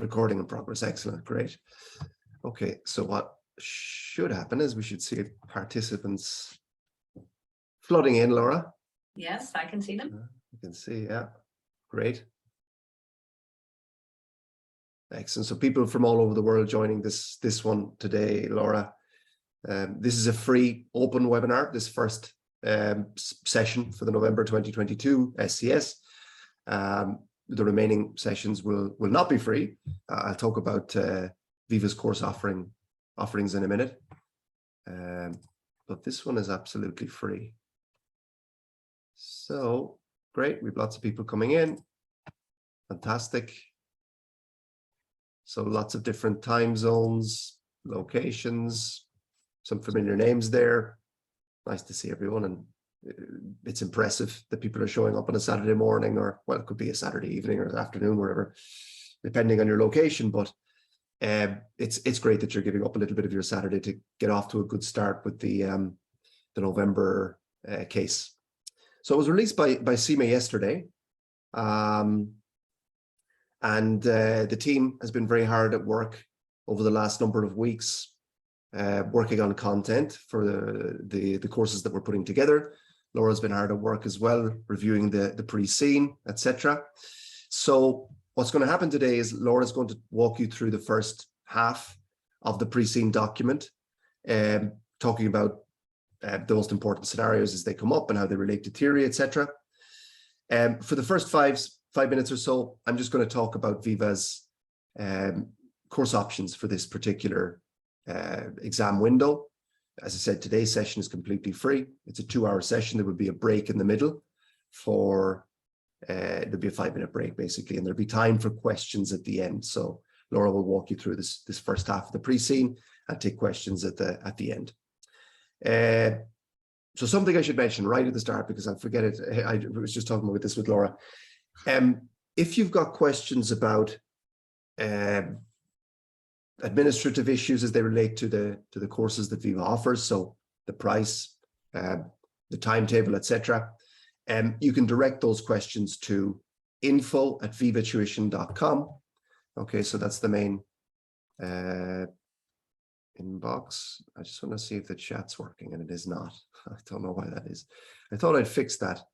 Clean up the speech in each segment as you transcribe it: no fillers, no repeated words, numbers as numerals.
Recording in progress. Excellent. Great. Okay. So what should happen is we should see participants flooding in, Laura. Yes, I can see them. You can see, yeah. Great. Excellent. So people from all over the world joining this one today, Laura. This is a free open webinar, this first session for the November 2022 SCS. The remaining sessions will not be free. I'll talk about VIVA's course offerings in a minute. But this one is absolutely free. So great, we've lots of people coming in. Fantastic. So lots of different time zones, locations, some familiar names there. Nice to see everyone, and it's impressive that people are showing up on a Saturday morning, or well, it could be a Saturday evening or afternoon, wherever, depending on your location. But it's great that you're giving up a little bit of your Saturday to get off to a good start with the November case. So it was released by CIMA yesterday, and the team has been very hard at work over the last number of weeks, working on content for the courses that we're putting together. Laura's been hard at work as well, reviewing the pre-scene, etc. So what's going to happen today is Laura's going to walk you through the first half of the pre-scene document, talking about the most important scenarios as they come up and how they relate to theory, etc. For the first five minutes or so, I'm just going to talk about VIVA's course options for this particular exam window. As I said, today's session is completely free. It's a 2-hour session. There would be a break in the middle for, there'll be a 5-minute break basically, and there'll be time for questions at the end. So Laura will walk you through this first half of the pre-scene and take questions at the end. So something I should mention right at the start, because I forget it, I was just talking about this with Laura. If you've got questions about administrative issues as they relate to the courses that VIVA offers, so the price, the timetable, etc., you can direct those questions to info@vivatuition.com. Okay, so that's the main inbox. I just want to see if the chat's working, and it is not. I don't know why that is. I thought I'd fix that.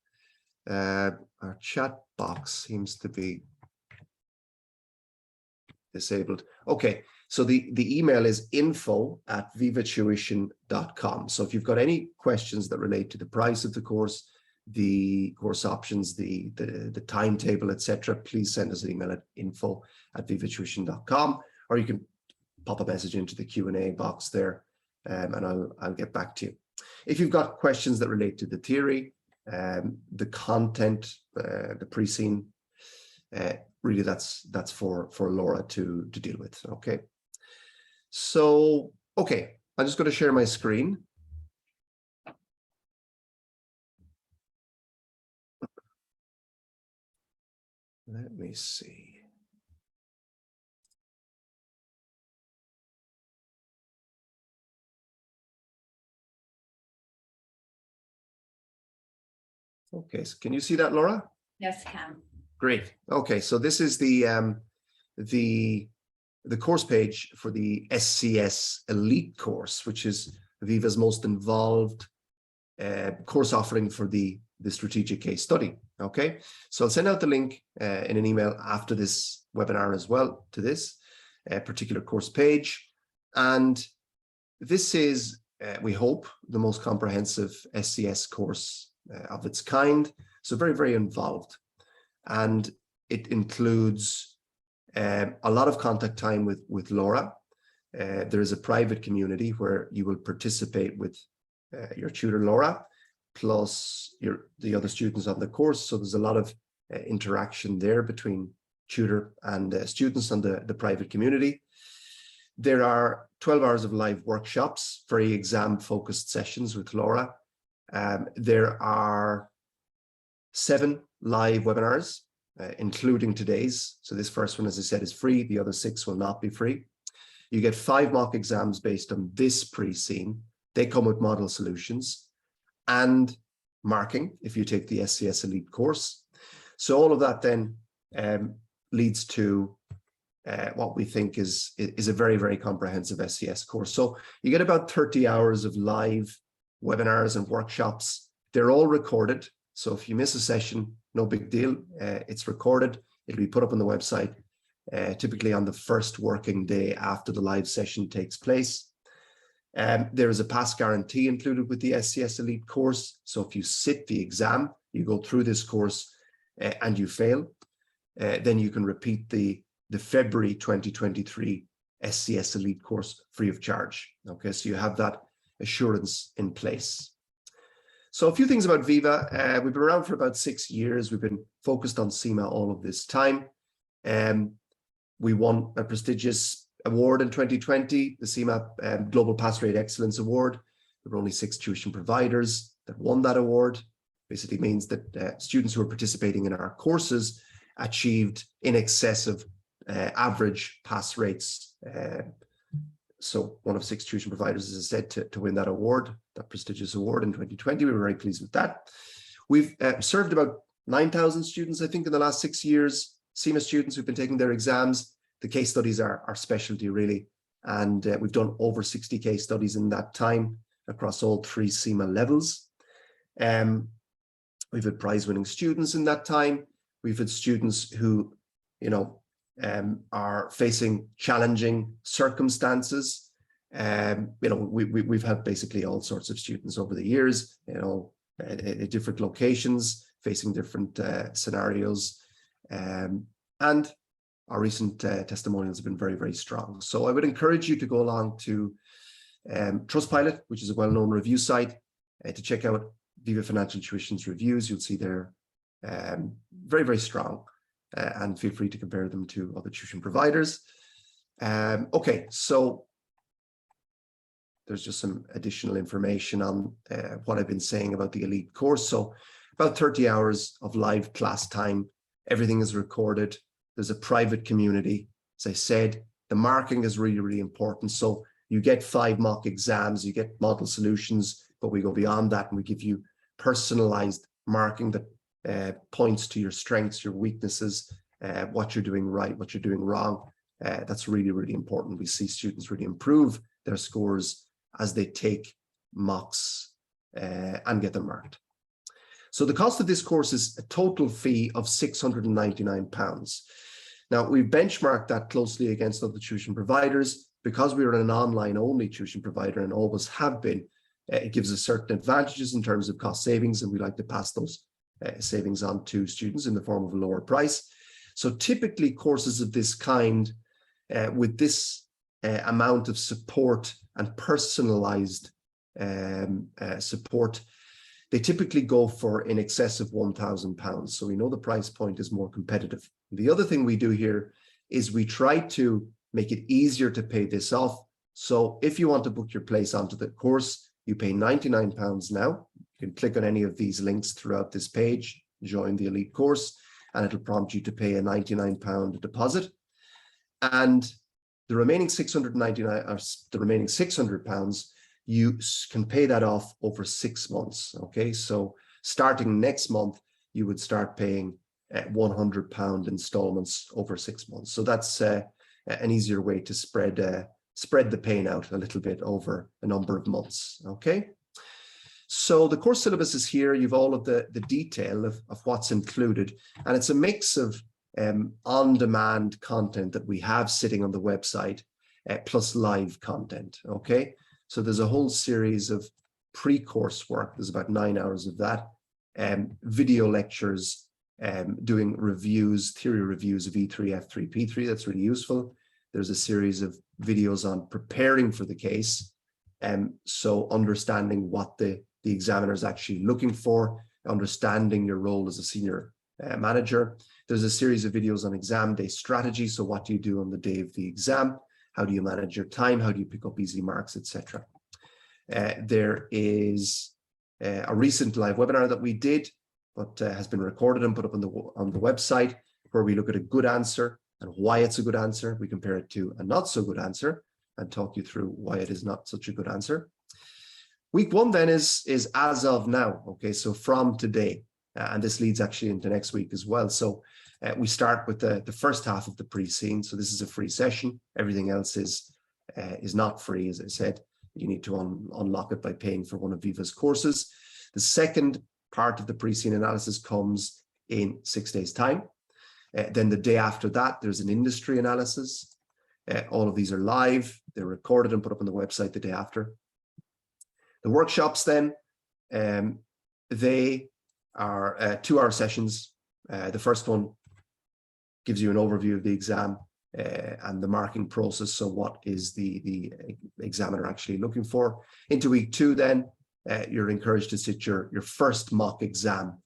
Our chat box seems to be disabled. Okay, so the email is info@vivatuition.com. So if you've got any questions that relate to the price of the course, the course options, the timetable, etc., please send us an email at info@vivatuition.com, or you can pop a message into the Q&A box there, and I'll get back to you. If you've got questions that relate to the theory, the content, the pre-scene, really that's for Laura to deal with. Okay. So, okay, I'm just going to share my screen. Let me see. Okay, so can you see that, Laura? Yes, can. Great. Okay, so this is the course page for the SCS Elite course, which is VIVA's most involved course offering for the strategic case study. Okay, so I'll send out the link in an email after this webinar as well to this particular course page. And this is, we hope, the most comprehensive SCS course of its kind. So very, very involved. And it includes a lot of contact time with Laura. There is a private community where you will participate with your tutor, Laura, plus the other students on the course. So there's a lot of interaction there between tutor and students on the private community. There are 12 hours of live workshops, very exam-focused sessions with Laura. There are 7 live webinars, including today's. So this first one, as I said, is free. The other 6 will not be free. You get 5 mock exams based on this pre-scene. They come with model solutions and marking if you take the SCS Elite course. So all of that then leads to what we think is a very, very comprehensive SCS course. So you get about 30 hours of live webinars and workshops. They're all recorded. So if you miss a session, no big deal. It's recorded. It'll be put up on the website, typically on the first working day after the live session takes place. There is a pass guarantee included with the SCS Elite course. So if you sit the exam, you go through this course and you fail, then you can repeat the February 2023 SCS Elite course free of charge. Okay, so you have that assurance in place. So a few things about VIVA. We've been around for about 6 years. We've been focused on CIMA all of this time. We won a prestigious award in 2020, the CIMA Global Pass Rate Excellence Award. There were only 6 tuition providers that won that award. Basically means that students who are participating in our courses achieved in excess of average pass rates. So one of 6 tuition providers, as I said, to win that award, that prestigious award in 2020. We were very pleased with that. We've served about 9,000 students, I think, in the last 6 years, CIMA students who've been taking their exams. The case studies are our specialty, really. And we've done over 60 case studies in that time across all 3 CIMA levels. We've had prize-winning students in that time. We've had students who, are facing challenging circumstances. We've had basically all sorts of students over the years, at different locations, facing different scenarios. And our recent testimonials have been very, very strong. So I would encourage you to go along to Trustpilot, which is a well-known review site, to check out VIVA Financial Tuition's reviews. You'll see they're very, very strong, and feel free to compare them to other tuition providers. Okay, so there's just some additional information on what I've been saying about the Elite course. So about 30 hours of live class time. Everything is recorded. There's a private community. As I said, the marking is really, really important. So you get 5 mock exams, you get model solutions, but we go beyond that and we give you personalized marking that points to your strengths, your weaknesses, what you're doing right, what you're doing wrong. That's really, really important. We see students really improve their scores as they take mocks and get them marked. So the cost of this course is a total fee of £699. Now, we've benchmarked that closely against other tuition providers because we are an online only tuition provider and always have been. It gives us certain advantages in terms of cost savings, and we like to pass those savings on to students in the form of a lower price. So typically courses of this kind with this amount of support and personalized support, they typically go for in excess of £1,000. So we know the price point is more competitive. The other thing we do here is we try to make it easier to pay this off. So if you want to book your place onto the course, you pay £99 now. You can click on any of these links throughout this page, join the Elite course, and it'll prompt you to pay a £99 deposit. And the remaining £699, or the remaining £600, you can pay that off over 6 months. Okay, so starting next month, you would start paying £100 installments over 6 months. So that's an easier way to spread the pain out a little bit over a number of months. Okay, so the course syllabus is here. You've all of the detail of what's included, and it's a mix of on-demand content that we have sitting on the website, plus live content. Okay, so there's a whole series of pre-course work. There's about 9 hours of that, video lectures, doing reviews, theory reviews of E3, F3, P3. That's really useful. There's a series of videos on preparing for the case, so understanding what the examiner is actually looking for, understanding your role as a senior manager. There's a series of videos on exam day strategy. So what do you do on the day of the exam? How do you manage your time? How do you pick up easy marks, etc.? There is a recent live webinar that we did, but has been recorded and put up on the website, where we look at a good answer and why it's a good answer. We compare it to a not so good answer and talk you through why it is not such a good answer. Week 1 then is as of now. Okay, so from today, and this leads actually into next week as well. So We start with the first half of the pre-scene. So this is a free session. Everything else is not free, as I said. You need to unlock it by paying for one of VIVA's courses. The second part of the pre-scene analysis comes in 6 days' time. Then the day after that, there's an industry analysis. All of these are live. They're recorded and put up on the website the day after. The workshops then, they are 2-hour sessions. The first one gives you an overview of the exam and the marking process. So what is the examiner actually looking for? Into week 2 then, you're encouraged to sit your first mock exam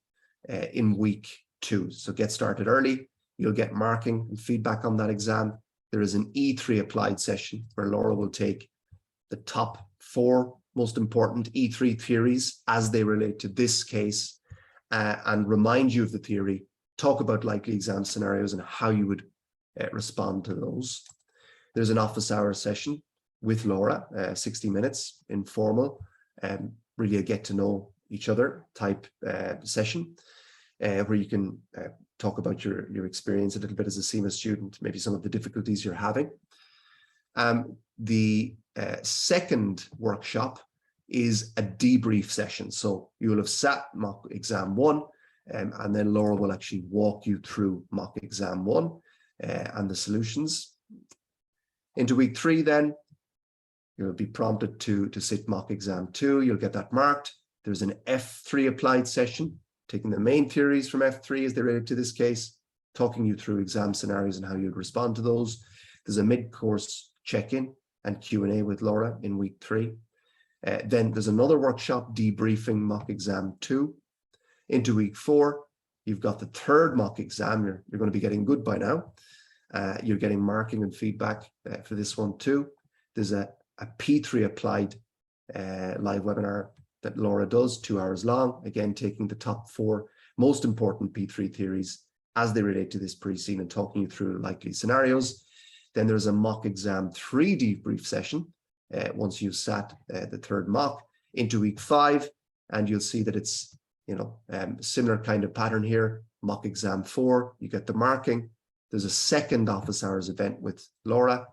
in week 2. So get started early. You'll get marking and feedback on that exam. There is an E3 applied session where Laura will take the top 4 most important E3 theories as they relate to this case and remind you of the theory, talk about likely exam scenarios and how you would respond to those. There's an office hour session with Laura, 60 minutes, informal, really a get to know each other type session where you can talk about your experience a little bit as a CIMA student, maybe some of the difficulties you're having. The second workshop is a debrief session. So you will have sat mock exam 1, and then Laura will actually walk you through mock exam 1 and the solutions. Into week 3 then, you'll be prompted to sit mock exam 2. You'll get that marked. There's an F3 applied session, taking the main theories from F3 as they relate to this case, talking you through exam scenarios and how you'd respond to those. There's a mid-course check-in and Q&A with Laura in week 3. Then there's another workshop debriefing mock exam 2. Into week 4, you've got the third mock exam. You're going to be getting good by now. You're getting marking and feedback for this one too. There's a P3 applied live webinar that Laura does, 2 hours long, again taking the top 4 most important P3 theories as they relate to this pre-scene and talking you through likely scenarios. Then there's a mock exam 3 debrief session once you've sat the third mock into week 5, and you'll see that it's similar kind of pattern here. Mock exam 4, you get the marking. There's a second office hours event with Laura.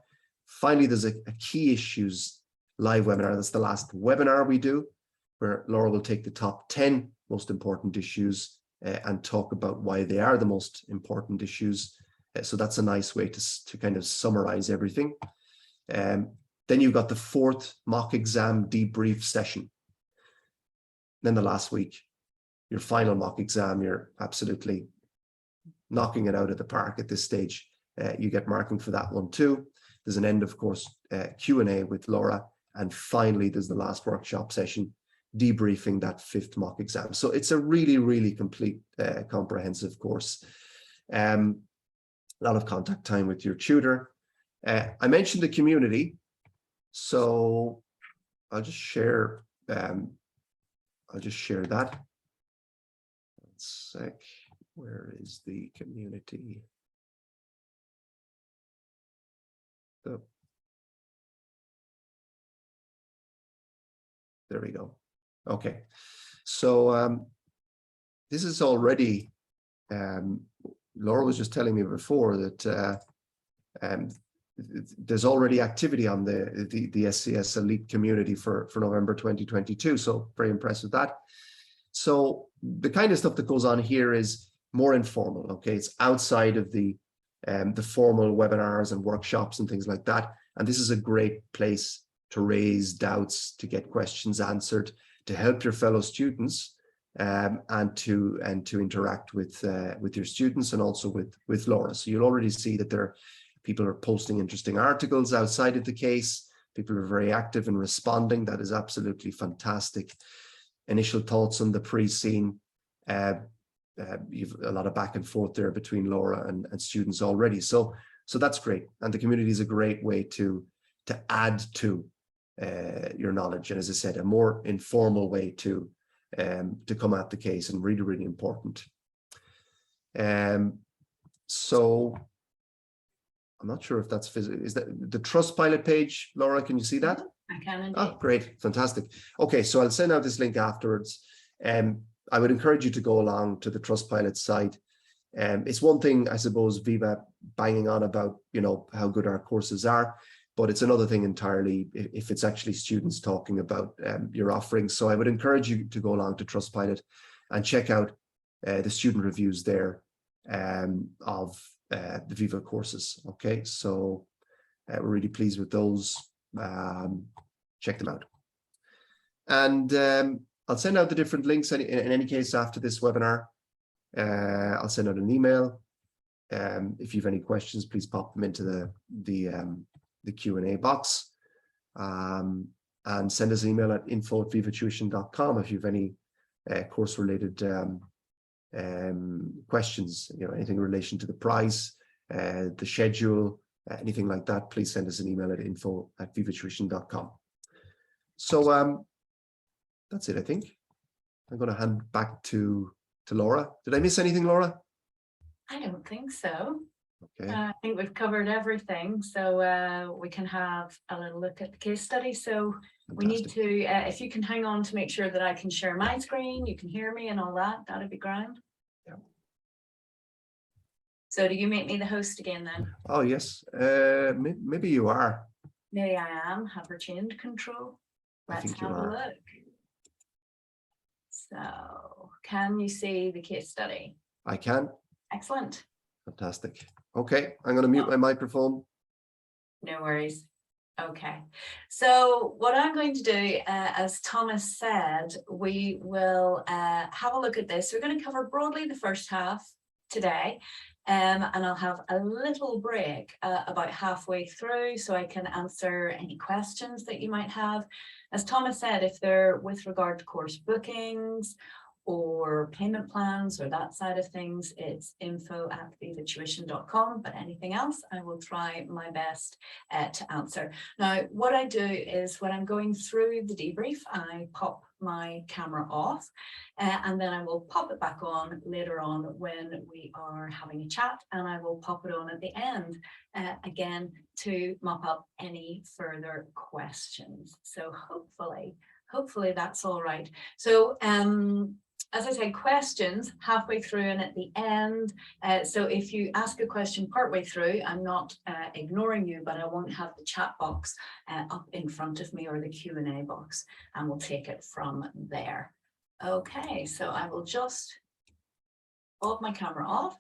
Finally, there's a key issues live webinar. That's the last webinar we do, where Laura will take the top 10 most important issues and talk about why they are the most important issues. So that's a nice way to kind of summarize everything. Then you've got the 4th mock exam debrief session. Then the last week, your final mock exam, you're absolutely knocking it out of the park at this stage. You get marking for that one too. There's an end of course Q&A with Laura. And finally, there's the last workshop session, debriefing that 5th mock exam. So it's a really, really complete, comprehensive course. A lot of contact time with your tutor. I mentioned the community, so I'll just share that. 1 sec. Where is the community? There we go. Okay, so this is already, Laura was just telling me before that there's already activity on the SCS Elite community for November 2022. So very impressed with that. So the kind of stuff that goes on here is more informal. Okay, it's outside of the formal webinars and workshops and things like that. And this is a great place to raise doubts, to get questions answered, to help your fellow students, and to interact with your students and also with Laura. So you'll already see that people are posting interesting articles outside of the case. People are very active in responding. That is absolutely fantastic. Initial thoughts on the pre-scene. You've a lot of back and forth there between Laura and students already. So that's great. And the community is a great way to add to your knowledge. And as I said, a more informal way to come at the case, and really, really important. So I'm not sure if that's physical. Is that the Trustpilot page, Laura? Can you see that? I can indeed. Oh, great, fantastic. Okay, so I'll send out this link afterwards. I would encourage you to go along to the Trustpilot site It's one thing, I suppose, VIVA banging on about, you know, how good our courses are, but it's another thing entirely if it's actually students talking about your offerings. So I would encourage you to go along to Trustpilot and check out the student reviews there of the VIVA courses. Okay, so we're really pleased with those. Check them out. And I'll send out the different links in any case after this webinar. I'll send out an email. If you have any questions, please pop them into the Q&A box. And send us an email at info@vivatuition.com if you have any course related questions, you know, anything in relation to the price, the schedule, anything like that, please send us an email at info@vivatuition.com. So that's it, I think. I'm going to hand back to Laura. Did I miss anything, Laura? I don't think so. Okay. I think we've covered everything, so we can have a little look at the case study. So we need to, if you can hang on to make sure that I can share my screen, you can hear me and all that, that'd be grand. Yeah. So do you make me the host again then? Oh, yes. Maybe you are. Maybe I am. Have retained control. Let's have a look. So can you see the case study? I can. Excellent. Fantastic. Okay, I'm going to mute my microphone. No worries. Okay, so what I'm going to do, as Thomas said, we will have a look at this. We're going to cover broadly the first half today, and I'll have a little break about halfway through so I can answer any questions that you might have. As Thomas said, if they're with regard to course bookings or payment plans or that side of things, it's info@vivatuition.com, but anything else I will try my best to answer. Now what I do is when I'm going through the debrief, I pop my camera off and then I will pop it back on later on when we are having a chat, and I will pop it on at the end again to mop up any further questions. So hopefully that's all right. So as I said, questions halfway through and at the end. So if you ask a question partway through, I'm not ignoring you, but I won't have the chat box up in front of me or the Q&A box, and we'll take it from there. Okay, so I will just hold my camera off.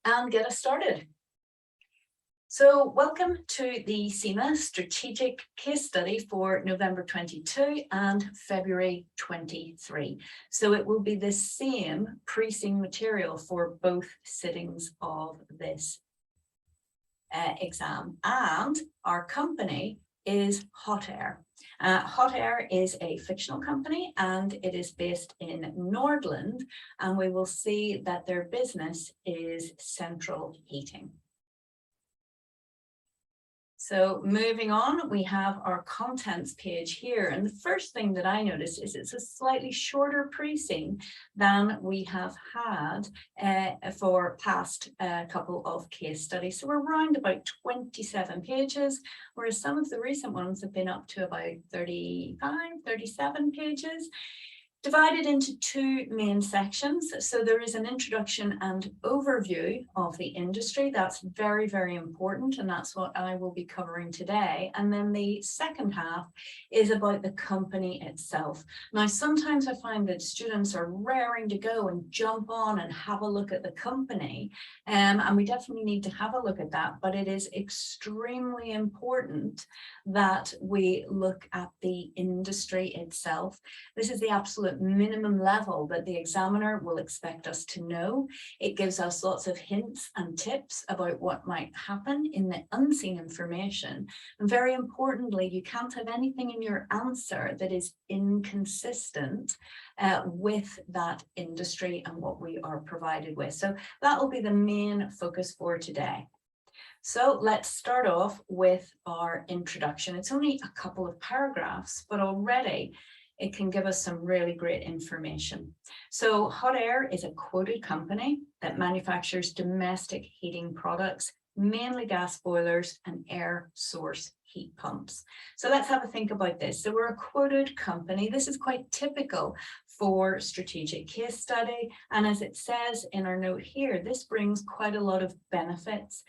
And get us started. So welcome to the CIMA Strategic Case Study for November 22 and February 23. So it will be the same pre-SIM material for both sittings of this exam. And our company is Hottayr. Hottayr is a fictional company and it is based in Nordland, and we will see that their business is central heating. So moving on, we have our contents page here. And the first thing that I noticed is it's a slightly shorter pre-SIM than we have had for past couple of case studies. So we're around about 27 pages, whereas some of the recent ones have been up to about 35, 37 pages. Divided into two main sections. So there is an introduction and overview of the industry. That's very, very important, and that's what I will be covering today. And then the second half is about the company itself. Now, sometimes I find that students are raring to go and jump on and have a look at the company, and we definitely need to have a look at that, but it is extremely important that we look at the industry itself. This is the absolute minimum level that the examiner will expect us to know. It gives us lots of hints and tips about what might happen in the unseen information. And very importantly, you can't have anything in your answer that is inconsistent with that industry and what we are provided with. So that will be the main focus for today. So let's start off with our introduction. It's only a couple of paragraphs, but already it can give us some really great information. So Hottayr is a quoted company that manufactures domestic heating products, mainly gas boilers and air source heat pumps. So let's have a think about this. So we're a quoted company. This is quite typical for strategic case study. And as it says in our note here, this brings quite a lot of benefits.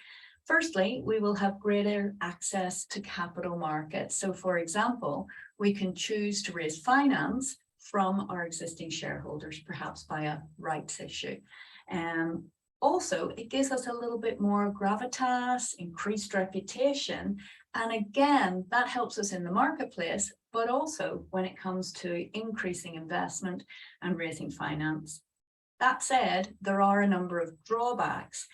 Firstly, we will have greater access to capital markets. So for example, we can choose to raise finance from our existing shareholders, perhaps via rights issue. Also, it gives us a little bit more gravitas, increased reputation. And again, that helps us in the marketplace, but also when it comes to increasing investment and raising finance. That said, there are a number of drawbacks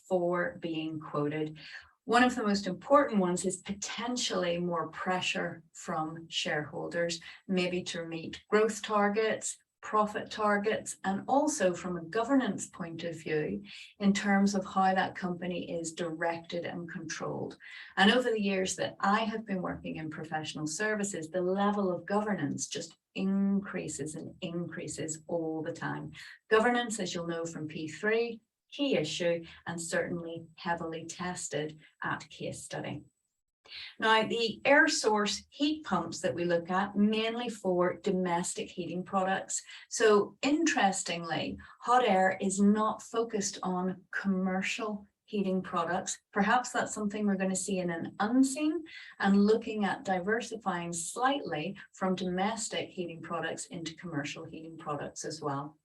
for being quoted. One of the most important ones is potentially more pressure from shareholders, maybe to meet growth targets, profit targets, and also from a governance point of view in terms of how that company is directed and controlled. And over the years that I have been working in professional services, the level of governance just increases and increases all the time. Governance, as you'll know from P3, key issue, and certainly heavily tested at case study. Now, the air source heat pumps that we look at mainly for domestic heating products. So interestingly, Hottayr is not focused on commercial heating products. Perhaps that's something we're going to see in an unseen, and looking at diversifying slightly from domestic heating products into commercial heating products as well.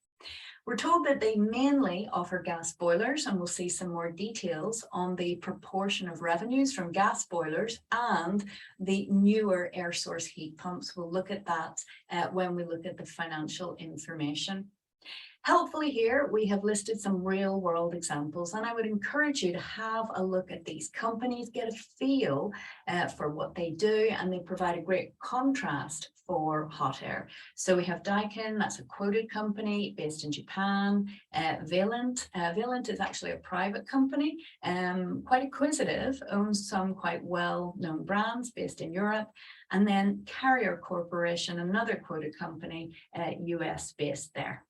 We're told that they mainly offer gas boilers, and we'll see some more details on the proportion of revenues from gas boilers and the newer air source heat pumps. We'll look at that when we look at the financial information. Helpfully here, we have listed some real world examples, and I would encourage you to have a look at these companies, get a feel for what they do, and they provide a great contrast for Hottayr. So we have Daikin, that's a quoted company based in Japan. Valent is actually a private company, quite acquisitive, owns some quite well-known brands based in Europe. And then Carrier Corporation, another quoted company, US based there.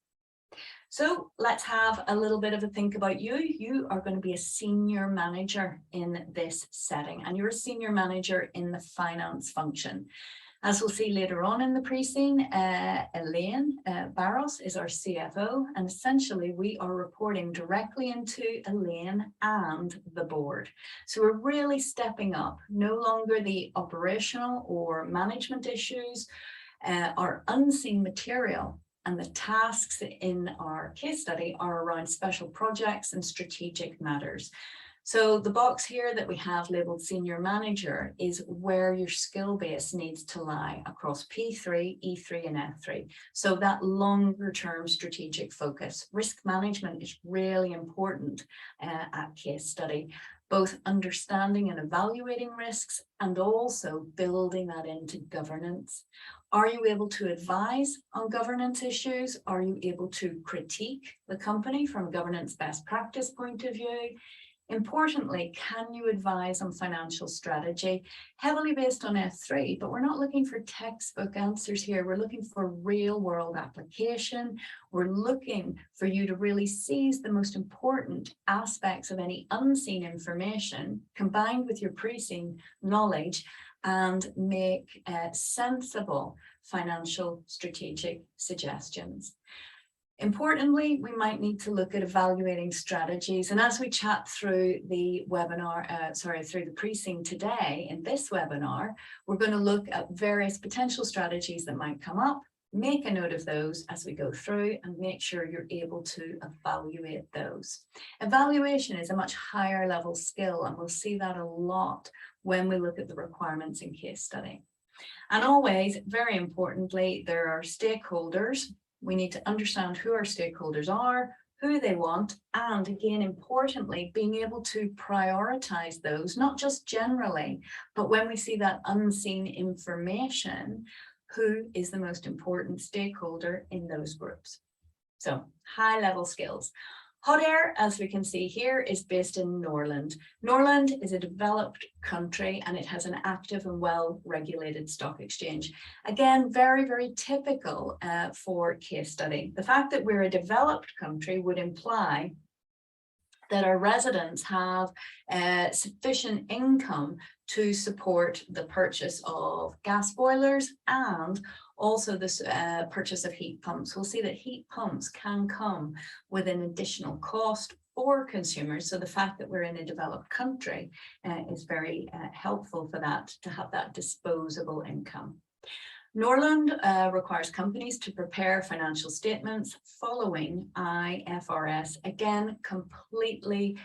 So let's have a little bit of a think about you. You are going to be a senior manager in this setting, and you're a senior manager in the finance function. As we'll see later on in the pre-scene, Elaine Barros is our CFO, and essentially we are reporting directly into Elaine and the board. So we're really stepping up, no longer the operational or management issues, our unseen material. And the tasks in our case study are around special projects and strategic matters. So the box here that we have labeled senior manager is where your skill base needs to lie across P3, E3, and F3. So that longer term strategic focus. Risk management is really important at case study, both understanding and evaluating risks and also building that into governance. Are you able to advise on governance issues? Are you able to critique the company from a governance best practice point of view? Importantly, can you advise on financial strategy? Heavily based on F3, but we're not looking for textbook answers here. We're looking for real world application. We're looking for you to really seize the most important aspects of any unseen information combined with your pre-seen knowledge and make sensible financial strategic suggestions. Importantly, we might need to look at evaluating strategies. And as we chat through the webinar, through the pre-scene today in this webinar, we're going to look at various potential strategies that might come up, make a note of those as we go through and make sure you're able to evaluate those. Evaluation is a much higher level skill, and we'll see that a lot when we look at the requirements in case study. And always, very importantly, there are stakeholders. We need to understand who our stakeholders are, who they want, and again, importantly, being able to prioritize those, not just generally, but when we see that unseen information, who is the most important stakeholder in those groups. So high level skills. Hottayr, as we can see here, is based in Nordland. Nordland is a developed country and it has an active and well-regulated stock exchange. Again, very, very typical for case study. The fact that we're a developed country would imply that our residents have sufficient income to support the purchase of gas boilers and Also, this purchase of heat pumps, we'll see that heat pumps can come with an additional cost for consumers. So the fact that we're in a developed country is very helpful for that, to have that disposable income. Nordland requires companies to prepare financial statements following IFRS. Again, completely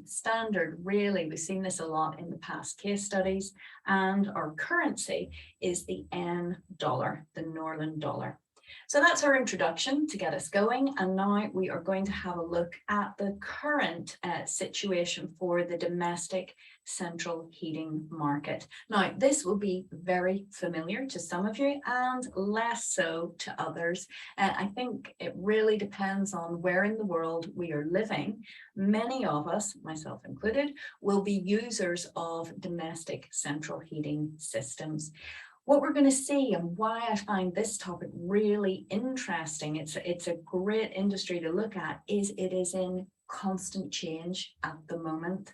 standard, really. We've seen this a lot in the past case studies, and our currency is the N dollar, the Nordland dollar. So that's our introduction to get us going, and now we are going to have a look at the current situation for the domestic central heating market. Now, this will be very familiar to some of you and less so to others. I think it really depends on where in the world we are living. Many of us, myself included, will be users of domestic central heating systems. What we're going to see, and why I find this topic really interesting, it's a great industry to look at, is it is in constant change at the moment.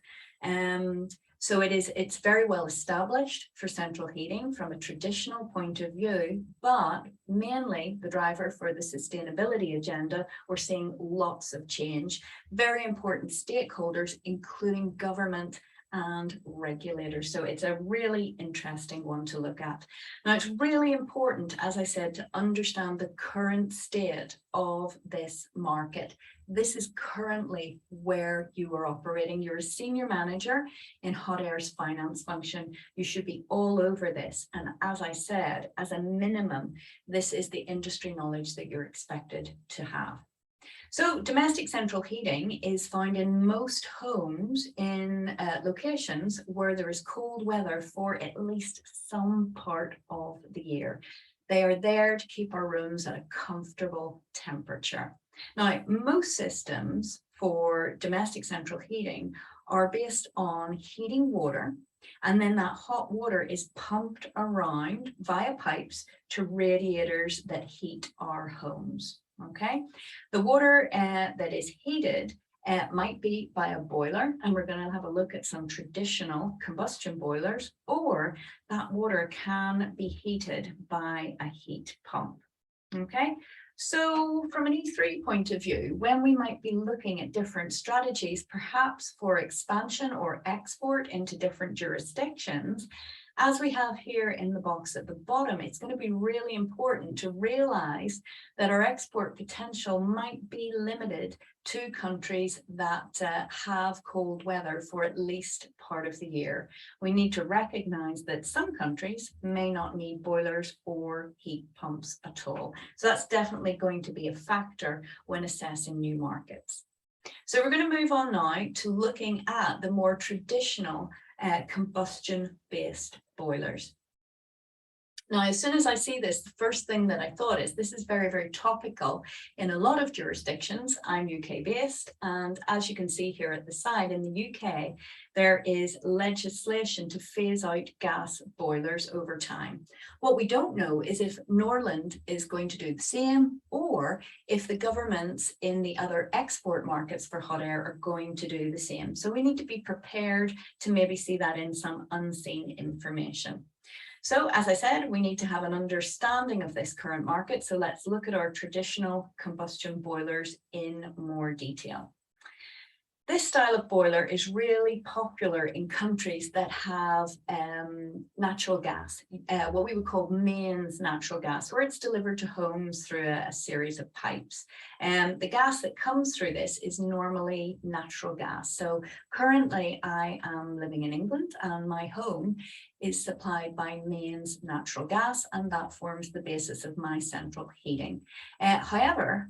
So it's very well established for central heating from a traditional point of view, but mainly the driver for the sustainability agenda, we're seeing lots of change. Very important stakeholders, including government and regulators. So it's a really interesting one to look at. Now, it's really important, as I said, to understand the current state of this market. This is currently where you are operating. You're a senior manager in Hottayr's finance function. You should be all over this. And as I said, as a minimum, this is the industry knowledge that you're expected to have. So domestic central heating is found in most homes in locations where there is cold weather for at least some part of the year. They are there to keep our rooms at a comfortable temperature. Now, most systems for domestic central heating are based on heating water, and then that hot water is pumped around via pipes to radiators that heat our homes. Okay, the water that is heated might be by a boiler, and we're going to have a look at some traditional combustion boilers, or that water can be heated by a heat pump. Okay, so from an E3 point of view, when we might be looking at different strategies, perhaps for expansion or export into different jurisdictions, as we have here in the box at the bottom, it's going to be really important to realize that our export potential might be limited to countries that have cold weather for at least part of the year. We need to recognize that some countries may not need boilers or heat pumps at all. So that's definitely going to be a factor when assessing new markets. So we're going to move on now to looking at the more traditional combustion-based boilers. Now, as soon as I see this, the first thing that I thought is this is very, very topical in a lot of jurisdictions. I'm UK based, and as you can see here at the side, in the UK, there is legislation to phase out gas boilers over time. What we don't know is if Nordland is going to do the same, or if the governments in the other export markets for Hottayr are going to do the same. So we need to be prepared to maybe see that in some unseen information. So as I said, we need to have an understanding of this current market. So let's look at our traditional combustion boilers in more detail. This style of boiler is really popular in countries that have natural gas, what we would call mains natural gas, where it's delivered to homes through a series of pipes. And the gas that comes through this is normally natural gas. So currently I am living in England, and my home is supplied by mains natural gas, and that forms the basis of my central heating. However,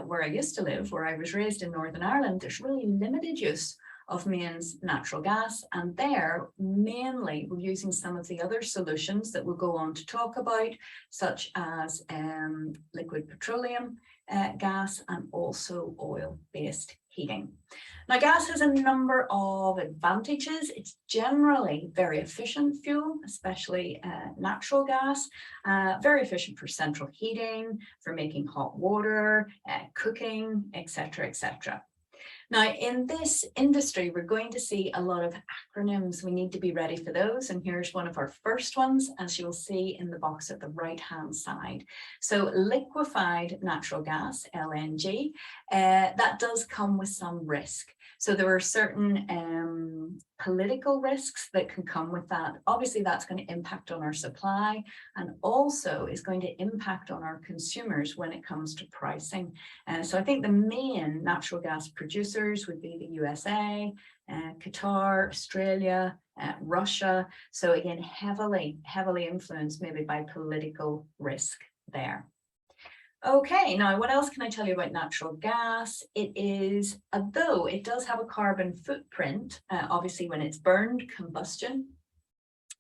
where I used to live, where I was raised in Northern Ireland, there's really limited use of mains natural gas, and there mainly we're using some of the other solutions that we'll go on to talk about, such as liquid petroleum gas and also oil-based heating. Now, gas has a number of advantages. It's generally very efficient fuel, especially natural gas, very efficient for central heating, for making hot water, cooking, etc., etc. Now, in this industry, we're going to see a lot of acronyms. We need to be ready for those. And here's one of our first ones, as you'll see in the box at the right-hand side. So liquefied natural gas, LNG, that does come with some risk. So there are certain political risks that can come with that. Obviously, that's going to impact on our supply and also is going to impact on our consumers when it comes to pricing. So I think the main natural gas producers would be the USA, Qatar, Australia, Russia. So again, heavily influenced maybe by political risk there. Okay, now what else can I tell you about natural gas? It is, although it does have a carbon footprint, obviously when it's burned, combustion,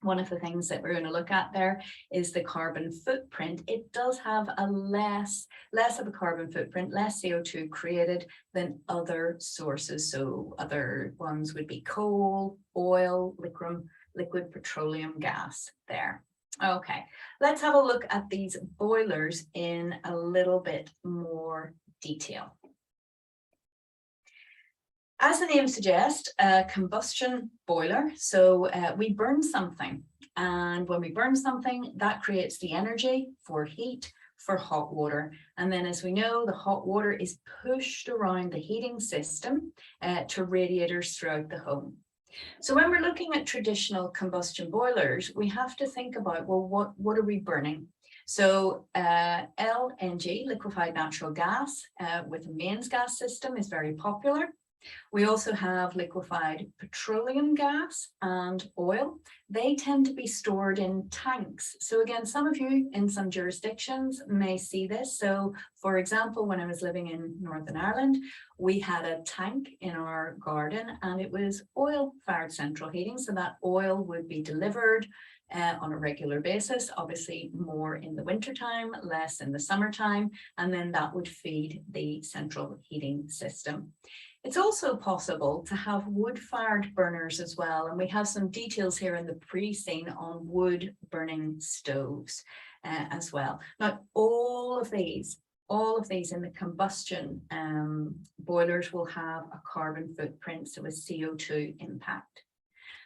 one of the things that we're going to look at there is the carbon footprint. It does have a less of a carbon footprint, less CO2 created than other sources. So other ones would be coal, oil, liquid petroleum gas there. Okay, let's have a look at these boilers in a little bit more detail. As the name suggests, a combustion boiler. So we burn something, and when we burn something, that creates the energy for heat, for hot water. And then, as we know, the hot water is pushed around the heating system to radiators throughout the home. So when we're looking at traditional combustion boilers, we have to think about, well, what are we burning? So LNG, liquefied natural gas, with a mains gas system is very popular. We also have liquefied petroleum gas and oil. They tend to be stored in tanks. So again, some of you in some jurisdictions may see this. So for example, when I was living in Northern Ireland, we had a tank in our garden and it was oil-fired central heating. So that oil would be delivered on a regular basis, obviously more in the wintertime, less in the summertime, and then that would feed the central heating system. It's also possible to have wood-fired burners as well, and we have some details here in the pre-scene on wood burning stoves as well. Now, all of these in the combustion boilers will have a carbon footprint, so a CO2 impact.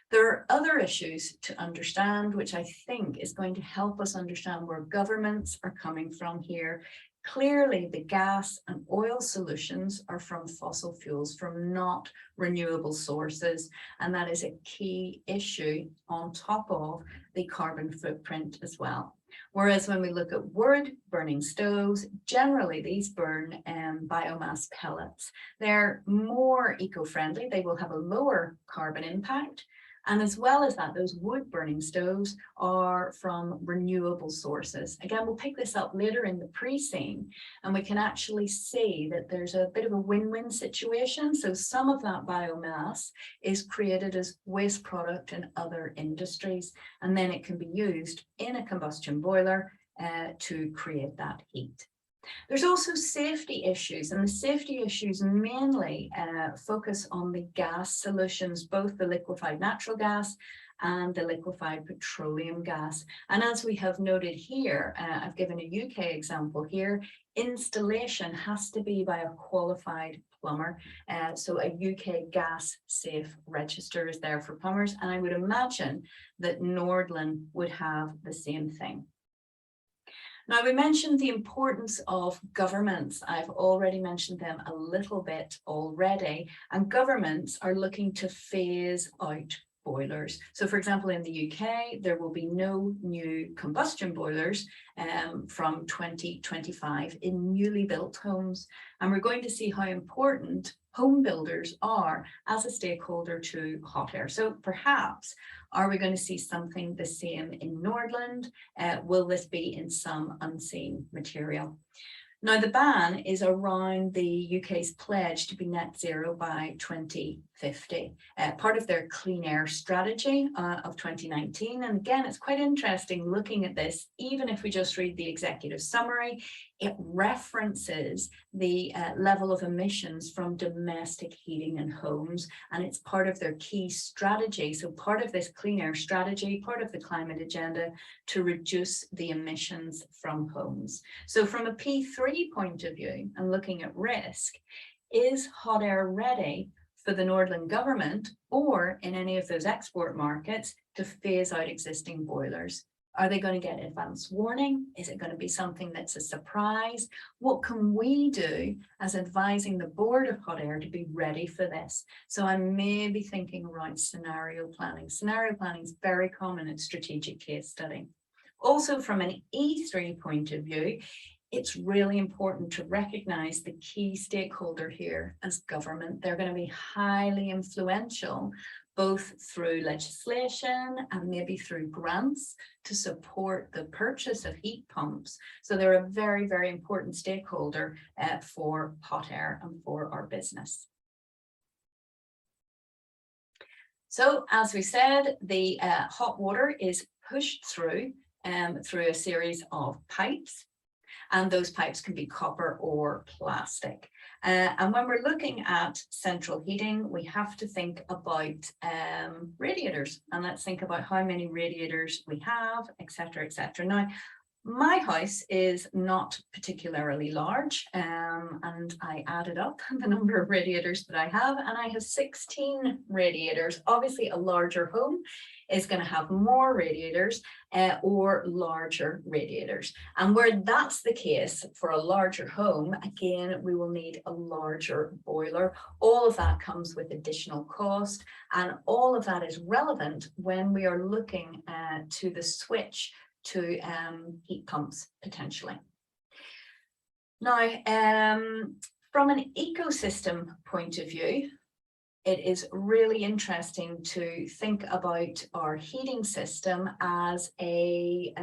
There are other issues to understand, which I think is going to help us understand where governments are coming from here. Clearly, the gas and oil solutions are from fossil fuels, from not renewable sources, and that is a key issue on top of the carbon footprint as well. Whereas when we look at wood burning stoves, generally these burn biomass pellets. They're more eco-friendly, they will have a lower carbon impact. And as well as that, those wood burning stoves are from renewable sources. Again, we'll pick this up later in the pre-scene, and we can actually see that there's a bit of a win-win situation. So some of that biomass is created as waste product in other industries, and then it can be used in a combustion boiler to create that heat. There's also safety issues, and the safety issues mainly focus on the gas solutions, both the liquefied natural gas and the liquefied petroleum gas. And as we have noted here, I've given a UK example here, installation has to be by a qualified plumber. So a UK gas safe register is there for plumbers, and I would imagine that Nordland would have the same thing. Now, we mentioned the importance of governments. I've already mentioned them a little bit already, and governments are looking to phase out boilers. So for example, in the UK, there will be no new combustion boilers from 2025 in newly built homes. And we're going to see how important home builders are as a stakeholder to Hottayr. So perhaps, are we going to see something the same in Nordland? Will this be in some unseen material? Now, the ban is around the UK's pledge to be net zero by 2050, part of their clean air strategy of 2019. And again, it's quite interesting looking at this, even if we just read the executive summary, it references the level of emissions from domestic heating and homes, and it's part of their key strategy. So part of this clean air strategy, part of the climate agenda to reduce the emissions from homes. So from a P3 point of view and looking at risk, is Hottayr ready for the Nordland government or in any of those export markets to phase out existing boilers? Are they going to get advance warning? Is it going to be something that's a surprise? What can we do as advising the board of Hottayr to be ready for this? So I'm maybe thinking around scenario planning. Scenario planning is very common in strategic case study. Also, from an E3 point of view, it's really important to recognize the key stakeholder here as government. They're going to be highly influential, both through legislation and maybe through grants to support the purchase of heat pumps. So they're a very, very important stakeholder for Hottayr and for our business. So as we said, the hot water is pushed through a series of pipes, and those pipes can be copper or plastic. And when we're looking at central heating, we have to think about radiators, and let's think about how many radiators we have, etc., etc. Now, my house is not particularly large, and I added up the number of radiators that I have, and I have 16 radiators. Obviously, a larger home is going to have more radiators or larger radiators. And where that's the case for a larger home, again, we will need a larger boiler. All of that comes with additional cost, and all of that is relevant when we are looking to the switch to heat pumps potentially. Now, from an ecosystem point of view, it is really interesting to think about our heating system as a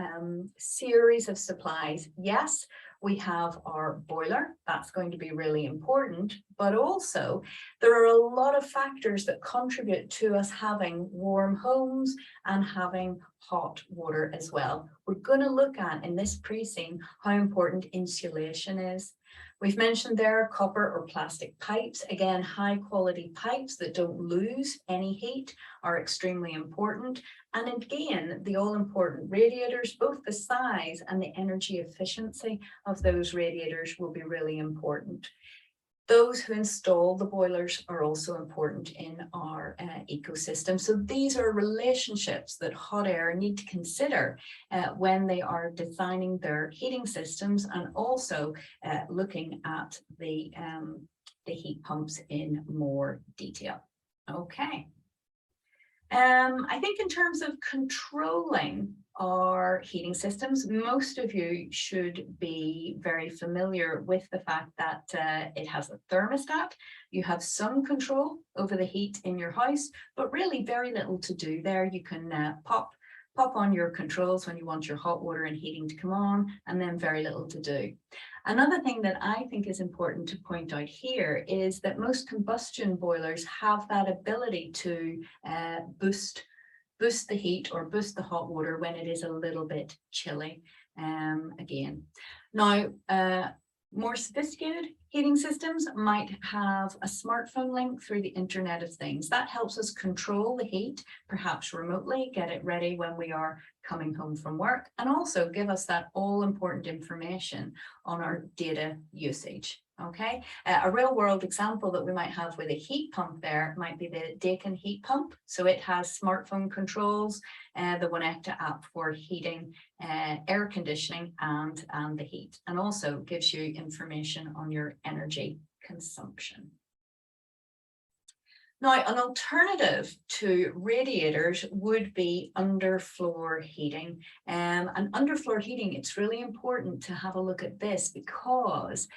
series of supplies. Yes, we have our boiler, that's going to be really important, but also there are a lot of factors that contribute to us having warm homes and having hot water as well. We're going to look at in this pre-scene how important insulation is. We've mentioned there copper or plastic pipes. Again, high quality pipes that don't lose any heat are extremely important. And again, the all important radiators, both the size and the energy efficiency of those radiators will be really important. Those who install the boilers are also important in our ecosystem. So these are relationships that Hottayr need to consider when they are designing their heating systems and also looking at the heat pumps in more detail. Okay. I think in terms of controlling our heating systems, most of you should be very familiar with the fact that it has a thermostat. You have some control over the heat in your house, but really very little to do there. You can pop on your controls when you want your hot water and heating to come on, and then very little to do. Another thing that I think is important to point out here is that most combustion boilers have that ability to boost the heat or boost the hot water when it is a little bit chilly again. Now, more sophisticated heating systems might have a smartphone link through the Internet of Things. That helps us control the heat, perhaps remotely, get it ready when we are coming home from work, and also give us that all-important information on our data usage. Okay, a real world example that we might have with a heat pump there might be the Daikin heat pump. So it has smartphone controls, the Wonecta app for heating, air conditioning and the heat, and also gives you information on your energy consumption. Now, an alternative to radiators would be underfloor heating. And underfloor heating, it's really important to have a look at this because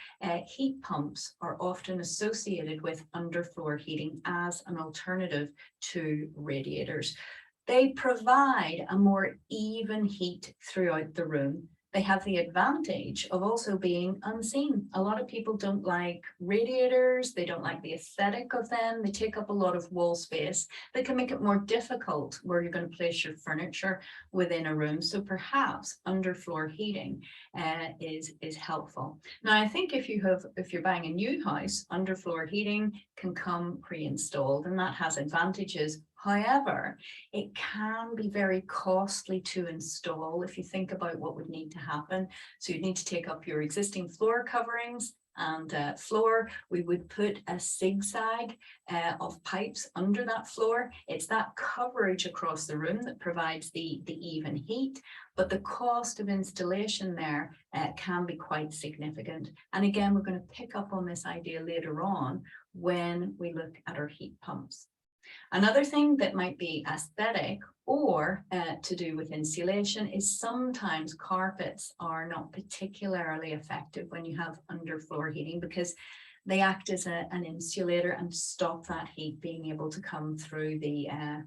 heat pumps are often associated with underfloor heating as an alternative to radiators. They provide a more even heat throughout the room. They have the advantage of also being unseen. A lot of people don't like radiators. They don't like the aesthetic of them. They take up a lot of wall space. They can make it more difficult where you're going to place your furniture within a room. So perhaps underfloor heating is helpful. Now, I think if you're buying a new house, underfloor heating can come pre-installed, and that has advantages. However, it can be very costly to install if you think about what would need to happen. So you'd need to take up your existing floor coverings and floor, we would put a zigzag of pipes under that floor. It's that coverage across the room that provides the even heat, but the cost of installation there can be quite significant. And again, we're going to pick up on this idea later on when we look at our heat pumps. Another thing that might be aesthetic or to do with insulation is sometimes carpets are not particularly effective when you have underfloor heating, because they act as an insulator and stop that heat being able to come through the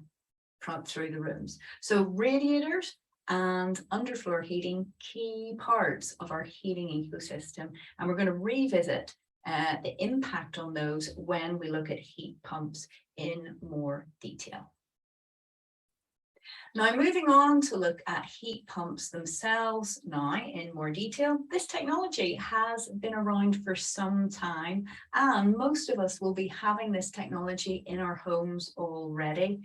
rooms. So radiators and underfloor heating, key parts of our heating ecosystem, and we're going to revisit the impact on those when we look at heat pumps in more detail. Now, moving on to look at heat pumps themselves now in more detail. This technology has been around for some time, and most of us will be having this technology in our homes already.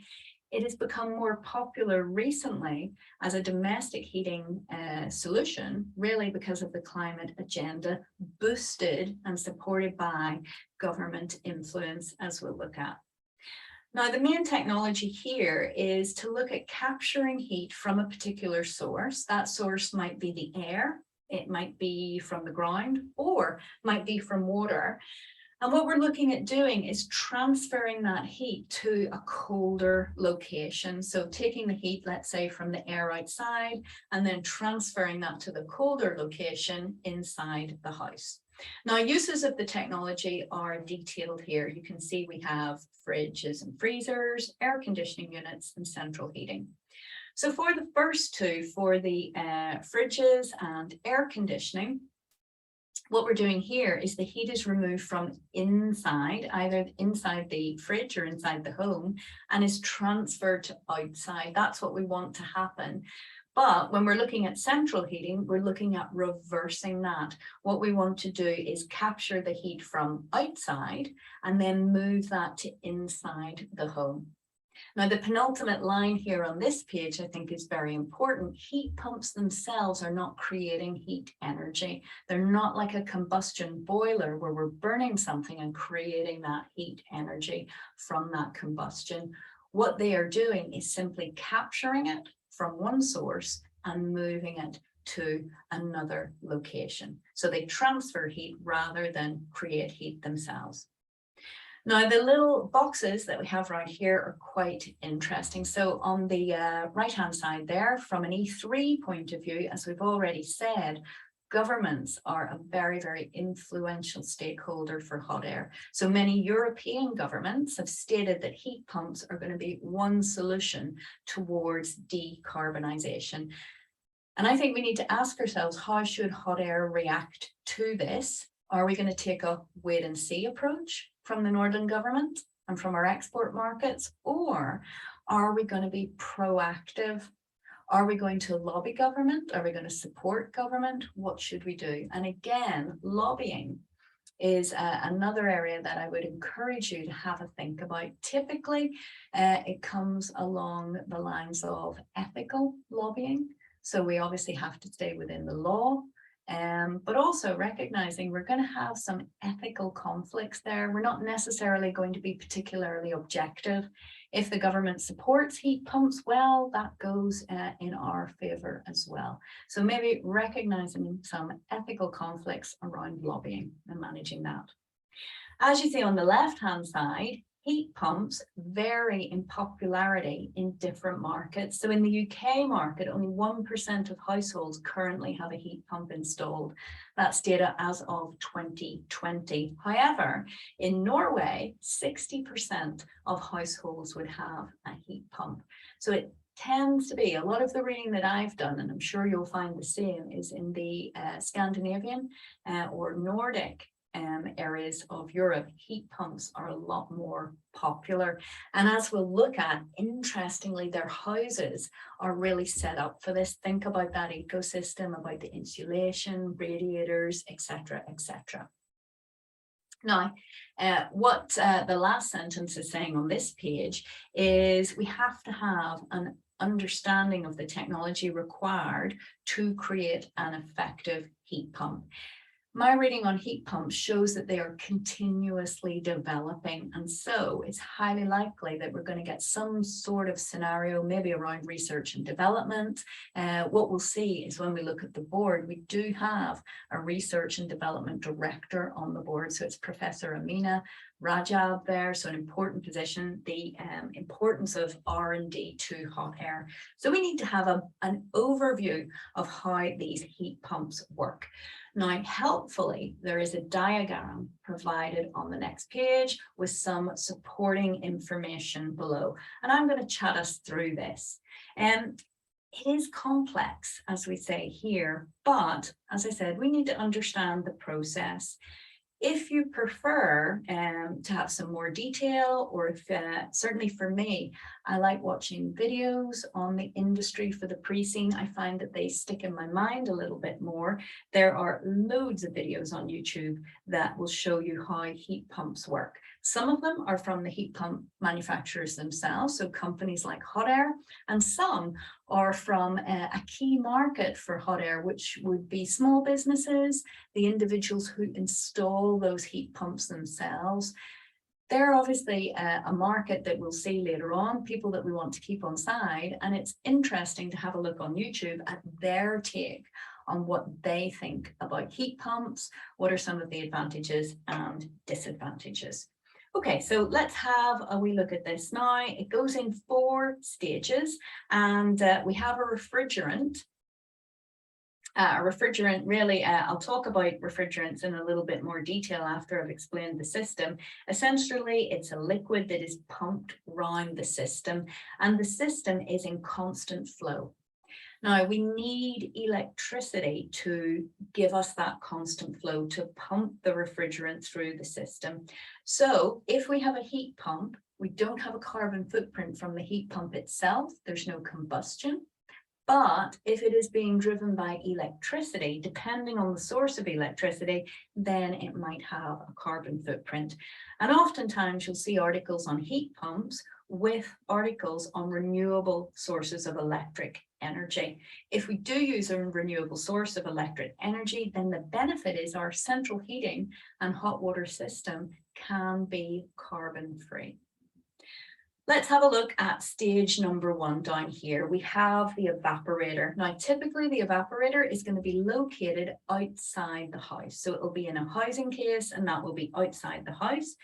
It has become more popular recently as a domestic heating solution, really because of the climate agenda, boosted and supported by government influence, as we'll look at. Now, the main technology here is to look at capturing heat from a particular source. That source might be the air, it might be from the ground, or might be from water. And what we're looking at doing is transferring that heat to a colder location. So taking the heat, let's say, from the air outside, and then transferring that to the colder location inside the house. Now, uses of the technology are detailed here. You can see we have fridges and freezers, air conditioning units, and central heating. So for the first two, for the fridges and air conditioning, what we're doing here is the heat is removed from inside, either inside the fridge or inside the home, and is transferred to outside. That's what we want to happen. But when we're looking at central heating, we're looking at reversing that. What we want to do is capture the heat from outside and then move that to inside the home. Now, the penultimate line here on this page, I think, is very important. Heat pumps themselves are not creating heat energy. They're not like a combustion boiler where we're burning something and creating that heat energy from that combustion. What they are doing is simply capturing it from one source and moving it to another location. So they transfer heat rather than create heat themselves. Now, the little boxes that we have right here are quite interesting. So on the right-hand side there, from an E3 point of view, as we've already said, governments are a very, very influential stakeholder for Hottayr. So many European governments have stated that heat pumps are going to be one solution towards decarbonisation. And I think we need to ask ourselves, how should Hottayr react to this? Are we going to take a wait and see approach from the Nordland government and from our export markets? Or are we going to be proactive? Are we going to lobby government? Are we going to support government? What should we do? And again, lobbying is another area that I would encourage you to have a think about. Typically, it comes along the lines of ethical lobbying. So we obviously have to stay within the law. But also recognizing we're going to have some ethical conflicts there. We're not necessarily going to be particularly objective. If the government supports heat pumps, well, that goes in our favor as well. So maybe recognizing some ethical conflicts around lobbying and managing that. As you see on the left-hand side, heat pumps vary in popularity in different markets. So in the UK market, only 1% of households currently have a heat pump installed. That's data as of 2020. However, in Norway, 60% of households would have a heat pump. So it tends to be, a lot of the reading that I've done, and I'm sure you'll find the same, is in the Scandinavian or Nordic areas of Europe. Heat pumps are a lot more popular. And as we'll look at, interestingly, their houses are really set up for this. Think about that ecosystem, about the insulation, radiators, etc., etc. Now, what the last sentence is saying on this page is we have to have an understanding of the technology required to create an effective heat pump. My reading on heat pumps shows that they are continuously developing, and so it's highly likely that we're going to get some sort of scenario, maybe around research and development. What we'll see is when we look at the board, we do have a research and development director on the board. So it's Professor Amina Rajab there, so an important position, the importance of R&D to Hottayr. So we need to have an overview of how these heat pumps work. Now, helpfully, there is a diagram provided on the next page with some supporting information below, and I'm going to chat us through this. It is complex, as we say here, but as I said, we need to understand the process. If you prefer to have some more detail, or if certainly for me, I like watching videos on the industry for the pre-scene. I find that they stick in my mind a little bit more. There are loads of videos on YouTube that will show you how heat pumps work. Some of them are from the heat pump manufacturers themselves, so companies like Hottayr, and some are from a key market for Hottayr, which would be small businesses, the individuals who install those heat pumps themselves. They're obviously a market that we'll see later on, people that we want to keep on side, and it's interesting to have a look on YouTube at their take on what they think about heat pumps, what are some of the advantages and disadvantages. Okay, so let's have a wee look at this now. It goes in 4 stages, and we have a refrigerant. Really, I'll talk about refrigerants in a little bit more detail after I've explained the system. Essentially, it's a liquid that is pumped around the system, and the system is in constant flow. Now, we need electricity to give us that constant flow to pump the refrigerant through the system. So if we have a heat pump, we don't have a carbon footprint from the heat pump itself. There's no combustion. But if it is being driven by electricity, depending on the source of electricity, then it might have a carbon footprint. And oftentimes you'll see articles on heat pumps with articles on renewable sources of electric energy. If we do use a renewable source of electric energy, then the benefit is our central heating and hot water system can be carbon free. Let's have a look at stage number 1 down here. We have the evaporator. Now, typically the evaporator is going to be located outside the house. So it will be in a housing case, and that will be outside the house.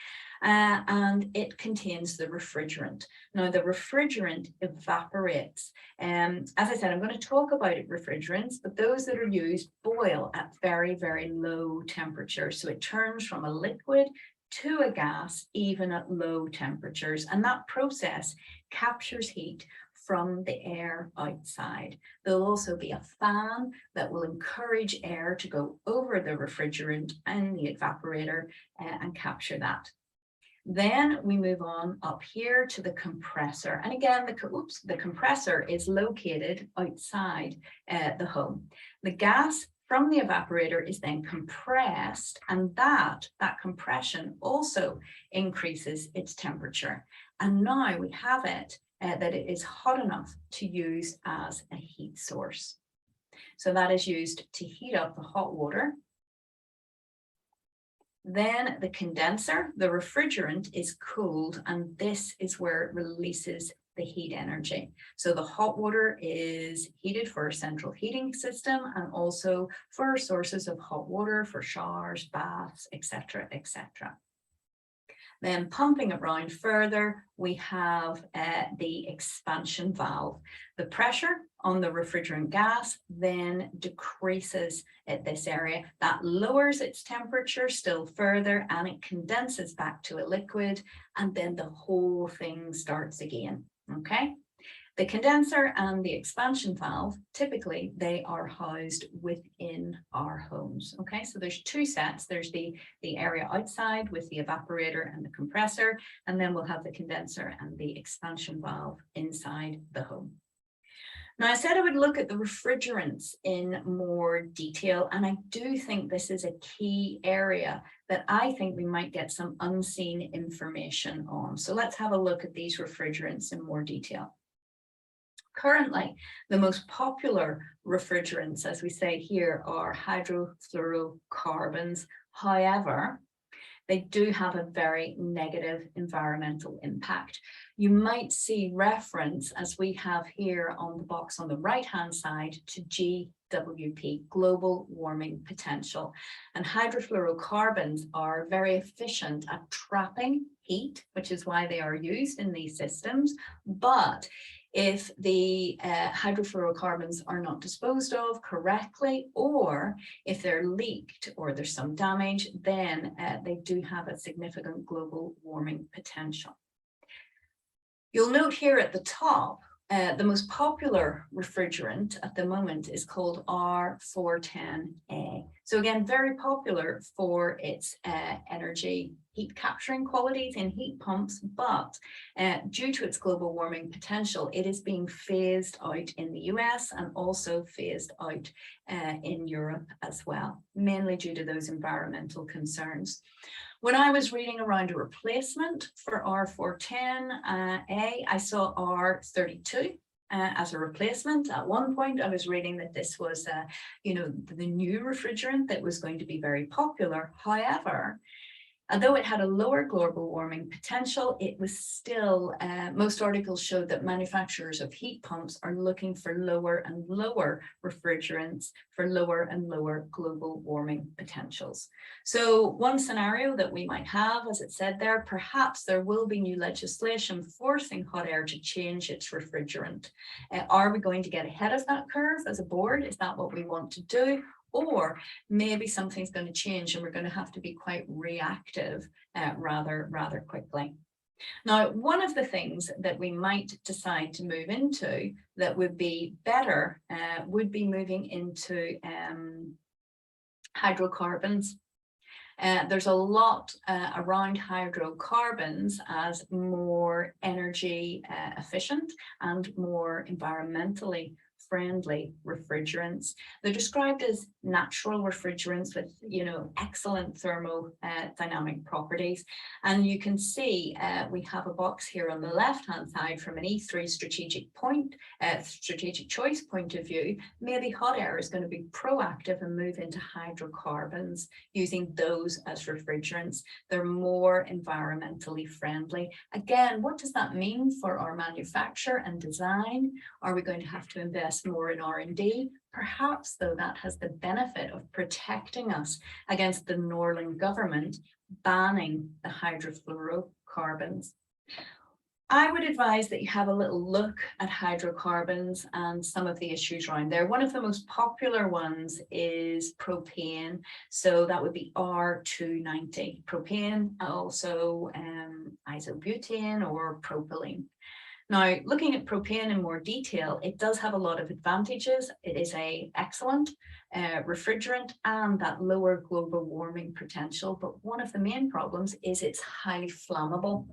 And it contains the refrigerant. Now, the refrigerant evaporates. As I said, I'm going to talk about refrigerants, but those that are used boil at very, very low temperatures. So it turns from a liquid to a gas, even at low temperatures. And that process captures heat from the air outside. There'll also be a fan that will encourage air to go over the refrigerant and the evaporator and capture that. Then we move on up here to the compressor. And again, the compressor is located outside the home. The gas from the evaporator is then compressed, and that compression also increases its temperature. And now we have it that it is hot enough to use as a heat source. So that is used to heat up the hot water. Then the condenser, the refrigerant, is cooled, and this is where it releases the heat energy. So the hot water is heated for a central heating system, and also for sources of hot water for showers, baths, etc., etc. Then pumping it round further, we have the expansion valve. The pressure on the refrigerant gas then decreases at this area. That lowers its temperature still further, and it condenses back to a liquid, and then the whole thing starts again. Okay, the condenser and the expansion valve, typically they are housed within our homes. Okay, so there's 2 sets. There's the area outside with the evaporator and the compressor, and then we'll have the condenser and the expansion valve inside the home. Now, I said I would look at the refrigerants in more detail, and I do think this is a key area that I think we might get some unseen information on. So let's have a look at these refrigerants in more detail. Currently, the most popular refrigerants, as we say here, are hydrofluorocarbons. However, they do have a very negative environmental impact. You might see reference, as we have here on the box on the right-hand side, to GWP, global warming potential. And hydrofluorocarbons are very efficient at trapping heat, which is why they are used in these systems. But if the hydrofluorocarbons are not disposed of correctly, or if they're leaked or there's some damage, then they do have a significant global warming potential. You'll note here at the top, the most popular refrigerant at the moment is called R410A. So again, very popular for its energy heat capturing qualities in heat pumps, but due to its global warming potential, it is being phased out in the US and also phased out in Europe as well, mainly due to those environmental concerns. When I was reading around a replacement for R410A, I saw R32 as a replacement. At one point, I was reading that this was, the new refrigerant that was going to be very popular. However, although it had a lower global warming potential, it was still, most articles showed that manufacturers of heat pumps are looking for lower and lower refrigerants for lower and lower global warming potentials. So one scenario that we might have, as it said there, perhaps there will be new legislation forcing Hottayr to change its refrigerant. Are we going to get ahead of that curve as a board? Is that what we want to do? Or maybe something's going to change and we're going to have to be quite reactive rather quickly. Now, one of the things that we might decide to move into that would be better would be moving into hydrocarbons. There's a lot around hydrocarbons as more energy efficient and more environmentally friendly refrigerants. They're described as natural refrigerants with, excellent thermodynamic properties. And you can see we have a box here on the left-hand side from an E3 strategic choice point of view. Maybe Hottayr is going to be proactive and move into hydrocarbons using those as refrigerants. They're more environmentally friendly. Again, what does that mean for our manufacture and design? Are we going to have to invest more in R&D? Perhaps, though, that has the benefit of protecting us against the Nordland government banning the hydrofluorocarbons. I would advise that you have a little look at hydrocarbons and some of the issues around there. One of the most popular ones is propane. So that would be R290. Propane, also isobutane or propylene. Now, looking at propane in more detail, it does have a lot of advantages. It is an excellent refrigerant and that lower global warming potential. But one of the main problems is it's highly flammable.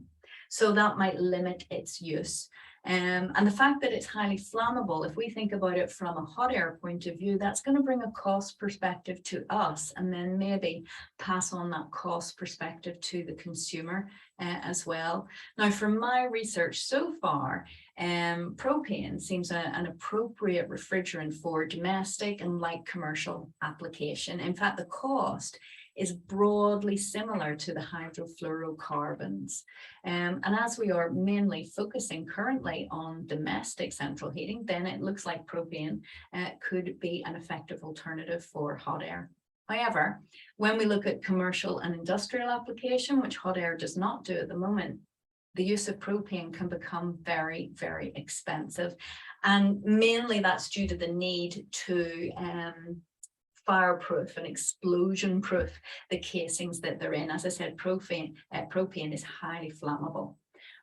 So that might limit its use. And the fact that it's highly flammable, if we think about it from a Hottayr point of view, that's going to bring a cost perspective to us and then maybe pass on that cost perspective to the consumer as well. Now, from my research so far, propane seems an appropriate refrigerant for domestic and light commercial application. In fact, the cost is broadly similar to the hydrofluorocarbons. And as we are mainly focusing currently on domestic central heating, then it looks like propane could be an effective alternative for Hottayr. However, when we look at commercial and industrial application, which Hottayr does not do at the moment, the use of propane can become very, very expensive. And mainly that's due to the need to fireproof and explosion proof the casings that they're in. As I said, propane is highly flammable.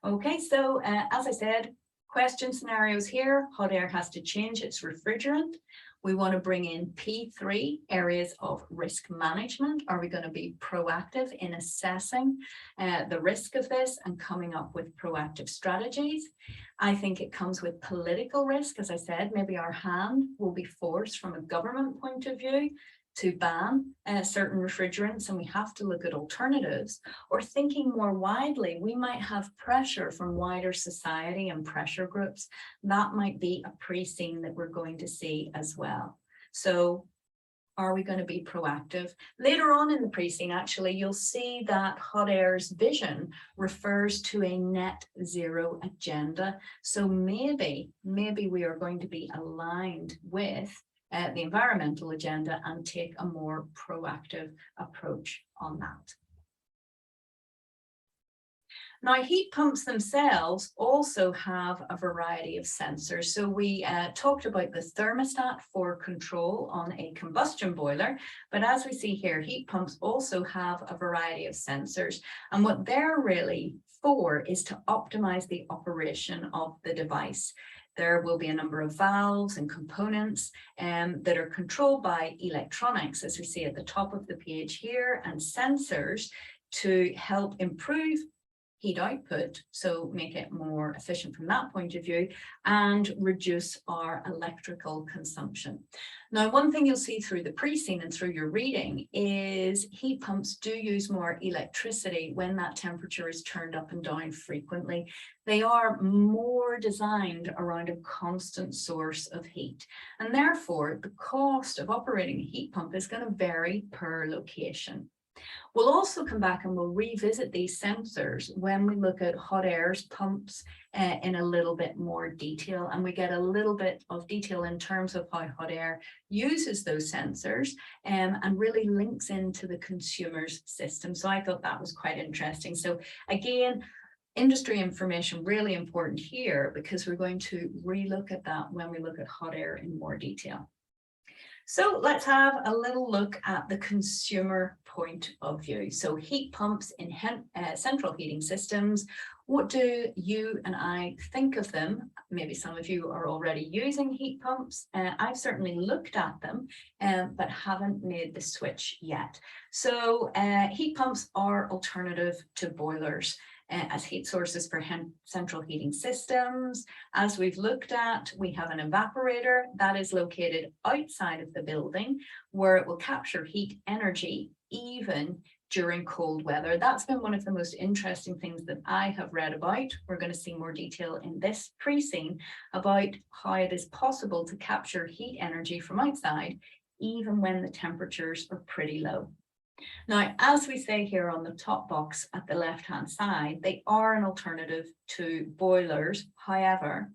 Okay, so as I said, question scenarios here. Hottayr has to change its refrigerant. We want to bring in P3, areas of risk management. Are we going to be proactive in assessing the risk of this and coming up with proactive strategies? I think it comes with political risk. As I said, maybe our hand will be forced from a government point of view to ban certain refrigerants and we have to look at alternatives, or thinking more widely, we might have pressure from wider society and pressure groups. That might be a pre-scene that we're going to see as well. So are we going to be proactive? Later on in the pre-scene, actually, you'll see that Hottayr's vision refers to a net zero agenda. So maybe we are going to be aligned with the environmental agenda and take a more proactive approach on that. Now, heat pumps themselves also have a variety of sensors. So we talked about the thermostat for control on a combustion boiler, but as we see here, heat pumps also have a variety of sensors. And what they're really for is to optimize the operation of the device. There will be a number of valves and components that are controlled by electronics, as we see at the top of the page here, and sensors to help improve heat output, so make it more efficient from that point of view, and reduce our electrical consumption. Now, one thing you'll see through the pre-scene and through your reading is heat pumps do use more electricity when that temperature is turned up and down frequently. They are more designed around a constant source of heat, and therefore the cost of operating a heat pump is going to vary per location. We'll also come back and we'll revisit these sensors when we look at Hottayr's pumps in a little bit more detail, and we get a little bit of detail in terms of how Hottayr uses those sensors and really links into the consumer's system. So I thought that was quite interesting. So again, industry information really important here, because we're going to relook at that when we look at Hottayr in more detail. So let's have a little look at the consumer point of view. So heat pumps in central heating systems, what do you and I think of them? Maybe some of you are already using heat pumps. I've certainly looked at them, but haven't made the switch yet. So heat pumps are alternative to boilers as heat sources for central heating systems. As we've looked at, we have an evaporator that is located outside of the building, where it will capture heat energy even during cold weather. That's been one of the most interesting things that I have read about. We're going to see more detail in this pre-scene about how it is possible to capture heat energy from outside, even when the temperatures are pretty low. Now, as we say here on the top box at the left-hand side, they are an alternative to boilers. However,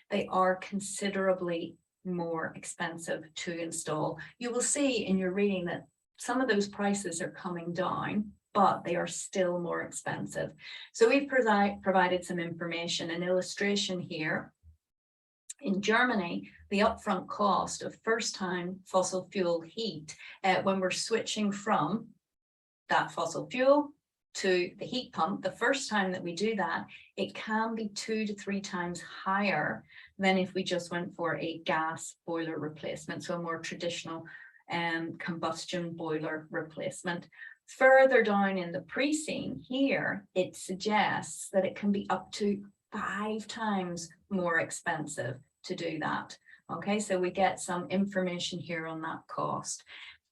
they are considerably more expensive to install. You will see in your reading that some of those prices are coming down, but they are still more expensive. So we've provided some information, an illustration here. In Germany, the upfront cost of first-time fossil fuel heat, when we're switching from that fossil fuel to the heat pump, the first time that we do that, it can be 2 to 3 times higher than if we just went for a gas boiler replacement, so a more traditional combustion boiler replacement. Further down in the pre-scene here, it suggests that it can be up to 5 times more expensive to do that. Okay, so we get some information here on that cost.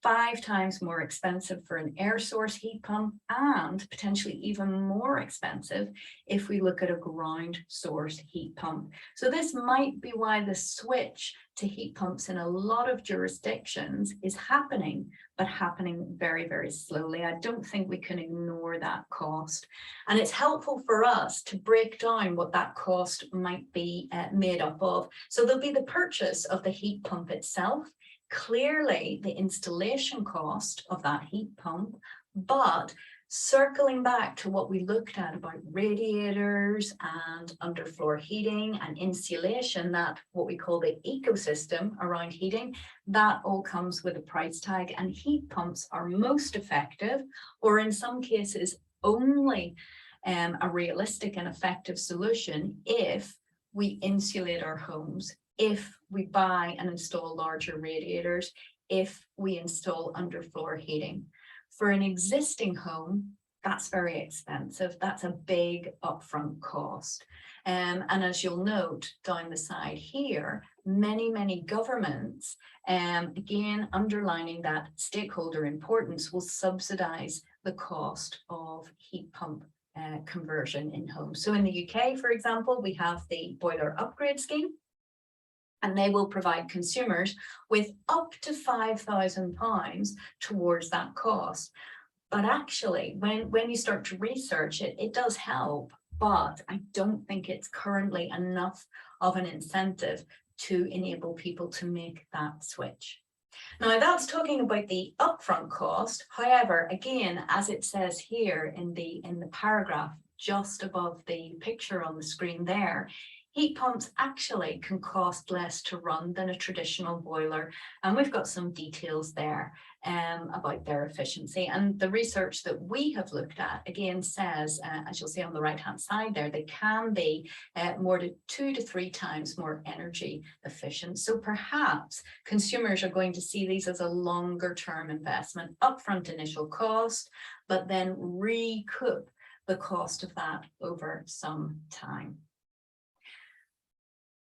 5 times more expensive for an air source heat pump, and potentially even more expensive if we look at a ground source heat pump. So this might be why the switch to heat pumps in a lot of jurisdictions is happening, but happening very, very slowly. I don't think we can ignore that cost. And it's helpful for us to break down what that cost might be made up of. So there'll be the purchase of the heat pump itself, clearly the installation cost of that heat pump, but circling back to what we looked at about radiators and underfloor heating and insulation, that what we call the ecosystem around heating, that all comes with a price tag, and heat pumps are most effective, or in some cases only a realistic and effective solution, if we insulate our homes, if we buy and install larger radiators, if we install underfloor heating. For an existing home, that's very expensive. That's a big upfront cost. And as you'll note down the side here, many governments, again, underlining that stakeholder importance, will subsidize the cost of heat pump conversion in homes. So in the UK, for example, we have the boiler upgrade scheme, and they will provide consumers with up to £5,000 towards that cost. But actually, when you start to research it, it does help, but I don't think it's currently enough of an incentive to enable people to make that switch. Now, that's talking about the upfront cost. However, again, as it says here in the paragraph just above the picture on the screen there, heat pumps actually can cost less to run than a traditional boiler. And we've got some details there about their efficiency. And the research that we have looked at, again, says, as you'll see on the right-hand side there, they can be more than 2 to 3 times more energy efficient. So perhaps consumers are going to see these as a longer-term investment, upfront initial cost, but then recoup the cost of that over some time.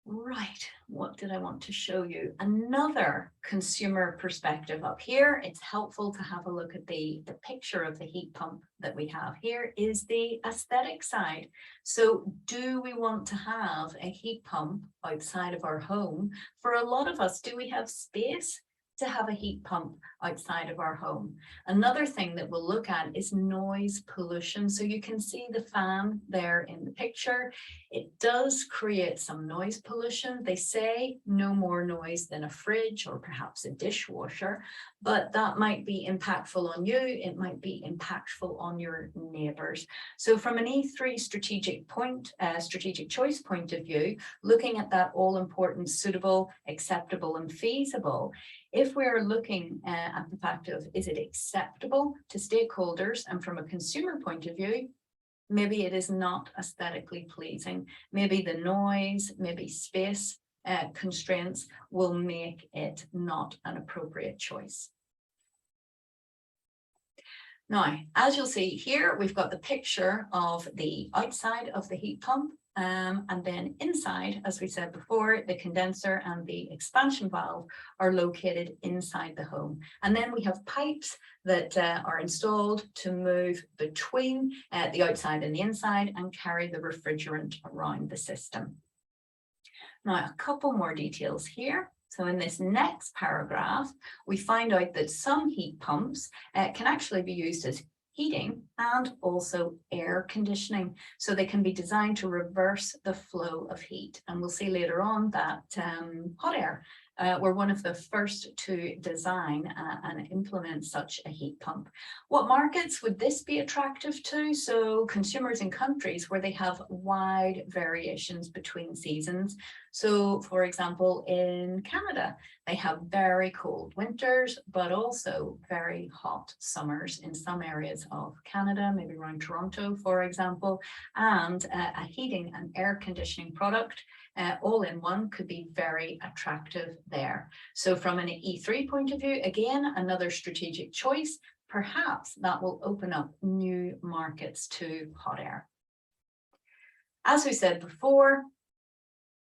Right, what did I want to show you? Another consumer perspective up here. It's helpful to have a look at the picture of the heat pump that we have here is the aesthetic side. So do we want to have a heat pump outside of our home? For a lot of us, do we have space to have a heat pump outside of our home? Another thing that we'll look at is noise pollution. So you can see the fan there in the picture. It does create some noise pollution. They say no more noise than a fridge or perhaps a dishwasher, but that might be impactful on you. It might be impactful on your neighbors. So from an E3 strategic choice point of view, looking at that all-important suitable, acceptable, and feasible, if we're looking at the fact of, is it acceptable to stakeholders, and from a consumer point of view, maybe it is not aesthetically pleasing. Maybe the noise, maybe space constraints will make it not an appropriate choice. Now, as you'll see here, we've got the picture of the outside of the heat pump. And then inside, as we said before, the condenser and the expansion valve are located inside the home. And then we have pipes that are installed to move between the outside and the inside and carry the refrigerant around the system. Now, a couple more details here. So in this next paragraph, we find out that some heat pumps can actually be used as heating and also air conditioning. So they can be designed to reverse the flow of heat. And we'll see later on that Hottayr were one of the first to design and implement such a heat pump. What markets would this be attractive to? So consumers in countries where they have wide variations between seasons. So for example, in Canada, they have very cold winters, but also very hot summers in some areas of Canada, maybe around Toronto, for example, and a heating and air conditioning product all in one could be very attractive there. So from an E3 point of view, again, another strategic choice, perhaps that will open up new markets to Hottayr. As we said before,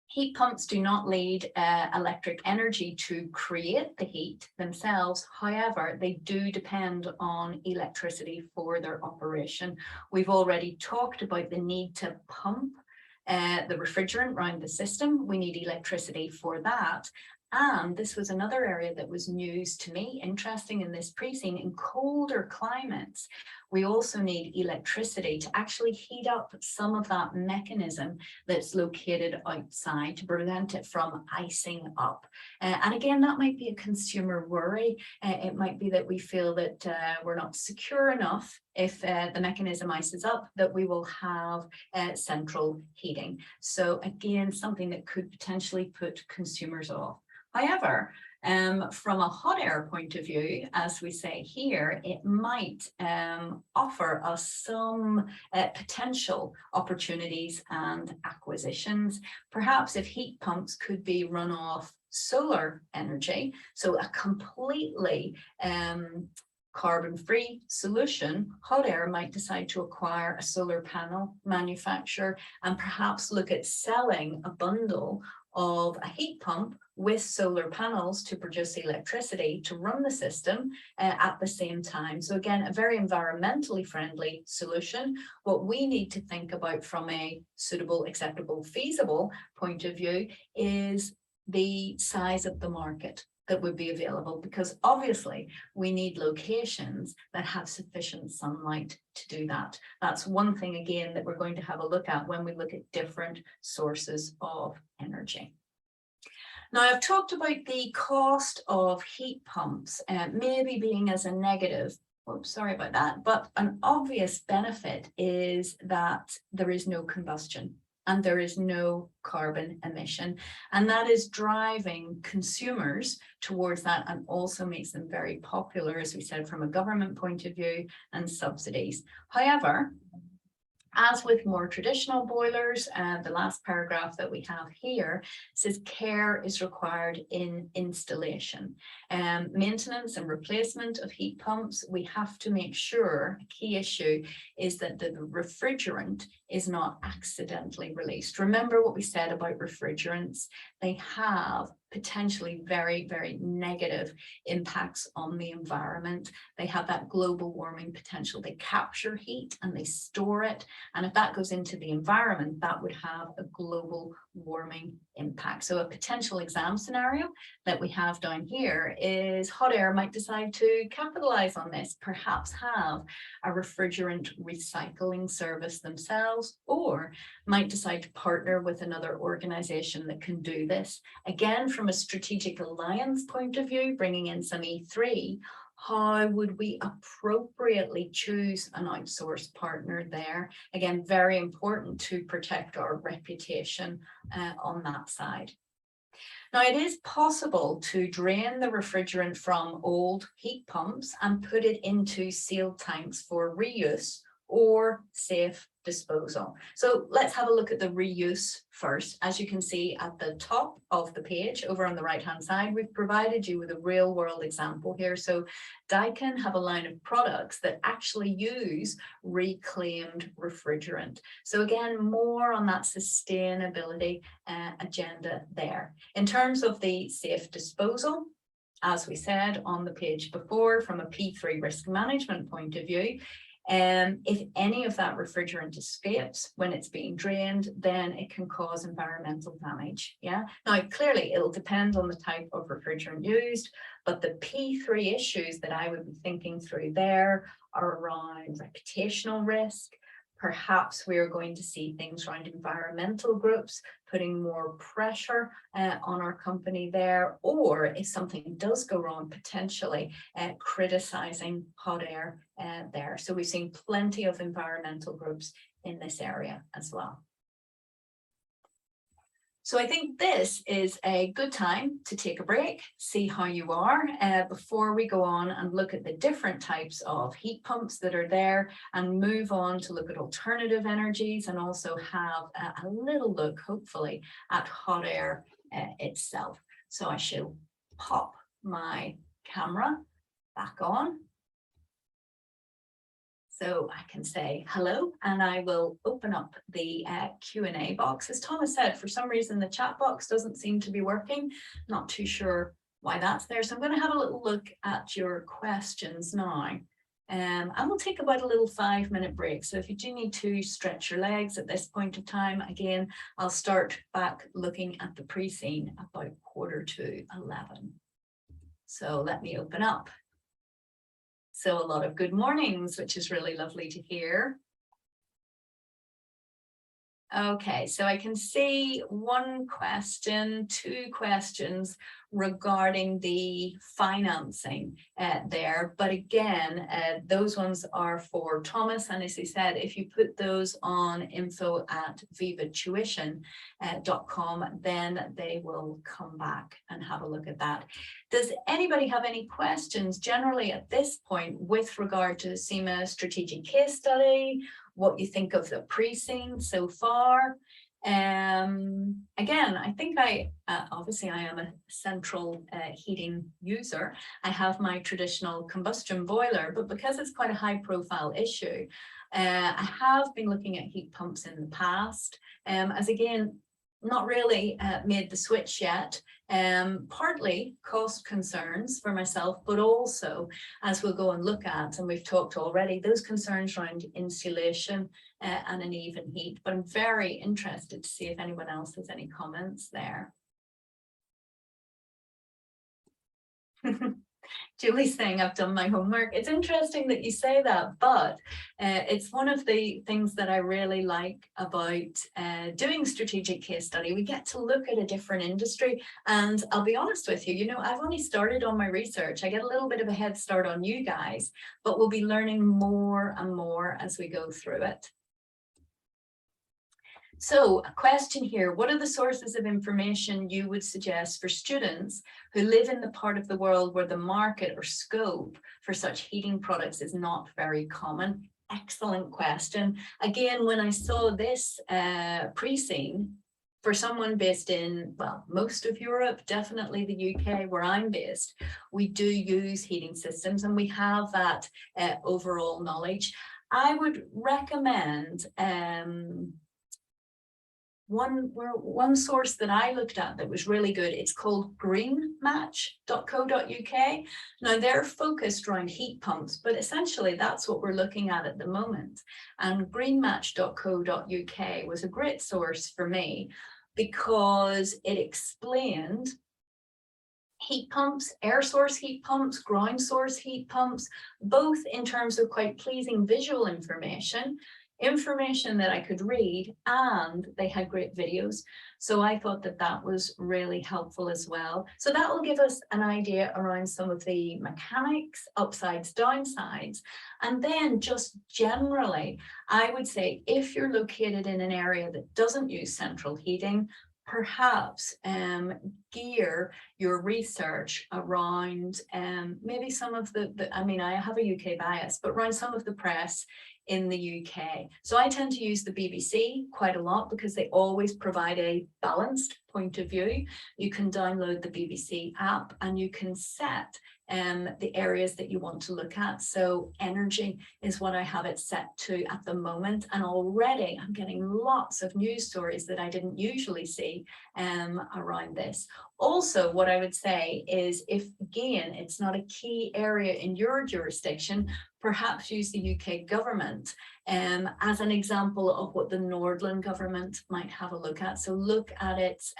heat pumps do not need electric energy to create the heat themselves. However, they do depend on electricity for their operation. We've already talked about the need to pump the refrigerant around the system. We need electricity for that. And this was another area that was news to me, interesting in this pre-scene. In colder climates, we also need electricity to actually heat up some of that mechanism that's located outside to prevent it from icing up. And again, that might be a consumer worry. It might be that we feel that we're not secure enough if the mechanism ices up, that we will have central heating. So again, something that could potentially put consumers off. However, from a Hottayr point of view, as we say here, it might offer us some potential opportunities and acquisitions. Perhaps if heat pumps could be run off solar energy, so a completely carbon-free solution, Hottayr might decide to acquire a solar panel manufacturer and perhaps look at selling a bundle of a heat pump with solar panels to produce electricity to run the system at the same time. So again, a very environmentally friendly solution. What we need to think about from a suitable, acceptable, feasible point of view is the size of the market that would be available, because obviously we need locations that have sufficient sunlight to do that. That's one thing, again, that we're going to have a look at when we look at different sources of energy. Now, I've talked about the cost of heat pumps maybe being as a negative. Oops, sorry about that. But an obvious benefit is that there is no combustion and there is no carbon emission. And that is driving consumers towards that and also makes them very popular, as we said, from a government point of view and subsidies. However, as with more traditional boilers, the last paragraph that we have here says care is required in installation. Maintenance and replacement of heat pumps, we have to make sure, a key issue is that the refrigerant is not accidentally released. Remember what we said about refrigerants. They have potentially very, very negative impacts on the environment. They have that global warming potential. They capture heat and they store it. And if that goes into the environment, that would have a global warming impact. So a potential exam scenario that we have down here is Hottayr might decide to capitalize on this, perhaps have a refrigerant recycling service themselves, or might decide to partner with another organization that can do this. Again, from a strategic alliance point of view, bringing in some E3, how would we appropriately choose an outsourced partner there? Again, very important to protect our reputation on that side. Now, it is possible to drain the refrigerant from old heat pumps and put it into sealed tanks for reuse or safe disposal. So let's have a look at the reuse first. As you can see at the top of the page over on the right hand side, we've provided you with a real world example here. So Daikin have a line of products that actually use reclaimed refrigerant. So again, more on that sustainability agenda there. In terms of the safe disposal, as we said on the page before, from a P3 risk management point of view, if any of that refrigerant escapes when it's being drained, then it can cause environmental damage. Yeah. Now, clearly, it'll depend on the type of refrigerant used, but the P3 issues that I would be thinking through there are around reputational risk. Perhaps we are going to see things around environmental groups putting more pressure on our company there, or if something does go wrong, potentially criticizing Hottayr there. So we've seen plenty of environmental groups in this area as well. So I think this is a good time to take a break, see how you are before we go on and look at the different types of heat pumps that are there and move on to look at alternative energies and also have a little look, hopefully, at Hottayr itself. So I shall pop my camera back on. So I can say hello, and I will open up the Q&A box. As Thomas said, for some reason, the chat box doesn't seem to be working. Not too sure why that's there. So I'm going to have a little look at your questions now. And we'll take about a little 5-minute break. So if you do need to stretch your legs at this point of time, again, I'll start back looking at the pre-scene about 11:15. So let me open up. So a lot of good mornings, which is really lovely to hear. Okay, so I can see one question, 2 questions regarding the financing there. But again, those ones are for Thomas. And as he said, if you put those on info@vivatuition.com, then they will come back and have a look at that. Does anybody have any questions generally at this point with regard to the CIMA strategic case study? What you think of the pre-scene so far? Again, I think obviously I am a central heating user. I have my traditional combustion boiler, but because it's quite a high profile issue, I have been looking at heat pumps in the past, as again, not really made the switch yet. Partly cost concerns for myself, but also, as we'll go and look at, and we've talked already, those concerns around insulation and uneven heat. But I'm very interested to see if anyone else has any comments there. Julie's saying I've done my homework. It's interesting that you say that, but it's one of the things that I really like about doing strategic case study. We get to look at a different industry, and I'll be honest with you, you know, I've only started on my research. I get a little bit of a head start on you guys, but we'll be learning more and more as we go through it. So a question here, what are the sources of information you would suggest for students who live in the part of the world where the market or scope for such heating products is not very common? Excellent question. Again, when I saw this pre-scene, for someone based in, well, most of Europe, definitely the UK where I'm based, we do use heating systems and we have that overall knowledge. I would recommend one source that I looked at that was really good. It's called greenmatch.co.uk. Now they're focused around heat pumps, but essentially that's what we're looking at the moment. And greenmatch.co.uk was a great source for me because it explained heat pumps, air source heat pumps, ground source heat pumps, both in terms of quite pleasing visual information that I could read, and they had great videos. So I thought that that was really helpful as well. So that will give us an idea around some of the mechanics, upsides, downsides. And then just generally, I would say if you're located in an area that doesn't use central heating, perhaps gear your research around maybe some of the, I mean, I have a UK bias, but around some of the press in the UK. So I tend to use the BBC quite a lot because they always provide a balanced point of view. You can download the BBC app and you can set the areas that you want to look at. So energy is what I have it set to at the moment. And already I'm getting lots of news stories that I didn't usually see around this. Also, what I would say is if, again, it's not a key area in your jurisdiction, perhaps use the UK government as an example of what the Nordland government might have a look at. So look at its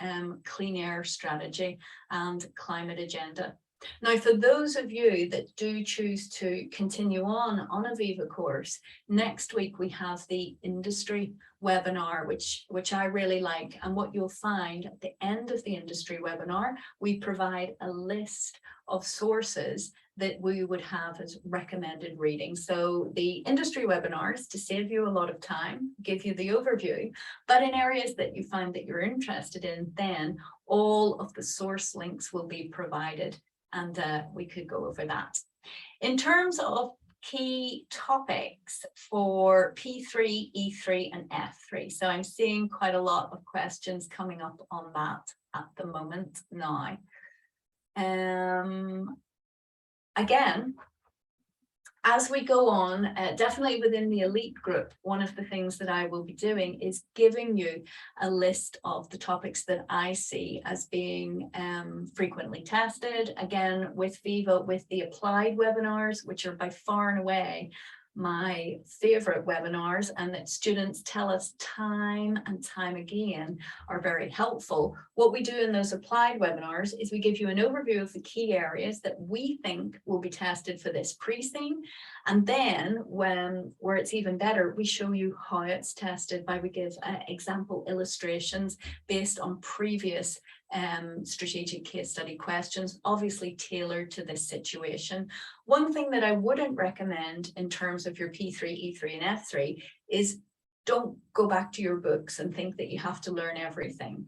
clean air strategy and climate agenda. Now, for those of you that do choose to continue on a VIVA course, next week we have the industry webinar, which I really like. And what you'll find at the end of the industry webinar, we provide a list of sources that we would have as recommended reading. So the industry webinars, to save you a lot of time, give you the overview, but in areas that you find that you're interested in, then all of the source links will be provided, and we could go over that. In terms of key topics for P3, E3 and F3. So I'm seeing quite a lot of questions coming up on that at the moment now. Again, as we go on, definitely within the elite group, one of the things that I will be doing is giving you a list of the topics that I see as being frequently tested. Again, with VIVA, with the applied webinars, which are by far and away my favorite webinars, and that students tell us time and time again are very helpful. What we do in those applied webinars is we give you an overview of the key areas that we think will be tested for this pre-scene. And then where it's even better, we show you how it's tested by we give example illustrations based on previous strategic case study questions, obviously tailored to this situation. One thing that I wouldn't recommend in terms of your P3, E3 and F3 is don't go back to your books and think that you have to learn everything.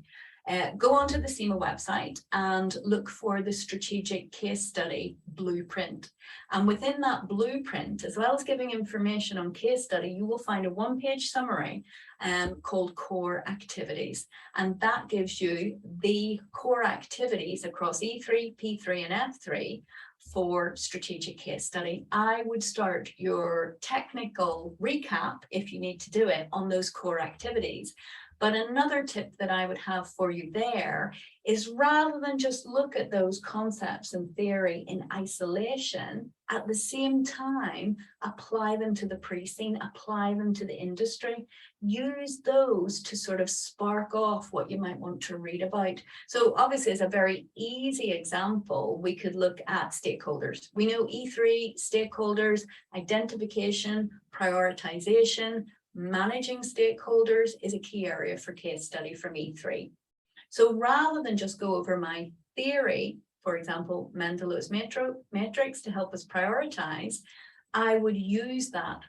Go onto the CIMA website and look for the strategic case study blueprint. And within that blueprint, as well as giving information on case study, you will find a one-page summary called core activities. And that gives you the core activities across E3, P3 and F3 for strategic case study. I would start your technical recap, if you need to do it, on those core activities. But another tip that I would have for you there is, rather than just look at those concepts and theory in isolation, at the same time, apply them to the pre-scene, apply them to the industry, use those to sort of spark off what you might want to read about. So obviously, as a very easy example, we could look at stakeholders. We know E3 stakeholders, identification, prioritization, managing stakeholders is a key area for case study from E3. So rather than just go over my theory, for example, Mendelow's matrix to help us prioritize, I would use that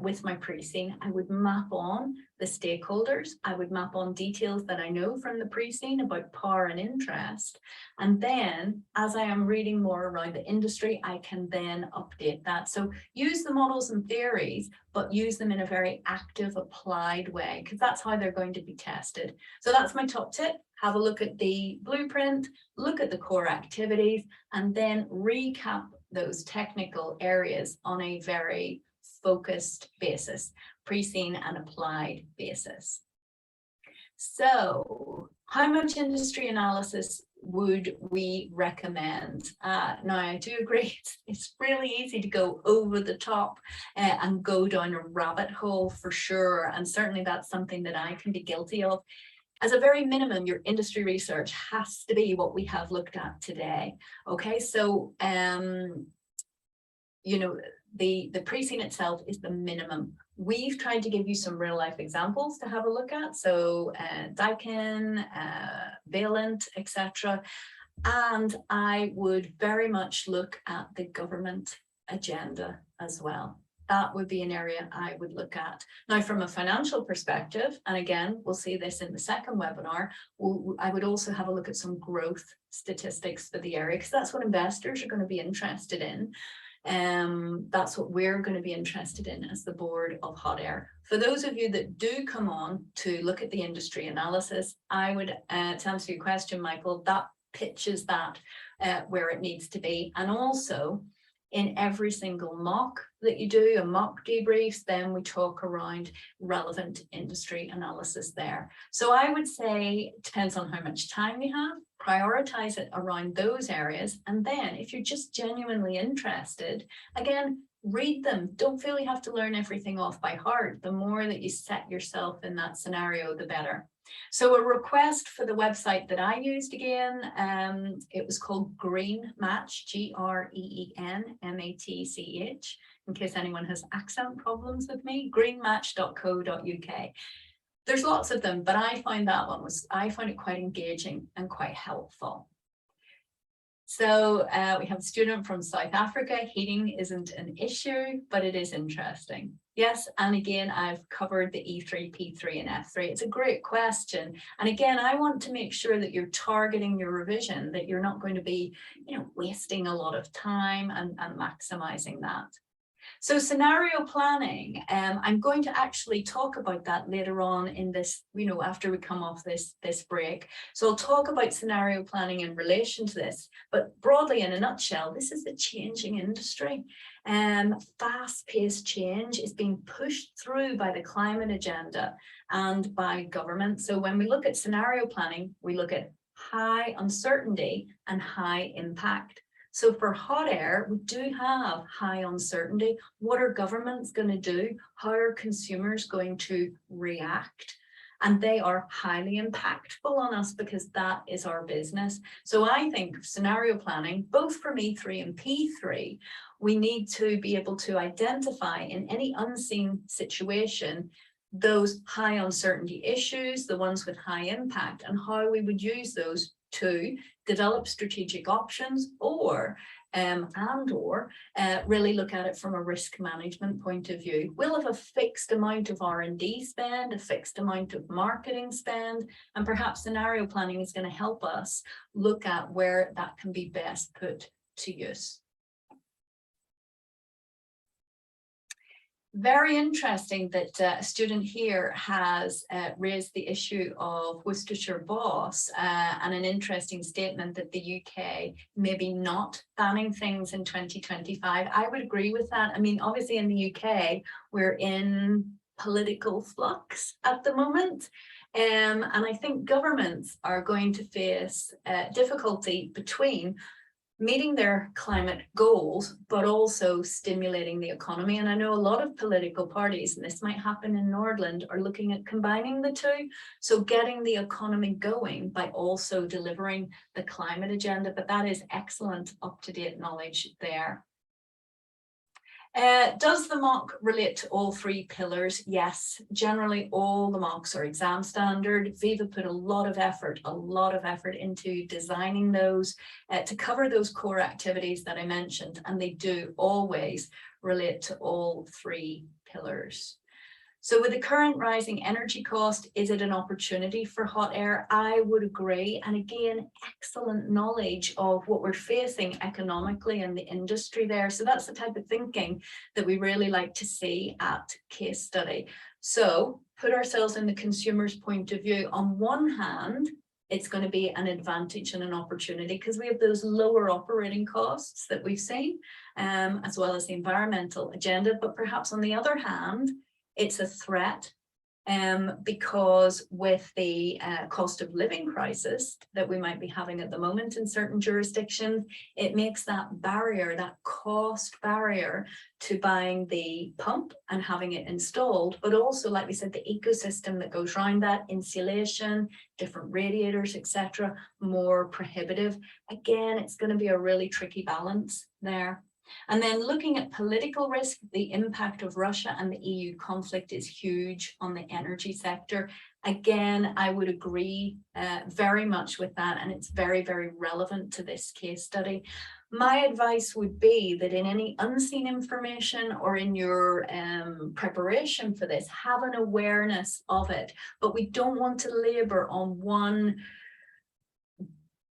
with my pre-scene. I would map on the stakeholders. I would map on details that I know from the pre-scene about power and interest. And then as I am reading more around the industry, I can then update that. So use the models and theories, but use them in a very active, applied way, because that's how they're going to be tested. So that's my top tip. Have a look at the blueprint, look at the core activities, and then recap those technical areas on a very focused basis, pre-scene and applied basis. So how much industry analysis would we recommend? Now, I do agree, it's really easy to go over the top and go down a rabbit hole for sure. And certainly that's something that I can be guilty of. As a very minimum, your industry research has to be what we have looked at today. Okay, so, you know, the pre-scene itself is the minimum. We've tried to give you some real life examples to have a look at. So Daikin, Valent, etc. And I would very much look at the government agenda as well. That would be an area I would look at. Now, from a financial perspective, and again, we'll see this in the second webinar, I would also have a look at some growth statistics for the area, because that's what investors are going to be interested in. That's what we're going to be interested in as the board of Hottayr. For those of you that do come on to look at the industry analysis, I would, to answer your question, Michael, that pitches that where it needs to be. And also, in every single mock that you do, a mock debriefs, then we talk around relevant industry analysis there. So I would say it depends on how much time you have, prioritize it around those areas. And then if you're just genuinely interested, again, read them. Don't feel you have to learn everything off by heart. The more that you set yourself in that scenario, the better. So a request for the website that I used again, it was called Green Match, GREENMATCH, in case anyone has accent problems with me, greenmatch.co.uk. There's lots of them, but I found it quite engaging and quite helpful. So we have a student from South Africa. Heating isn't an issue, but it is interesting. Yes, and again, I've covered the E3, P3 and F3. It's a great question. And again, I want to make sure that you're targeting your revision, that you're not going to be, wasting a lot of time and maximizing that. So scenario planning, I'm going to actually talk about that later on in this, after we come off this break. So I'll talk about scenario planning in relation to this, but broadly in a nutshell, this is the changing industry. Fast-paced change is being pushed through by the climate agenda and by government. So when we look at scenario planning, we look at high uncertainty and high impact. So for Hottayr, we do have high uncertainty. What are governments going to do? How are consumers going to react? And they are highly impactful on us because that is our business. So I think scenario planning, both from E3 and P3, we need to be able to identify in any unseen situation those high uncertainty issues, the ones with high impact, and how we would use those to develop strategic options or really look at it from a risk management point of view. We'll have a fixed amount of R&D spend, a fixed amount of marketing spend, and perhaps scenario planning is going to help us look at where that can be best put to use. Very interesting that a student here has raised the issue of Worcestershire BOSS and an interesting statement that the UK may be not banning things in 2025. I would agree with that. I mean, obviously in the UK, we're in political flux at the moment. And I think governments are going to face difficulty between meeting their climate goals, but also stimulating the economy. And I know a lot of political parties, and this might happen in Nordland, are looking at combining the two. So getting the economy going by also delivering the climate agenda, but that is excellent up-to-date knowledge there. Does the mock relate to all three pillars? Yes, generally all the mocks are exam standard. VIVA put a lot of effort into designing those to cover those core activities that I mentioned, and they do always relate to all three pillars. So with the current rising energy cost, is it an opportunity for Hottayr? I would agree. And again, excellent knowledge of what we're facing economically and the industry there. So that's the type of thinking that we really like to see at case study. So put ourselves in the consumer's point of view. On one hand, it's going to be an advantage and an opportunity because we have those lower operating costs that we've seen, as well as the environmental agenda. But perhaps on the other hand, it's a threat because with the cost of living crisis that we might be having at the moment in certain jurisdictions, it makes that barrier, that cost barrier to buying the pump and having it installed, but also, like we said, the ecosystem that goes around that, insulation, different radiators, etc., more prohibitive. Again, it's going to be a really tricky balance there. And then looking at political risk, the impact of Russia and the EU conflict is huge on the energy sector. Again, I would agree very much with that, and it's very, very relevant to this case study. My advice would be that in any unseen information or in your preparation for this, have an awareness of it, but we don't want to labor on one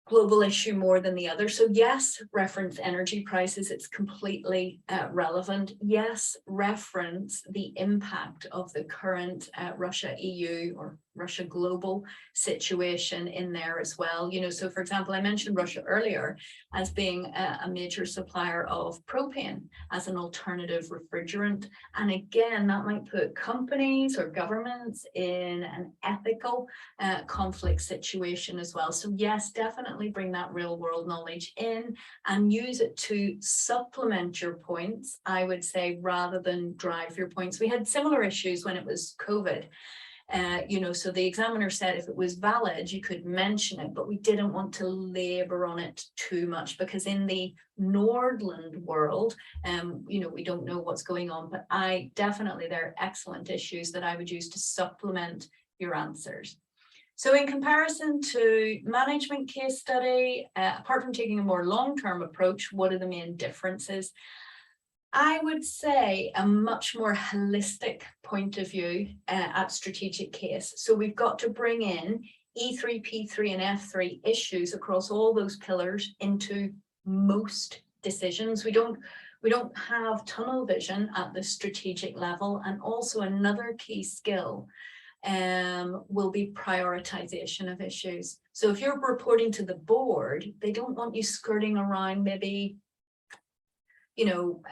global issue more than the other. So yes, reference energy prices, it's completely relevant. Yes, reference the impact of the current Russia-EU or Russia global situation in there as well. You know, so for example, I mentioned Russia earlier as being a major supplier of propane as an alternative refrigerant. And again, that might put companies or governments in an ethical conflict situation as well. So yes, definitely bring that real world knowledge in and use it to supplement your points, I would say, rather than drive your points. We had similar issues when it was COVID. You know, so the examiner said if it was valid, you could mention it, but we didn't want to labor on it too much because in the Nordland world, you know, we don't know what's going on, but there are excellent issues that I would use to supplement your answers. So in comparison to management case study, apart from taking a more long-term approach, what are the main differences? I would say a much more holistic point of view at strategic case. So we've got to bring in E3, P3 and F3 issues across all those pillars into most decisions. We don't have tunnel vision at the strategic level. And also another key skill will be prioritization of issues. So if you're reporting to the board, they don't want you skirting around maybe, you know,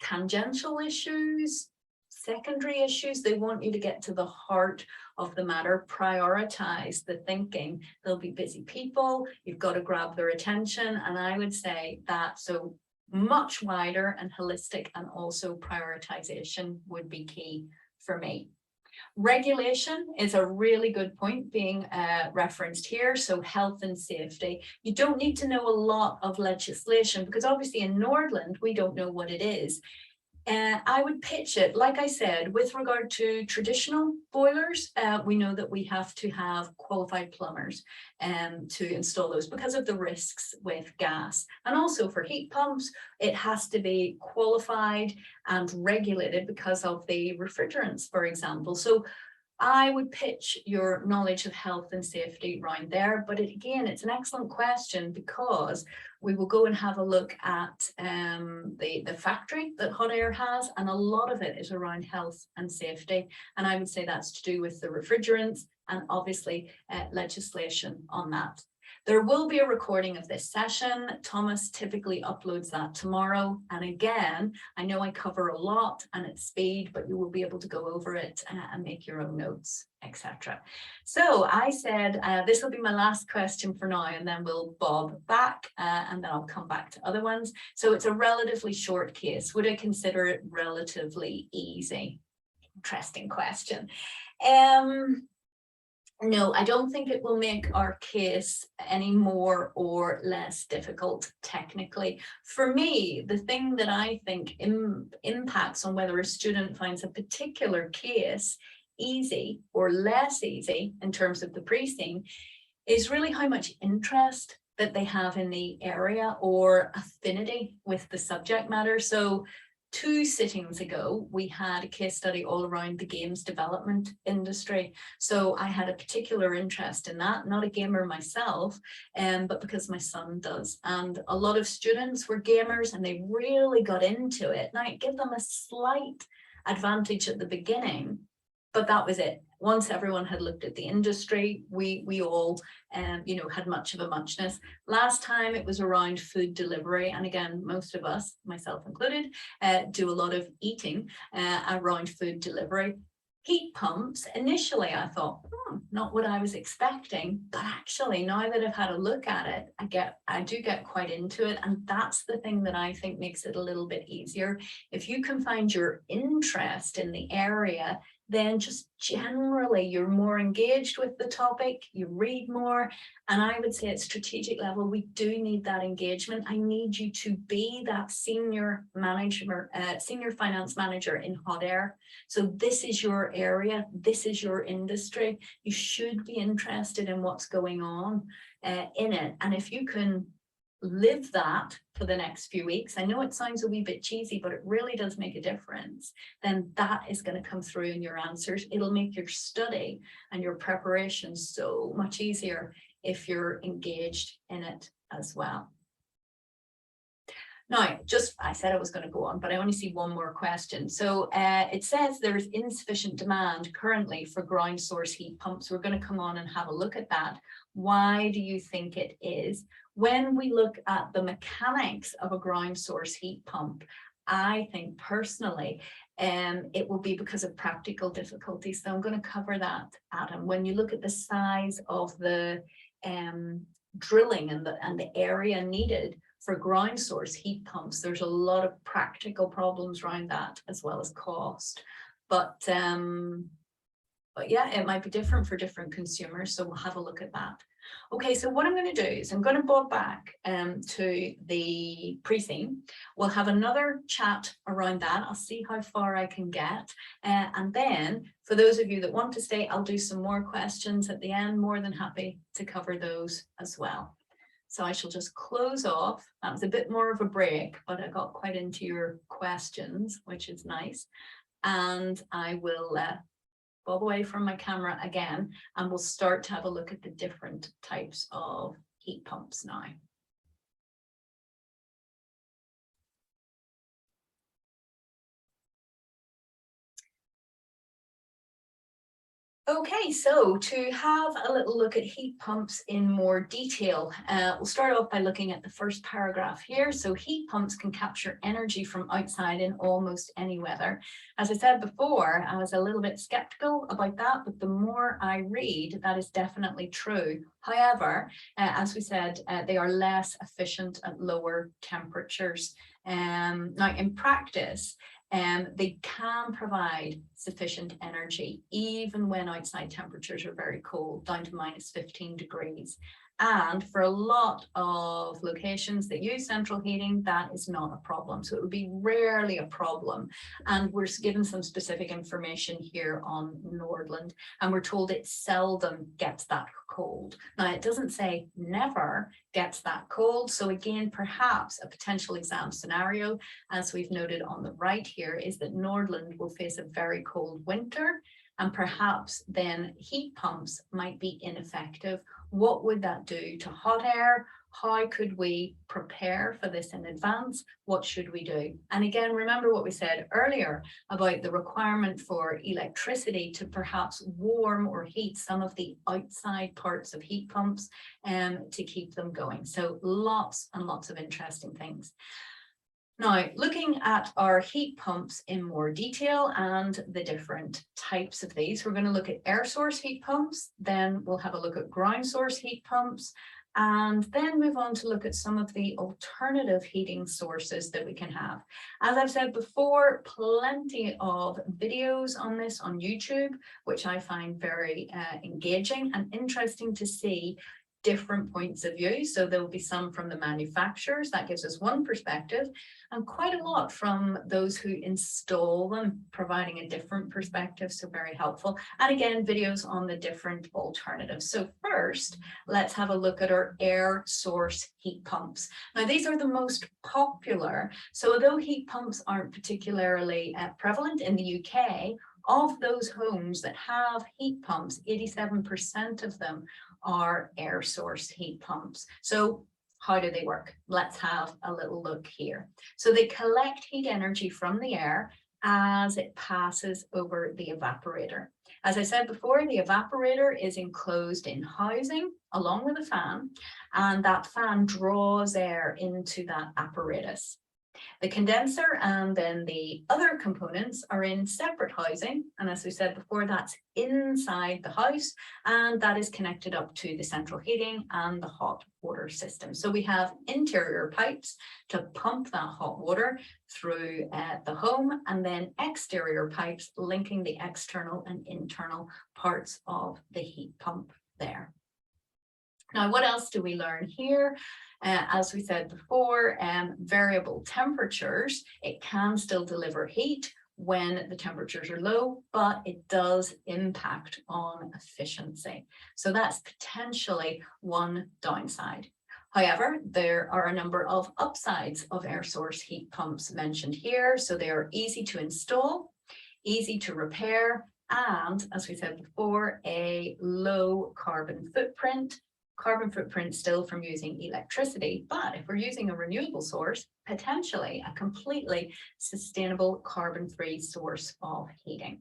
tangential issues, secondary issues. They want you to get to the heart of the matter, prioritize the thinking. There'll be busy people, you've got to grab their attention. And I would say that so much wider and holistic, and also prioritization would be key for me. Regulation is a really good point being referenced here. So health and safety. You don't need to know a lot of legislation because obviously in Nordland, we don't know what it is. I would pitch it, like I said, with regard to traditional boilers, we know that we have to have qualified plumbers to install those because of the risks with gas. And also for heat pumps, it has to be qualified and regulated because of the refrigerants, for example. So I would pitch your knowledge of health and safety around there. But again, it's an excellent question because we will go and have a look at the factory that Hottayr has, and a lot of it is around health and safety. And I would say that's to do with the refrigerants and obviously legislation on that. There will be a recording of this session. Thomas typically uploads that tomorrow. And again, I know I cover a lot and at speed, but you will be able to go over it and make your own notes, etc. So I said, this will be my last question for now, and then we'll bob back and then I'll come back to other ones. So it's a relatively short case. Would I consider it relatively easy? Interesting question. No, I don't think it will make our case any more or less difficult technically. For me, the thing that I think impacts on whether a student finds a particular case easy or less easy in terms of the pre-scene is really how much interest that they have in the area or affinity with the subject matter. So 2 sittings ago, we had a case study all around the games development industry. So I had a particular interest in that, not a gamer myself, but because my son does. And a lot of students were gamers and they really got into it. Now, it gave them a slight advantage at the beginning, but that was it. Once everyone had looked at the industry, we all, had much of a muchness. Last time it was around food delivery. And again, most of us, myself included, do a lot of eating around food delivery. Heat pumps, initially I thought, not what I was expecting, but actually now that I've had a look at it, I do get quite into it. And that's the thing that I think makes it a little bit easier. If you can find your interest in the area, then just generally you're more engaged with the topic, you read more. And I would say at strategic level, we do need that engagement. I need you to be that senior finance manager in Hottayr. So this is your area, this is your industry. You should be interested in what's going on in it. And if you can live that for the next few weeks, I know it sounds a wee bit cheesy, but it really does make a difference, then that is going to come through in your answers. It'll make your study and your preparation so much easier if you're engaged in it as well. Now, I said I was going to go on, but I only see one more question. So it says there is insufficient demand currently for ground source heat pumps. We're going to come on and have a look at that. Why do you think it is? When we look at the mechanics of a ground source heat pump, I think personally, it will be because of practical difficulties. So I'm going to cover that, Adam. When you look at the size of the drilling and the area needed for ground source heat pumps, there's a lot of practical problems around that as well as cost. But yeah, it might be different for different consumers. So we'll have a look at that. Okay, so what I'm going to do is I'm going to bob back to the pre-scene. We'll have another chat around that. I'll see how far I can get. And then for those of you that want to stay, I'll do some more questions at the end. More than happy to cover those as well. So I shall just close off. That was a bit more of a break, but I got quite into your questions, which is nice. And I will bob away from my camera again, and we'll start to have a look at the different types of heat pumps now. Okay, so to have a little look at heat pumps in more detail, we'll start off by looking at the first paragraph here. So heat pumps can capture energy from outside in almost any weather. As I said before, I was a little bit skeptical about that, but the more I read, that is definitely true. However, as we said, they are less efficient at lower temperatures. Now, in practice, they can provide sufficient energy even when outside temperatures are very cold, down to -15 degrees. And for a lot of locations that use central heating, that is not a problem. So it would be rarely a problem. And we're given some specific information here on Nordland, and we're told it seldom gets that cold. Now, it doesn't say never gets that cold. So again, perhaps a potential exam scenario, as we've noted on the right here, is that Nordland will face a very cold winter, and perhaps then heat pumps might be ineffective. What would that do to Hottayr? How could we prepare for this in advance? What should we do? And again, remember what we said earlier about the requirement for electricity to perhaps warm or heat some of the outside parts of heat pumps to keep them going. So lots and lots of interesting things. Now, looking at our heat pumps in more detail and the different types of these, we're going to look at air source heat pumps, then we'll have a look at ground source heat pumps, and then move on to look at some of the alternative heating sources that we can have. As I've said before, plenty of videos on this on YouTube, which I find very engaging and interesting to see different points of view. So there will be some from the manufacturers, that gives us one perspective, and quite a lot from those who install them, providing a different perspective, so very helpful. And again, videos on the different alternatives. So first, let's have a look at our air source heat pumps. Now, these are the most popular. So although heat pumps aren't particularly prevalent in the UK, of those homes that have heat pumps, 87% of them are air source heat pumps. So how do they work? Let's have a little look here. So they collect heat energy from the air as it passes over the evaporator. As I said before, the evaporator is enclosed in housing along with a fan, and that fan draws air into that apparatus. The condenser and then the other components are in separate housing, and as we said before, that's inside the house, and that is connected up to the central heating and the hot water system. So we have interior pipes to pump that hot water through the home, and then exterior pipes linking the external and internal parts of the heat pump there. Now, what else do we learn here? As we said before, variable temperatures, it can still deliver heat when the temperatures are low, but it does impact on efficiency. So that's potentially one downside. However, there are a number of upsides of air source heat pumps mentioned here. So they are easy to install, easy to repair, and as we said before, a low carbon footprint. Carbon footprint still from using electricity, but if we're using a renewable source, potentially a completely sustainable carbon-free source of heating.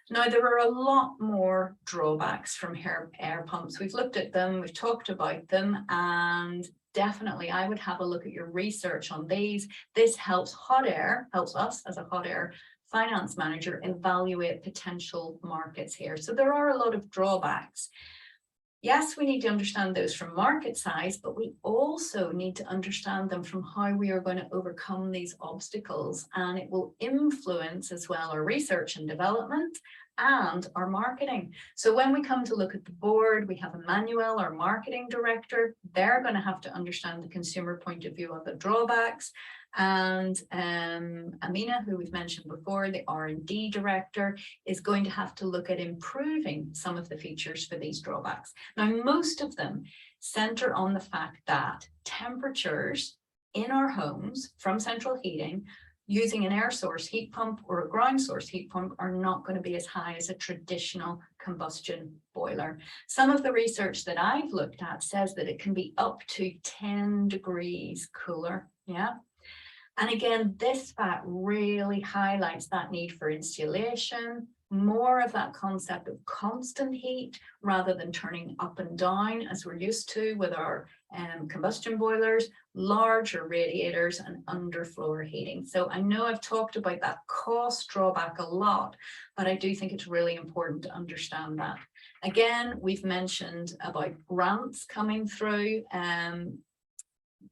Now, there are a lot more drawbacks from air pumps. We've looked at them, we've talked about them, and definitely I would have a look at your research on these. This helps us as a Hottayr finance manager evaluate potential markets here. So there are a lot of drawbacks. Yes, we need to understand those from market size, but we also need to understand them from how we are going to overcome these obstacles, and it will influence as well our research and development and our marketing. So when we come to look at the board, we have Emmanuel, our marketing director. They're going to have to understand the consumer point of view of the drawbacks. And Amina, who we've mentioned before, the R&D director, is going to have to look at improving some of the features for these drawbacks. Now, most of them center on the fact that temperatures in our homes from central heating using an air source heat pump or a ground source heat pump are not going to be as high as a traditional combustion boiler. Some of the research that I've looked at says that it can be up to 10 degrees cooler. Yeah. And again, this fact really highlights that need for insulation, more of that concept of constant heat rather than turning up and down as we're used to with our combustion boilers, larger radiators and underfloor heating. So I know I've talked about that cost drawback a lot, but I do think it's really important to understand that. Again, we've mentioned about grants coming through,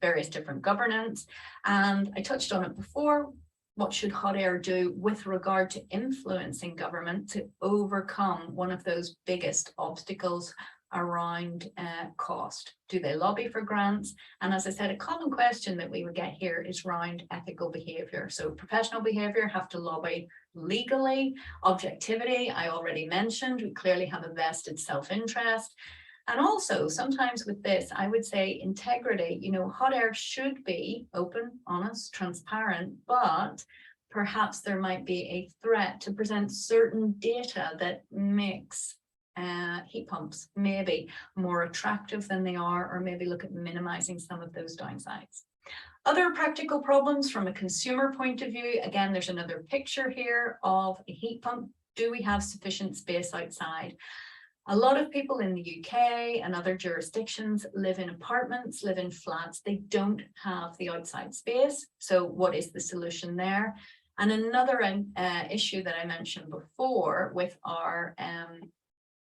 various different governance, and I touched on it before. What should Hottayr do with regard to influencing government to overcome one of those biggest obstacles around cost? Do they lobby for grants? And as I said, a common question that we would get here is around ethical behavior. So professional behavior, have to lobby legally. Objectivity, I already mentioned, we clearly have a vested self-interest. And also sometimes with this, I would say integrity, you know, Hottayr should be open, honest, transparent, but perhaps there might be a threat to present certain data that makes heat pumps may be more attractive than they are, or maybe look at minimizing some of those downsides. Other practical problems from a consumer point of view, again, there's another picture here of a heat pump. Do we have sufficient space outside? A lot of people in the UK and other jurisdictions live in apartments, live in flats. They don't have the outside space. So what is the solution there? And another issue that I mentioned before with our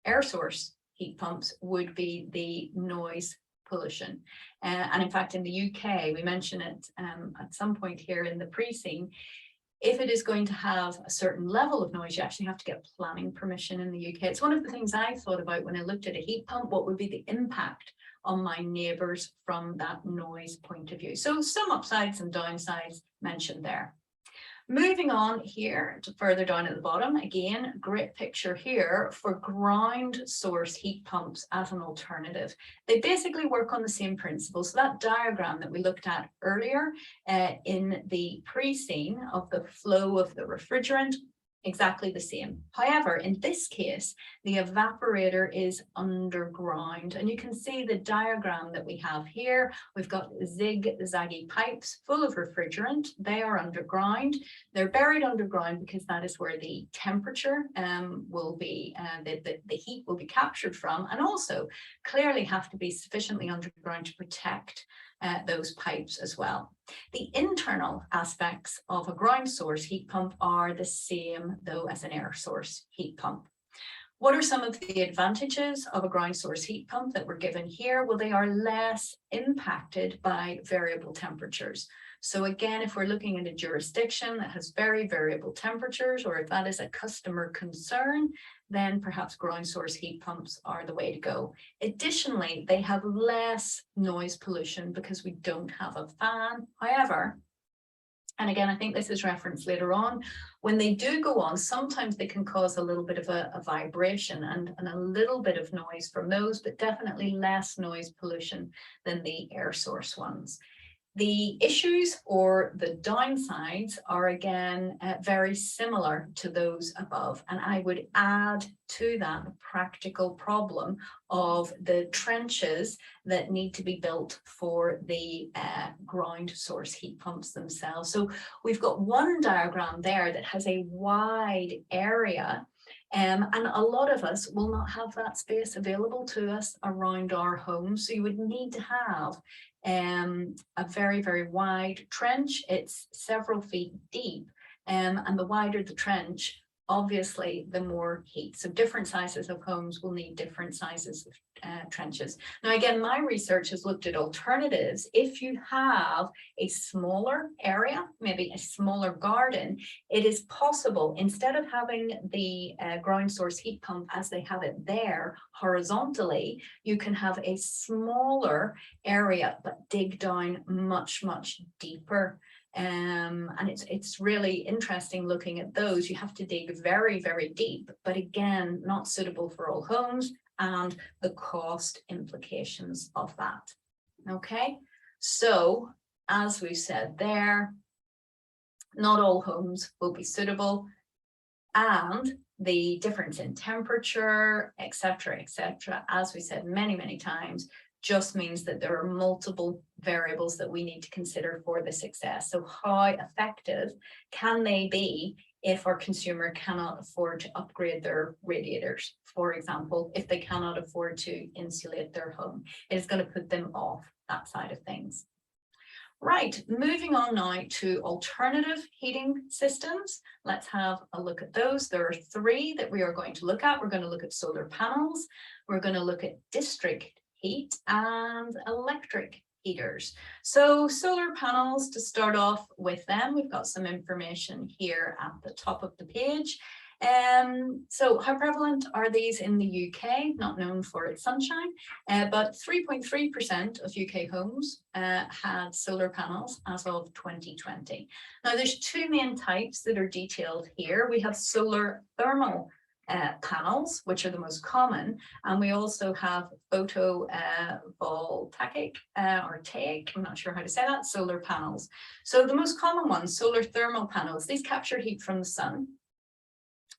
air source heat pumps would be the noise pollution. And in fact, in the UK, we mention it at some point here in the pre-scene. If it is going to have a certain level of noise, you actually have to get planning permission in the UK. It's one of the things I thought about when I looked at a heat pump. What would be the impact on my neighbours from that noise point of view? So some upsides and downsides mentioned there. Moving on here to further down at the bottom, again, great picture here for ground source heat pumps as an alternative. They basically work on the same principles. So that diagram that we looked at earlier in the pre-scene of the flow of the refrigerant, exactly the same. However, in this case, the evaporator is underground, and you can see the diagram that we have here. We've got zigzaggy pipes full of refrigerant. They are underground. They're buried underground because that is where the temperature will be, the heat will be captured from, and also clearly have to be sufficiently underground to protect those pipes as well. The internal aspects of a ground source heat pump are the same though as an air source heat pump. What are some of the advantages of a ground source heat pump that were given here? Well, they are less impacted by variable temperatures. So again, if we're looking at a jurisdiction that has very variable temperatures, or if that is a customer concern, then perhaps ground source heat pumps are the way to go. Additionally, they have less noise pollution because we don't have a fan. However, and again, I think this is referenced later on, when they do go on, sometimes they can cause a little bit of a vibration and a little bit of noise from those, but definitely less noise pollution than the air source ones. The issues or the downsides are again very similar to those above, and I would add to that the practical problem of the trenches that need to be built for the ground source heat pumps themselves. So we've got one diagram there that has a wide area, and a lot of us will not have that space available to us around our homes. So you would need to have a very, very wide trench. It's several feet deep, and the wider the trench, obviously the more heat. So different sizes of homes will need different sizes of trenches. Now again, my research has looked at alternatives. If you have a smaller area, maybe a smaller garden, it is possible, instead of having the ground source heat pump as they have it there horizontally, you can have a smaller area but dig down much, much deeper. And it's really interesting looking at those. You have to dig very, very deep, but again, not suitable for all homes, and the cost implications of that. Okay, so as we said there, not all homes will be suitable, and the difference in temperature, etc., as we said many, many times, just means that there are multiple variables that we need to consider for the success. So how effective can they be if our consumer cannot afford to upgrade their radiators? For example, if they cannot afford to insulate their home, it is going to put them off that side of things. Right, moving on now to alternative heating systems. Let's have a look at those. There are three that we are going to look at. We're going to look at solar panels, we're going to look at district heat, and electric heaters. So solar panels, to start off with them, we've got some information here at the top of the page. So how prevalent are these in the UK? Not known for its sunshine, but 3.3% of UK homes had solar panels as of 2020. Now there's two main types that are detailed here. We have solar thermal panels, which are the most common, and we also have photovoltaic or TAIC, I'm not sure how to say that, solar panels. So the most common ones, solar thermal panels, these capture heat from the sun.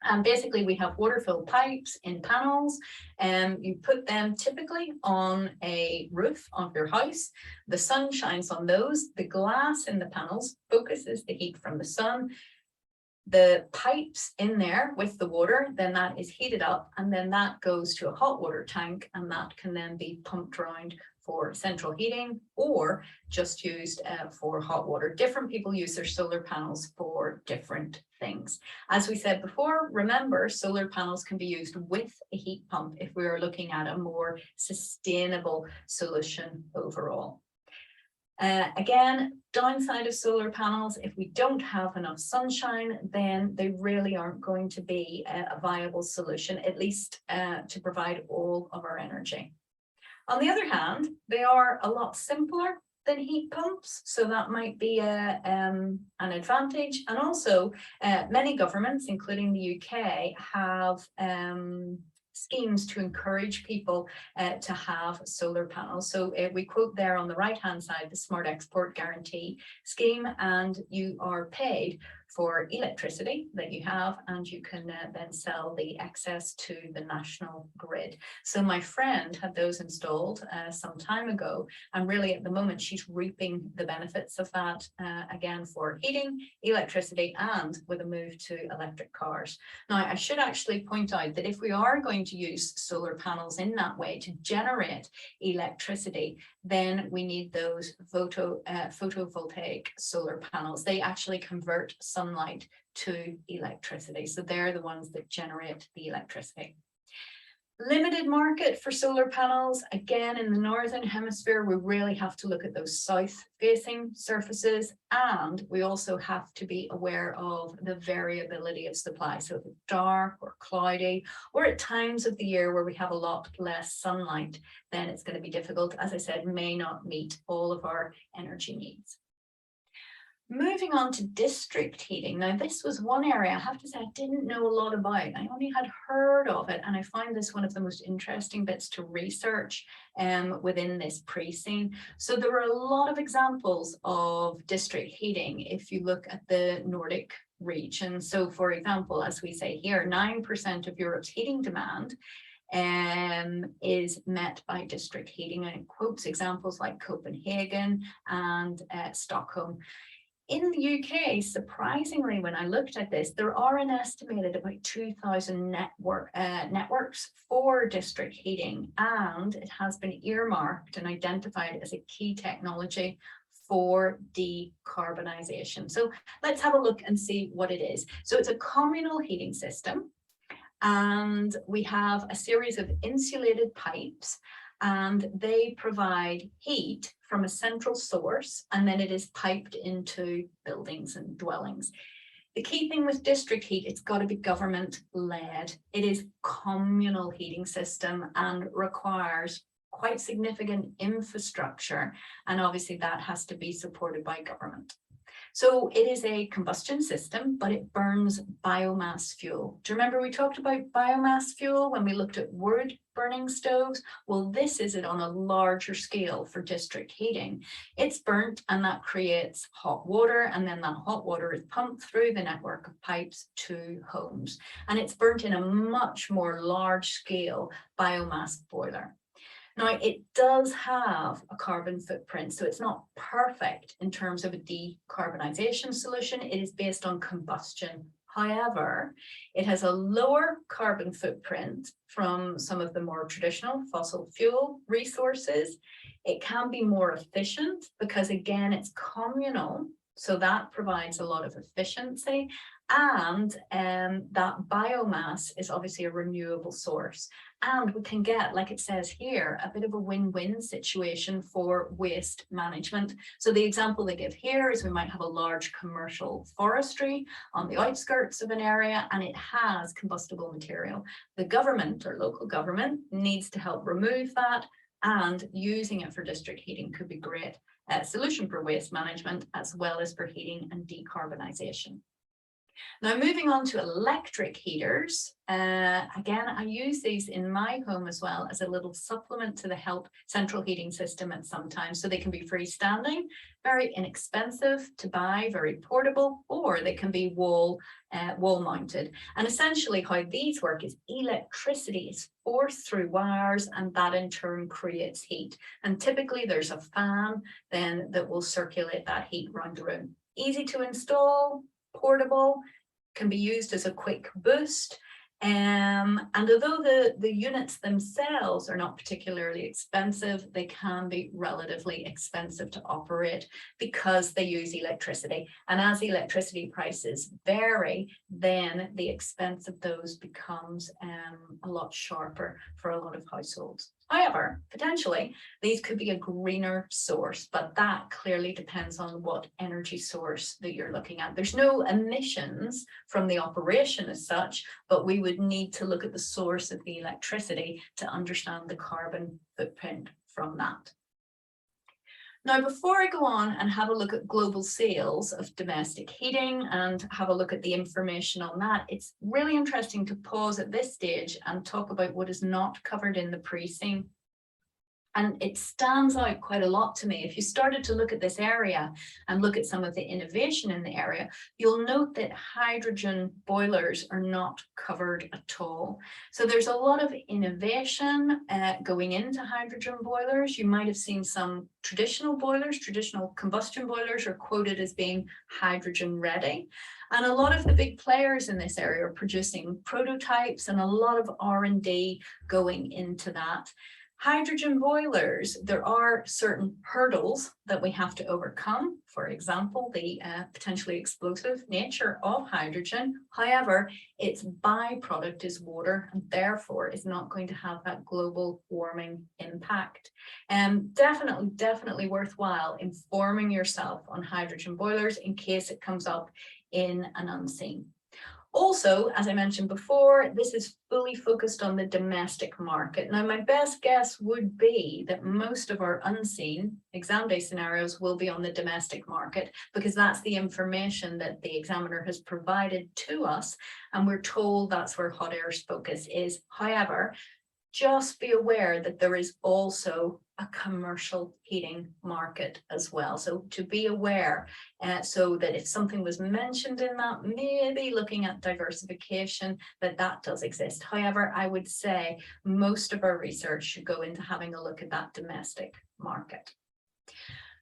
And basically we have water-filled pipes in panels, and you put them typically on a roof of your house. The sun shines on those. The glass in the panels focuses the heat from the sun. The pipes in there with the water, then that is heated up, and then that goes to a hot water tank, and that can then be pumped around for central heating or just used for hot water. Different people use their solar panels for different things. As we said before, remember, solar panels can be used with a heat pump if we are looking at a more sustainable solution overall. Again, downside of solar panels, if we don't have enough sunshine, then they really aren't going to be a viable solution, at least to provide all of our energy. On the other hand, they are a lot simpler than heat pumps, so that might be an advantage. And also, many governments, including the UK, have schemes to encourage people to have solar panels. So we quote there on the right hand side the Smart Export Guarantee scheme, and you are paid for electricity that you have, and you can then sell the excess to the national grid. So my friend had those installed some time ago, and really at the moment she's reaping the benefits of that, again, for heating, electricity, and with a move to electric cars. Now, I should actually point out that if we are going to use solar panels in that way to generate electricity, then we need those photovoltaic solar panels. They actually convert sunlight to electricity. So they're the ones that generate the electricity. Limited market for solar panels. Again, in the Northern Hemisphere, we really have to look at those south-facing surfaces, and we also have to be aware of the variability of supply. So if it's dark or cloudy, or at times of the year where we have a lot less sunlight, then it's going to be difficult. As I said, may not meet all of our energy needs. Moving on to district heating. Now, this was one area I have to say I didn't know a lot about. I only had heard of it, and I find this one of the most interesting bits to research within this pre-scene. So there are a lot of examples of district heating if you look at the Nordic region. So for example, as we say here, 9% of Europe's heating demand is met by district heating, and it quotes examples like Copenhagen and Stockholm. In the UK, surprisingly, when I looked at this, there are an estimated about 2,000 networks for district heating, and it has been earmarked and identified as a key technology for decarbonisation. So let's have a look and see what it is. So it's a communal heating system, and we have a series of insulated pipes, and they provide heat from a central source, and then it is piped into buildings and dwellings. The key thing with district heat, it's got to be government-led. It is communal heating system and requires quite significant infrastructure, and obviously that has to be supported by government. So it is a combustion system, but it burns biomass fuel. Do you remember we talked about biomass fuel when we looked at wood burning stoves? Well, this is it on a larger scale for district heating. It's burnt, and that creates hot water, and then that hot water is pumped through the network of pipes to homes. And it's burnt in a much more large scale biomass boiler. Now, it does have a carbon footprint, so it's not perfect in terms of a decarbonisation solution. It is based on combustion. However, it has a lower carbon footprint from some of the more traditional fossil fuel resources. It can be more efficient because, again, it's communal, so that provides a lot of efficiency. And that biomass is obviously a renewable source. And we can get, like it says here, a bit of a win-win situation for waste management. So the example they give here is we might have a large commercial forestry on the outskirts of an area, and it has combustible material. The government or local government needs to help remove that, and using it for district heating could be great solution for waste management as well as for heating and decarbonisation. Now, moving on to electric heaters, again, I use these in my home as well as a little supplement to the central heating system at some time. So they can be freestanding, very inexpensive to buy, very portable, or they can be wall mounted. And essentially how these work is electricity is forced through wires, and that in turn creates heat. And typically there's a fan then that will circulate that heat around the room. Easy to install, portable, can be used as a quick boost. And although the units themselves are not particularly expensive, they can be relatively expensive to operate because they use electricity. And as electricity prices vary, then the expense of those becomes a lot sharper for a lot of households. However, potentially, these could be a greener source, but that clearly depends on what energy source that you're looking at. There's no emissions from the operation as such, but we would need to look at the source of the electricity to understand the carbon footprint from that. Now, before I go on and have a look at global sales of domestic heating and have a look at the information on that, it's really interesting to pause at this stage and talk about what is not covered in the pre-scene. And it stands out quite a lot to me. If you started to look at this area and look at some of the innovation in the area, you'll note that hydrogen boilers are not covered at all. So there's a lot of innovation going into hydrogen boilers. You might have seen some traditional boilers, traditional combustion boilers are quoted as being hydrogen ready. And a lot of the big players in this area are producing prototypes and a lot of R&D going into that. Hydrogen boilers, there are certain hurdles that we have to overcome. For example, the potentially explosive nature of hydrogen. However, its byproduct is water and therefore is not going to have that global warming impact. And definitely worthwhile informing yourself on hydrogen boilers in case it comes up in an unseen. Also, as I mentioned before, this is fully focused on the domestic market. Now, my best guess would be that most of our unseen exam day scenarios will be on the domestic market because that's the information that the examiner has provided to us. And we're told that's where Hottayr's focus is. However, just be aware that there is also a commercial heating market as well. So to be aware, so that if something was mentioned in that, maybe looking at diversification, that does exist. However, I would say most of our research should go into having a look at that domestic market.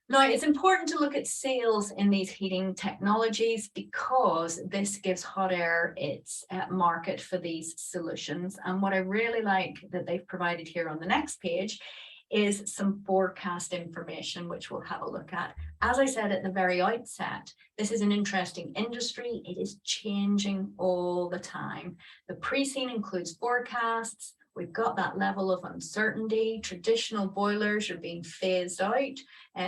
Now, it's important to look at sales in these heating technologies because this gives Hottayr its market for these solutions. And what I really like that they've provided here on the next page is some forecast information, which we'll have a look at. As I said at the very outset, this is an interesting industry. It is changing all the time. The pre-scene includes forecasts. We've got that level of uncertainty. Traditional boilers are being phased out.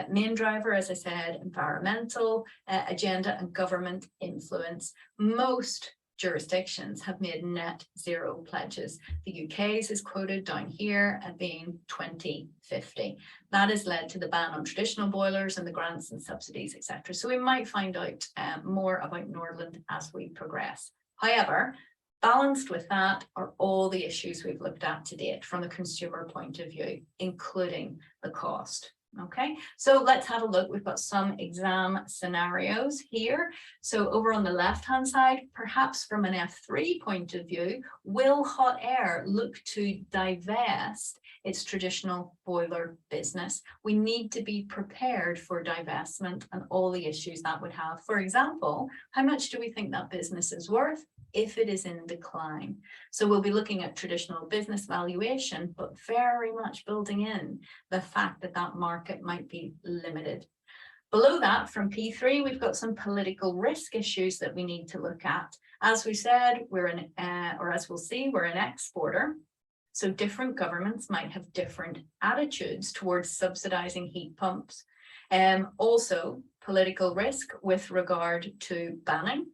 Main driver, as I said, environmental agenda and government influence. Most jurisdictions have made net zero pledges. The UK's is quoted down here at being 2050. That has led to the ban on traditional boilers and the grants and subsidies, etc. So we might find out more about Nordland as we progress. However, balanced with that are all the issues we've looked at to date from the consumer point of view, including the cost. Okay, so let's have a look. We've got some exam scenarios here. So over on the left-hand side, perhaps from an F3 point of view, will Hottayr look to divest its traditional boiler business? We need to be prepared for divestment and all the issues that would have. For example, how much do we think that business is worth if it is in decline? So we'll be looking at traditional business valuation, but very much building in the fact that that market might be limited. Below that, from P3, we've got some political risk issues that we need to look at. As we said, we're an, or as we'll see, we're an exporter. So different governments might have different attitudes towards subsidizing heat pumps. Also, political risk with regard to banning.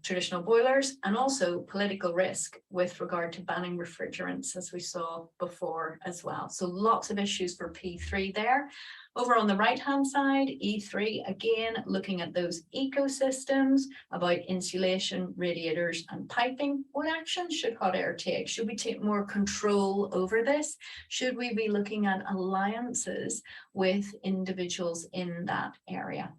traditional boilers, and also political risk with regard to banning refrigerants, as we saw before as well. So lots of issues for P3 there. Over on the right-hand side, E3, again, looking at those ecosystems about insulation, radiators, and piping. What action should Hottayr take? Should we take more control over this? Should we be looking at alliances with individuals in that area?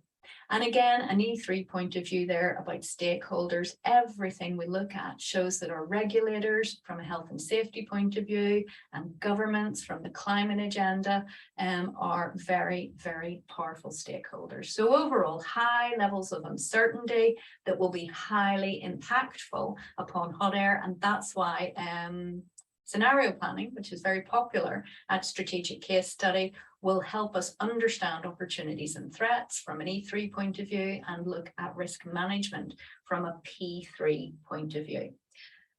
And again, an E3 point of view there about stakeholders. Everything we look at shows that our regulators from a health and safety point of view and governments from the climate agenda are very, very powerful stakeholders. So overall, high levels of uncertainty that will be highly impactful upon Hottayr, and that's why scenario planning, which is very popular at Strategic Case Study, will help us understand opportunities and threats from an E3 point of view and look at risk management from a P3 point of view.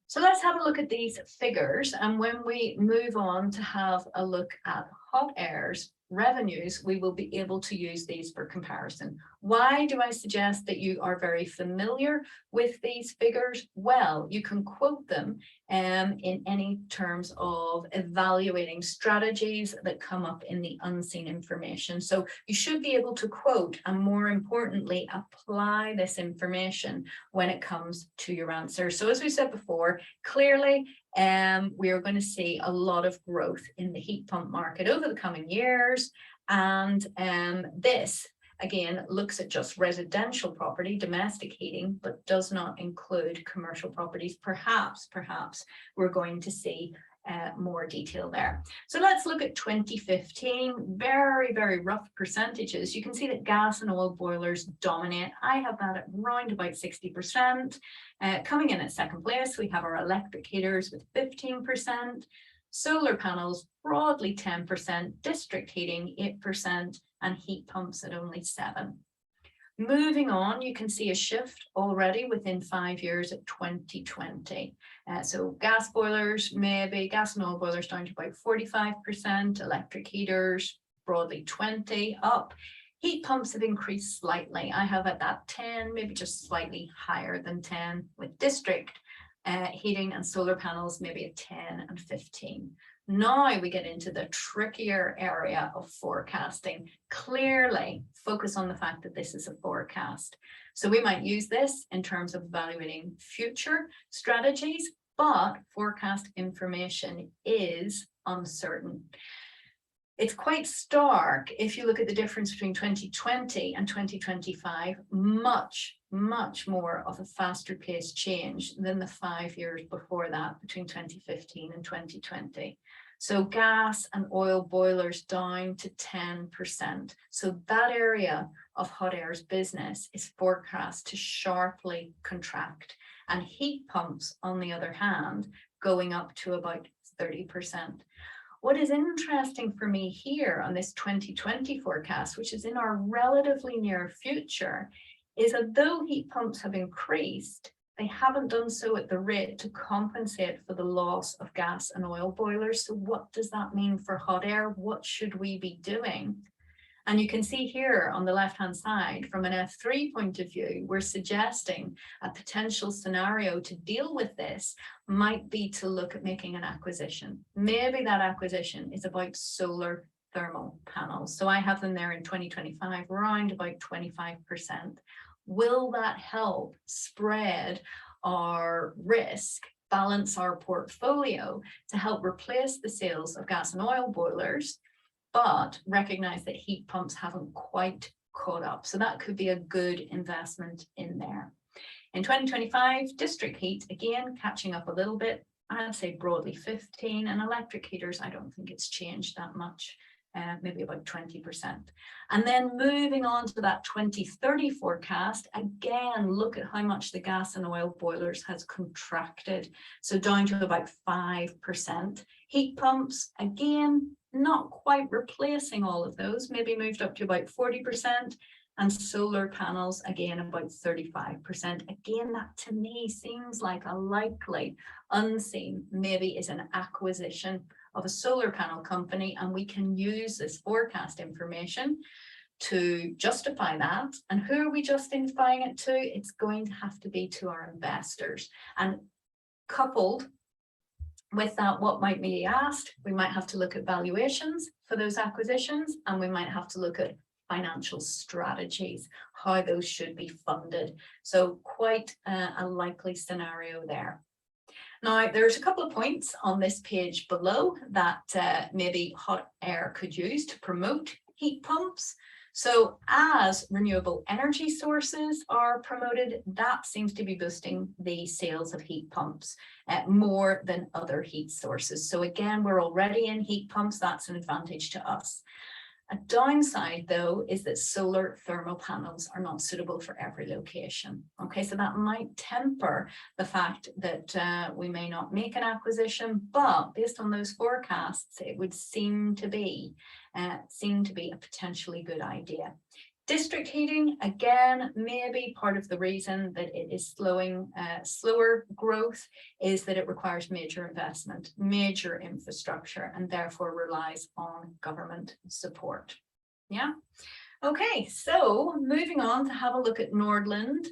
So let's have a look at these figures, and when we move on to have a look at Hottayr's revenues, we will be able to use these for comparison. Why do I suggest that you are very familiar with these figures? Well, you can quote them in any terms of evaluating strategies that come up in the unseen information. So you should be able to quote and, more importantly, apply this information when it comes to your answer. So as we said before, clearly we are going to see a lot of growth in the heat pump market over the coming years. And this, again, looks at just residential property, domestic heating, but does not include commercial properties. Perhaps we're going to see more detail there. So let's look at 2015, very, very rough percentages. You can see that gas and oil boilers dominate. I have that at round about 60%. Coming in at second place, we have our electric heaters with 15%, solar panels broadly 10%, district heating 8%, and heat pumps at only 7%. Moving on, you can see a shift already within 5 years at 2020. So gas boilers, maybe gas and oil boilers down to about 45%, electric heaters broadly 20%, up. Heat pumps have increased slightly. I have at that 10, maybe just slightly higher than 10, with district heating and solar panels maybe at 10 and 15. Now we get into the trickier area of forecasting. Clearly focus on the fact that this is a forecast. So we might use this in terms of evaluating future strategies, but forecast information is uncertain. It's quite stark if you look at the difference between 2020 and 2025, much more of a faster paced change than the 5 years before that, between 2015 and 2020. So gas and oil boilers down to 10%. So that area of Hottayr's business is forecast to sharply contract, and heat pumps, on the other hand, going up to about 30%. What is interesting for me here on this 2020 forecast, which is in our relatively near future, is that though heat pumps have increased, they haven't done so at the rate to compensate for the loss of gas and oil boilers. So what does that mean for Hottayr? What should we be doing? And you can see here on the left-hand side, from an F3 point of view, we're suggesting a potential scenario to deal with this might be to look at making an acquisition. Maybe that acquisition is about solar thermal panels. So I have them there in 2025, around about 25%. Will that help spread our risk, balance our portfolio to help replace the sales of gas and oil boilers, but recognize that heat pumps haven't quite caught up? So that could be a good investment in there. In 2025, district heat, again, catching up a little bit. I'd say broadly 15, and electric heaters, I don't think it's changed that much, maybe about 20%. And then moving on to that 2030 forecast, again, look at how much the gas and oil boilers has contracted. So down to about 5%. Heat pumps, again, not quite replacing all of those, maybe moved up to about 40%, and solar panels, again, about 35%. Again, that to me seems like a likely unseen, maybe is an acquisition of a solar panel company, and we can use this forecast information to justify that. And who are we justifying it to? It's going to have to be to our investors. And coupled with that, what might be asked? We might have to look at valuations for those acquisitions, and we might have to look at financial strategies, how those should be funded. So quite a likely scenario there. Now, there's a couple of points on this page below that maybe Hottayr could use to promote heat pumps. So as renewable energy sources are promoted, that seems to be boosting the sales of heat pumps more than other heat sources. So again, we're already in heat pumps. That's an advantage to us. A downside, though, is that solar thermal panels are not suitable for every location. Okay, so that might temper the fact that we may not make an acquisition, but based on those forecasts, it would seem to be a potentially good idea. District heating, again, maybe part of the reason that it is slower growth is that it requires major investment, major infrastructure, and therefore relies on government support. Yeah. Okay, so moving on to have a look at Nordland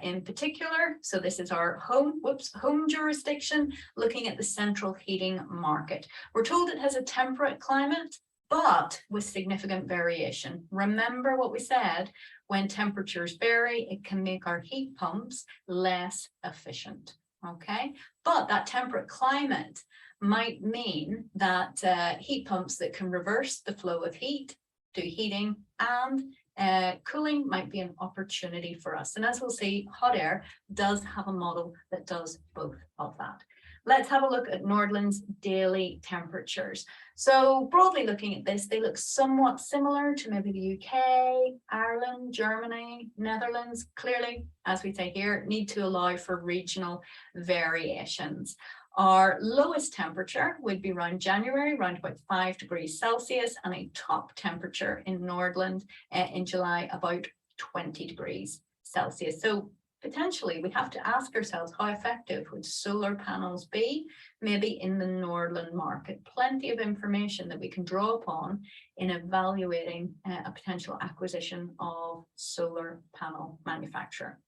in particular. So this is our home jurisdiction, looking at the central heating market. We're told it has a temperate climate, but with significant variation. Remember what we said, when temperatures vary, it can make our heat pumps less efficient, okay? But that temperate climate might mean that heat pumps that can reverse the flow of heat, do heating and cooling might be an opportunity for us. And as we'll see, Hottayr does have a model that does both of that. Let's have a look at Nordland's daily temperatures. So broadly looking at this, they look somewhat similar to maybe the UK, Ireland, Germany, Netherlands. Clearly, as we say here, need to allow for regional variations. Our lowest temperature would be around January, around about 5 degrees Celsius, and a top temperature in Nordland in July, about 20 degrees Celsius. So potentially, we have to ask ourselves, how effective would solar panels be, maybe in the Nordland market? Plenty of information that we can draw upon in evaluating a potential acquisition of solar panel manufacturer.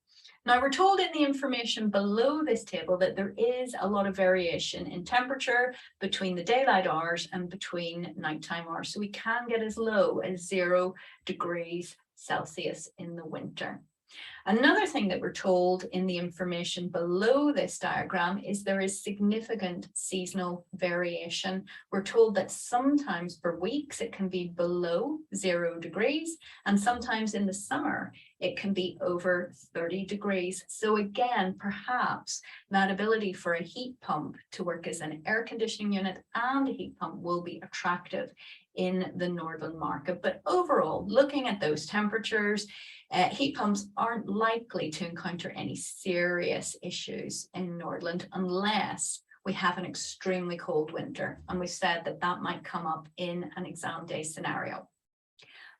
Now, we're told in the information below this table that there is a lot of variation in temperature between the daylight hours and between nighttime hours. So we can get as low as 0 degrees Celsius in the winter. Another thing that we're told in the information below this diagram is there is significant seasonal variation. We're told that sometimes for weeks it can be below 0 degrees, and sometimes in the summer it can be over 30 degrees. So again, perhaps that ability for a heat pump to work as an air conditioning unit and a heat pump will be attractive in the Nordland market. But overall, looking at those temperatures, heat pumps aren't likely to encounter any serious issues in Nordland unless we have an extremely cold winter. And we said that that might come up in an exam day scenario.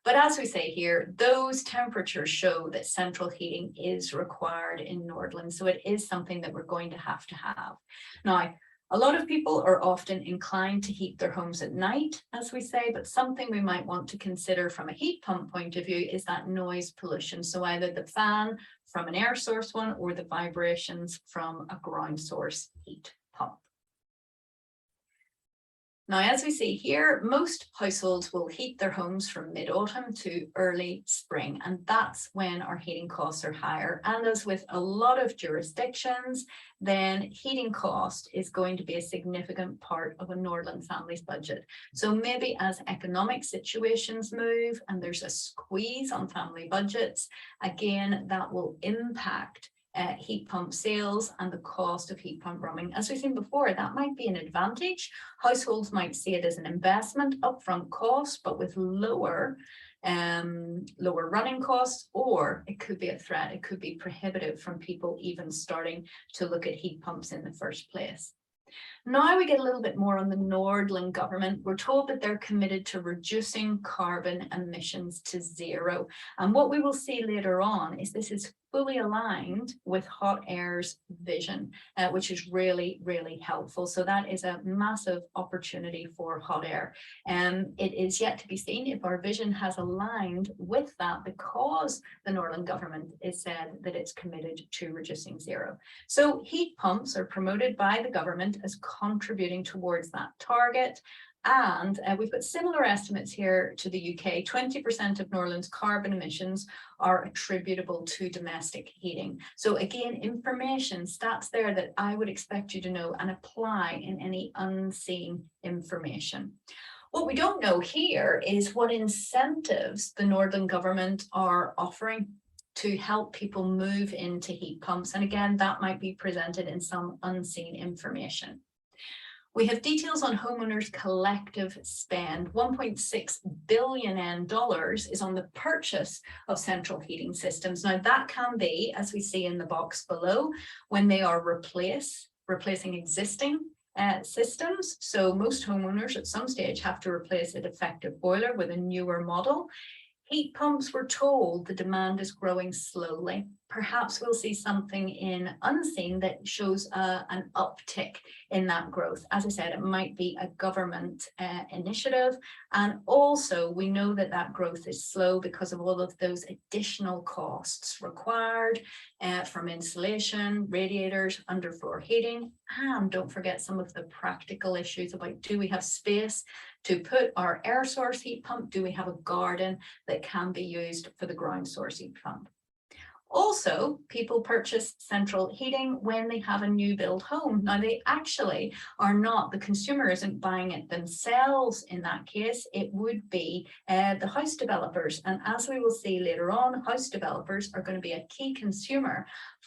But as we say here, those temperatures show that central heating is required in Nordland. So it is something that we're going to have. Now, a lot of people are often inclined to heat their homes at night, as we say, but something we might want to consider from a heat pump point of view is that noise pollution. So either the fan from an air source one or the vibrations from a ground source heat pump. Now, as we see here, most households will heat their homes from mid-autumn to early spring, and that's when our heating costs are higher. And as with a lot of jurisdictions, then heating cost is going to be a significant part of a Nordland family's budget. So maybe as economic situations move and there's a squeeze on family budgets, again, that will impact heat pump sales and the cost of heat pump running. As we've seen before, that might be an advantage. Households might see it as an investment, upfront cost, but with lower running costs, or it could be a threat. It could be prohibitive from people even starting to look at heat pumps in the first place. Now we get a little bit more on the Nordland government. We're told that they're committed to reducing carbon emissions to zero. And what we will see later on is this is fully aligned with Hottayr's vision, which is really, really helpful. So that is a massive opportunity for Hottayr. It is yet to be seen if our vision has aligned with that, because the Nordland government has said that it's committed to reducing zero. So heat pumps are promoted by the government as contributing towards that target. And we've got similar estimates here to the UK. 20% of Nordland's carbon emissions are attributable to domestic heating. So again, information, stats there that I would expect you to know and apply in any unseen information. What we don't know here is what incentives the Nordland government are offering to help people move into heat pumps. And again, that might be presented in some unseen information. We have details on homeowners' collective spend. $1.6 billion is on the purchase of central heating systems. Now that can be, as we see in the box below, when they are replacing existing systems. So most homeowners at some stage have to replace a defective boiler with a newer model. Heat pumps, we're told the demand is growing slowly. Perhaps we'll see something in unseen that shows an uptick in that growth. As I said, it might be a government initiative. And also we know that that growth is slow because of all of those additional costs required from insulation, radiators, underfloor heating. And don't forget some of the practical issues about, do we have space to put our air source heat pump? Do we have a garden that can be used for the ground source heat pump? Also, people purchase central heating when they have a new build home. Now, they actually are not, the consumer isn't buying it themselves in that case. It would be the house developers. And as we will see later on, house developers are going to be a key consumer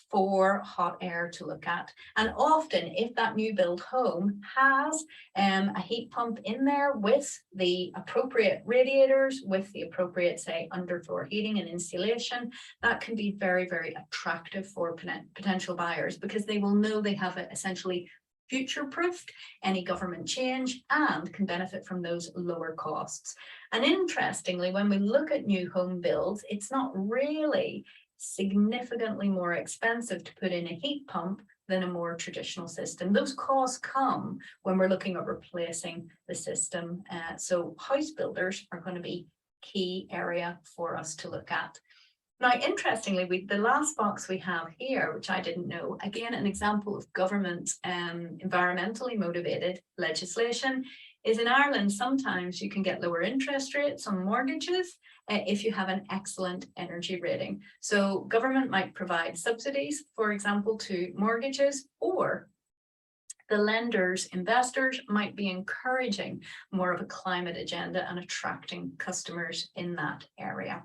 for Hottayr to look at. And often, if that new build home has a heat pump in there with the appropriate radiators, with the appropriate, say, underfloor heating and insulation, that can be very, very attractive for potential buyers, because they will know they have essentially future-proofed any government change and can benefit from those lower costs. And interestingly, when we look at new home builds, it's not really significantly more expensive to put in a heat pump than a more traditional system. Those costs come when we're looking at replacing the system. So house builders are going to be key area for us to look at. Now, interestingly, the last box we have here, which I didn't know, again, an example of government environmentally motivated legislation, is in Ireland. Sometimes you can get lower interest rates on mortgages if you have an excellent energy rating. So government might provide subsidies, for example, to mortgages, or the lenders, investors might be encouraging more of a climate agenda and attracting customers in that area.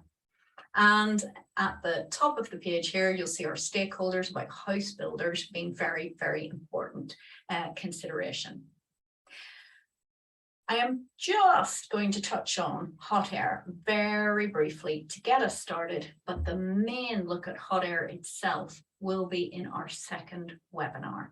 And at the top of the page here, you'll see our stakeholders about house builders being very, very important consideration. I am just going to touch on Hottayr very briefly to get us started, but the main look at Hottayr itself will be in our second webinar.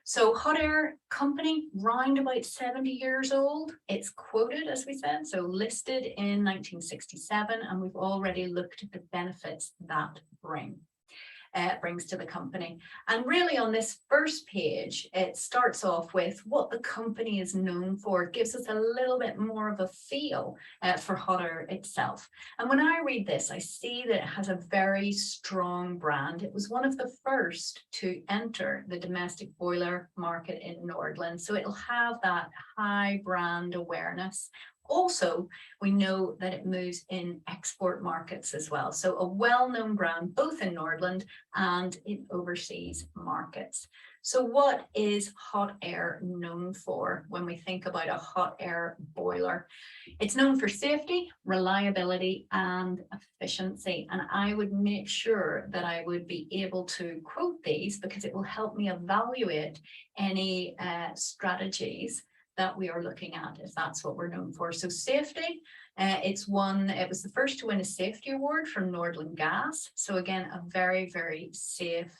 So Hottayr company, round about 70 years old. It's quoted, as we said, so listed in 1967, and we've already looked at the benefits that brings to the company. And really on this first page, it starts off with what the company is known for. It gives us a little bit more of a feel for Hottayr itself. And when I read this, I see that it has a very strong brand. It was one of the first to enter the domestic boiler market in Nordland. So it'll have that high brand awareness. Also, we know that it moves in export markets as well. So a well-known brand, both in Nordland and in overseas markets. So what is Hottayr known for when we think about a Hottayr boiler? It's known for safety, reliability, and efficiency. And I would make sure that I would be able to quote these because it will help me evaluate any strategies that we are looking at, if that's what we're known for. So safety, It was the first to win a safety award from Nordland Gas. So again, a very, very safe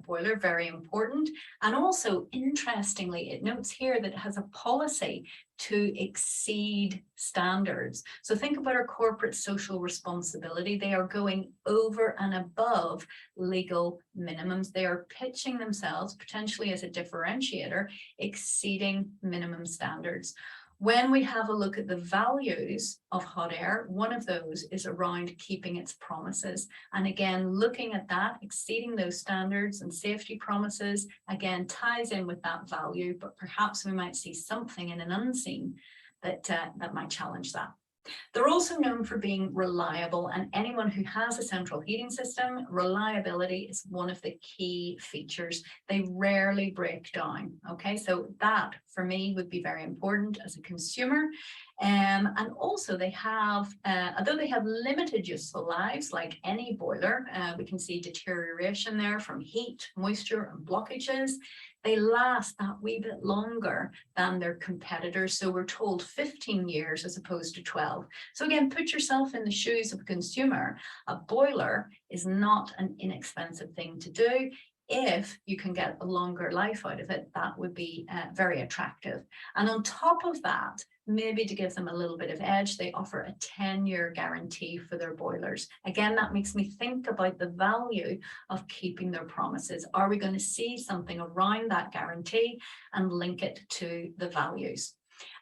boiler, very important. And also, interestingly, it notes here that it has a policy to exceed standards. So think about our corporate social responsibility. They are going over and above legal minimums. They are pitching themselves potentially as a differentiator, exceeding minimum standards. When we have a look at the values of Hottayr, one of those is around keeping its promises. And again, looking at that, exceeding those standards and safety promises, again, ties in with that value, but perhaps we might see something in an unseen that might challenge that. They're also known for being reliable, and anyone who has a central heating system, reliability is one of the key features. They rarely break down. Okay, so that for me would be very important as a consumer. And also they have, although they have limited useful lives, like any boiler, we can see deterioration there from heat, moisture, and blockages. They last that wee bit longer than their competitors. So we're told 15 years as opposed to 12. So again, put yourself in the shoes of a consumer. A boiler is not an inexpensive thing to do. If you can get a longer life out of it, that would be very attractive. And on top of that, maybe to give them a little bit of edge, they offer a 10-year guarantee for their boilers. Again, that makes me think about the value of keeping their promises. Are we going to see something around that guarantee and link it to the values?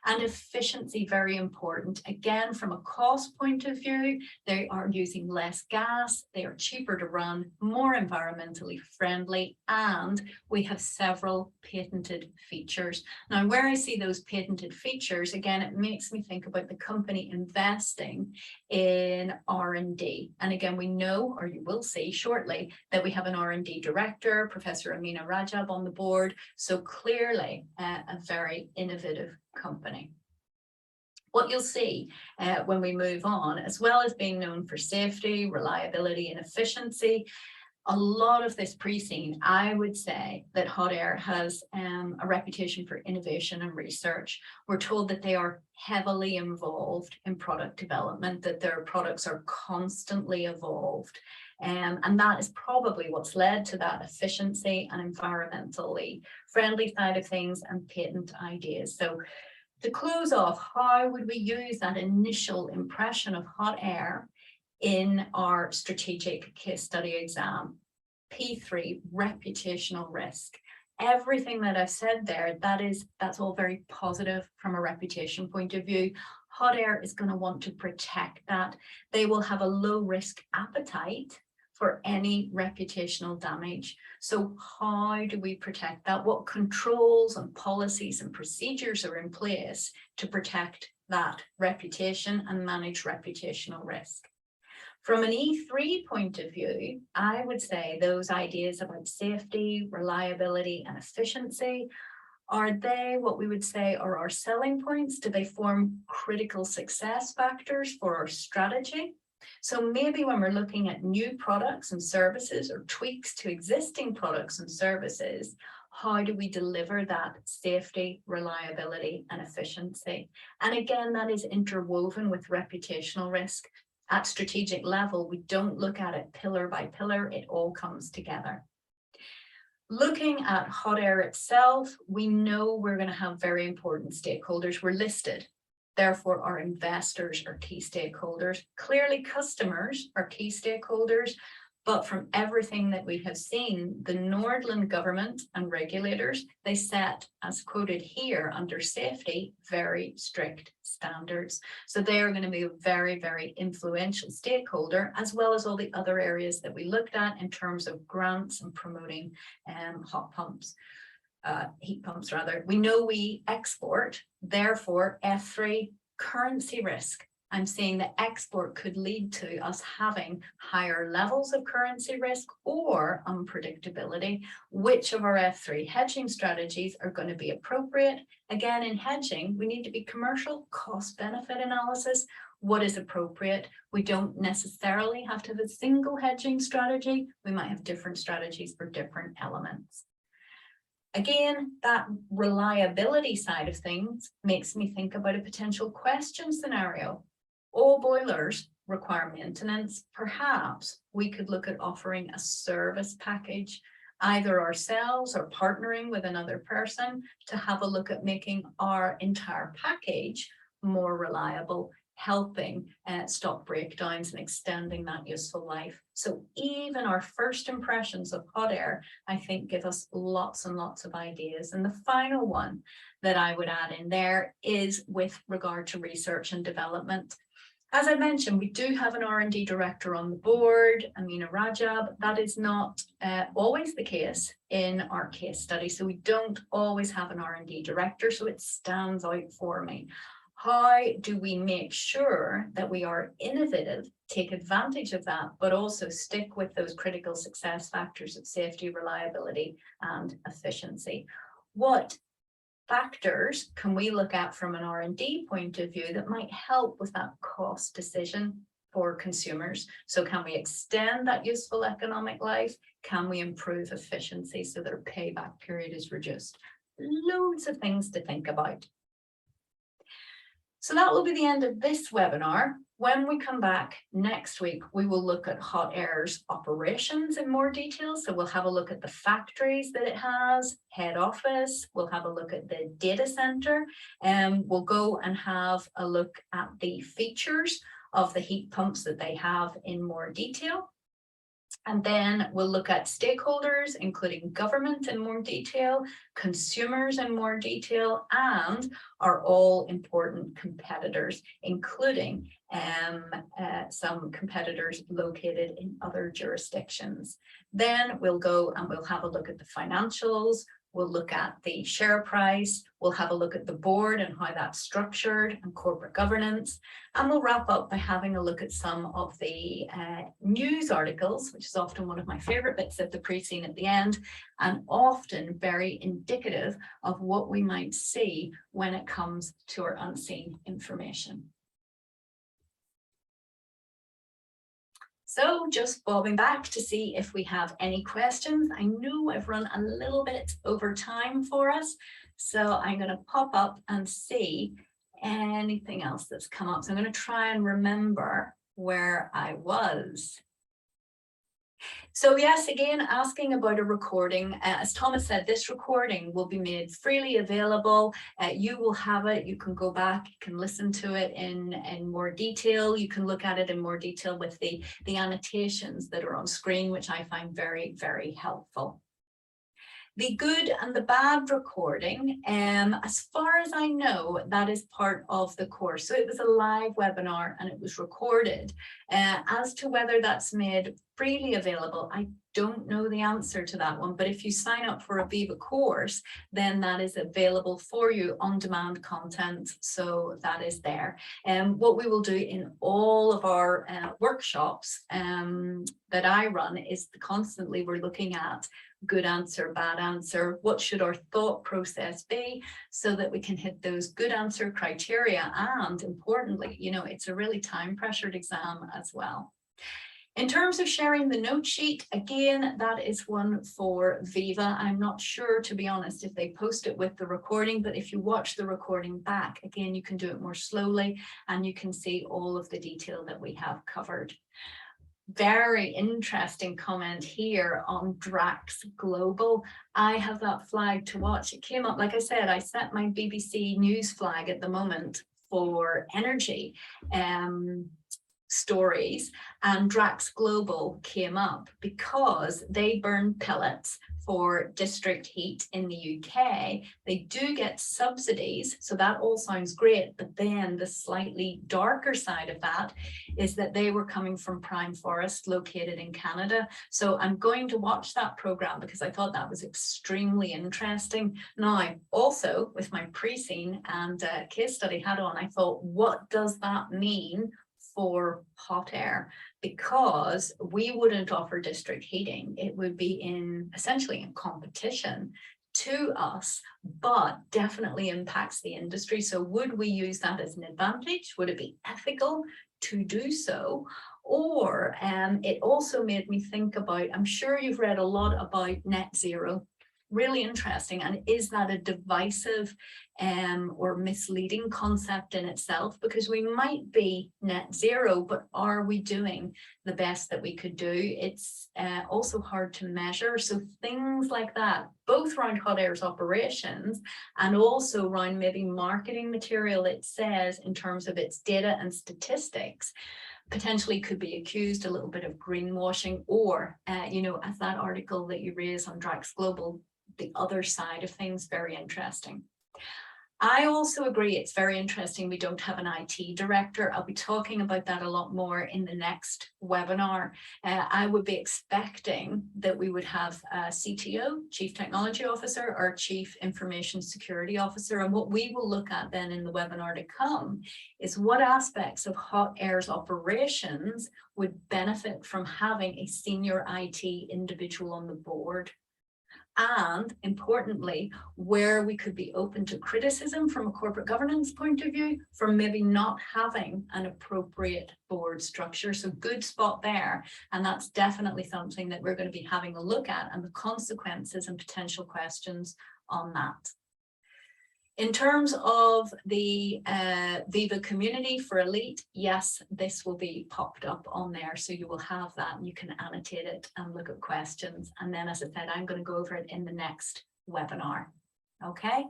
And efficiency, very important. Again, from a cost point of view, they are using less gas, they are cheaper to run, more environmentally friendly, and we have several patented features. Now, where I see those patented features, again, it makes me think about the company investing in R&D. And again, we know, or you will see shortly, that we have an R&D director, Professor Amina Rajab, on the board. So clearly a very innovative company. What you'll see when we move on, as well as being known for safety, reliability, and efficiency, a lot of this pre-scene, I would say that Hottayr has a reputation for innovation and research. We're told that they are heavily involved in product development, that their products are constantly evolved. And that is probably what's led to that efficiency and environmentally friendly side of things and patent ideas. So to close off, how would we use that initial impression of Hottayr in our strategic case study exam? P3, reputational risk. Everything that I've said there, that's all very positive from a reputation point of view. Hottayr is going to want to protect that. They will have a low risk appetite for any reputational damage. So how do we protect that? What controls and policies and procedures are in place to protect that reputation and manage reputational risk? From an E3 point of view, I would say those ideas about safety, reliability, and efficiency, are they what we would say are our selling points? Do they form critical success factors for our strategy? So maybe when we're looking at new products and services or tweaks to existing products and services, how do we deliver that safety, reliability, and efficiency? And again, that is interwoven with reputational risk. At strategic level, we don't look at it pillar by pillar, it all comes together. Looking at Hottayr itself, we know we're going to have very important stakeholders. We're listed. Therefore, our investors are key stakeholders. Clearly, customers are key stakeholders, but from everything that we have seen, the Nordland government and regulators, they set, as quoted here under safety, very strict standards. So they are going to be a very, very influential stakeholder, as well as all the other areas that we looked at in terms of grants and promoting heat pumps rather. We know we export, therefore F3, currency risk. I'm saying that export could lead to us having higher levels of currency risk or unpredictability. Which of our F3 hedging strategies are going to be appropriate? Again, in hedging, we need to be commercial, cost benefit analysis. What is appropriate? We don't necessarily have to have a single hedging strategy. We might have different strategies for different elements. Again, that reliability side of things makes me think about a potential question scenario. all boilers require maintenance. Perhaps we could look at offering a service package, either ourselves or partnering with another person to have a look at making our entire package more reliable, helping stop breakdowns and extending that useful life. So even our first impressions of Hottayr, I think, give us lots and lots of ideas. And the final one that I would add in there is with regard to research and development. As I mentioned, we do have an R&D director on the board, Amina Rajab. That is not always the case in our case study. So we don't always have an R&D director, so it stands out for me. How do we make sure that we are innovative, take advantage of that, but also stick with those critical success factors of safety, reliability, and efficiency? What factors can we look at from an R&D point of view that might help with that cost decision for consumers? So can we extend that useful economic life? Can we improve efficiency so their payback period is reduced? Loads of things to think about. So that will be the end of this webinar. When we come back next week, we will look at Hottayr's operations in more detail. So we'll have a look at the factories that it has, head office, we'll have a look at the data center, and we'll go and have a look at the features of the heat pumps that they have in more detail. And then we'll look at stakeholders, including government in more detail, consumers in more detail, and our all important competitors, including some competitors located in other jurisdictions. Then we'll go and we'll have a look at the financials. We'll look at the share price. We'll have a look at the board and how that's structured and corporate governance. And we'll wrap up by having a look at some of the news articles, which is often one of my favorite bits of the pre-scene at the end, and often very indicative of what we might see when it comes to our unseen information. So just bobbing back to see if we have any questions. I know I've run a little bit over time for us, so I'm going to pop up and see anything else that's come up. So I'm going to try and remember where I was. So yes, again, asking about a recording. As Thomas said, this recording will be made freely available. You will have it. You can go back, you can listen to it in more detail. You can look at it in more detail with the annotations that are on screen, which I find very, very helpful. The good and the bad recording, as far as I know, that is part of the course. So it was a live webinar and it was recorded. As to whether that's made freely available, I don't know the answer to that one. But if you sign up for a VIVA course, then that is available for you on demand content. So that is there. And what we will do in all of our workshops that I run is constantly we're looking at good answer, bad answer, what should our thought process be so that we can hit those good answer criteria. And importantly, you know, it's a really time pressured exam as well. In terms of sharing the note sheet, again, that is one for VIVA. I'm not sure, to be honest, if they post it with the recording, but if you watch the recording back, again, you can do it more slowly and you can see all of the detail that we have covered. Very interesting comment here on Drax Global. I have that flag to watch. It came up, like I said, I set my BBC News flag at the moment for energy stories, and Drax Global came up because they burn pellets for district heat in the UK. They do get subsidies, so that all sounds great, but then the slightly darker side of that is that they were coming from prime forest located in Canada. So I'm going to watch that program because I thought that was extremely interesting. Now, also with my pre-scene and case study hat on, I thought, what does that mean for Hottayr? Because we wouldn't offer district heating. It would be essentially in competition to us, but definitely impacts the industry. So would we use that as an advantage? Would it be ethical to do so? Or it also made me think about, I'm sure you've read a lot about net zero. really interesting. And is that a divisive or misleading concept in itself? Because we might be net zero, but are we doing the best that we could do? It's also hard to measure. So things like that, both around Hottayr's operations and also around maybe marketing material, it says in terms of its data and statistics, potentially could be accused a little bit of greenwashing, or, you know, as that article that you raise on Drax Global, the other side of things, very interesting. I also agree it's very interesting we don't have an IT director. I'll be talking about that a lot more in the next webinar. I would be expecting that we would have a CTO, Chief Technology Officer, or Chief Information Security Officer. And what we will look at then in the webinar to come is what aspects of Hottayr's operations would benefit from having a senior IT individual on the board. And importantly, where we could be open to criticism from a corporate governance point of view for maybe not having an appropriate board structure. So good spot there. And that's definitely something that we're going to be having a look at, and the consequences and potential questions on that. In terms of the VIVA community for Elite, yes, this will be popped up on there. So you will have that and you can annotate it and look at questions. And then, as I said, I'm going to go over it in the next webinar. Okay.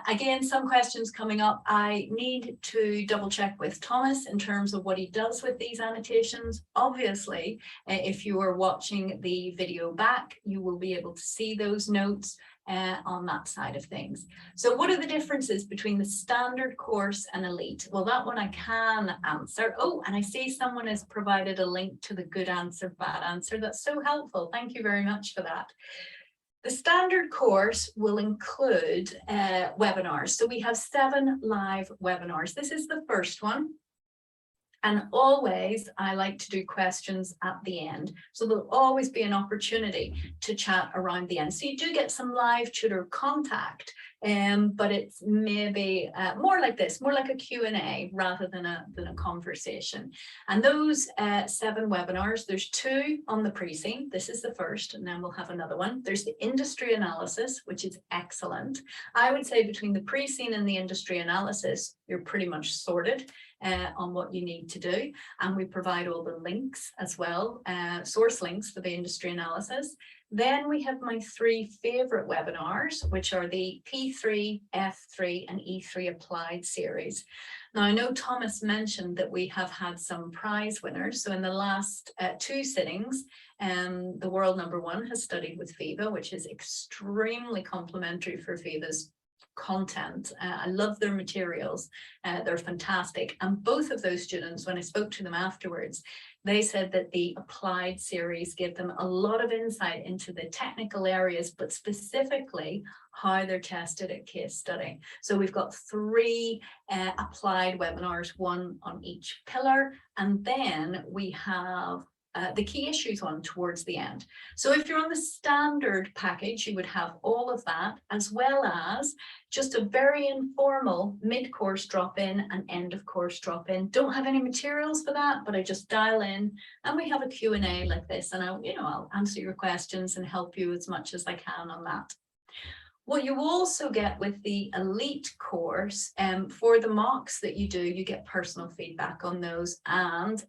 Again, some questions coming up. I need to double check with Thomas in terms of what he does with these annotations. Obviously, if you are watching the video back, you will be able to see those notes on that side of things. So what are the differences between the standard course and Elite? Well, that one I can answer. Oh, and I see someone has provided a link to the good answer, bad answer. That's so helpful. Thank you very much for that. The standard course will include webinars. So we have 7 live webinars. This is the first one. And always, I like to do questions at the end. So there'll always be an opportunity to chat around the end. So you do get some live tutor contact, but it's maybe more like this, more like a Q&A rather than a conversation. And those 7 webinars, there's 2 on the pre-scene. This is the first, and then we'll have another one. There's the industry analysis, which is excellent. I would say between the pre-scene and the industry analysis, you're pretty much sorted on what you need to do. And we provide all the links as well, source links for the industry analysis. Then we have my 3 favorite webinars, which are the P3, F3 and E3 applied series. Now, I know Thomas mentioned that we have had some prize winners. So in the last 2 sittings, the world #1 has studied with VIVA, which is extremely complimentary for VIVA's content. I love their materials. They're fantastic. And both of those students, when I spoke to them afterwards, they said that the applied series gave them a lot of insight into the technical areas, but specifically how they're tested at case study. So we've got 3 applied webinars, 1 on each pillar. And then we have the key issues one towards the end. So if you're on the standard package, you would have all of that, as well as just a very informal mid-course drop-in and end-of-course drop-in. Don't have any materials for that, but I just dial in and we have a Q&A like this, and I'll answer your questions and help you as much as I can on that. What you also get with the Elite course, for the mocks that you do, you get personal feedback on those. And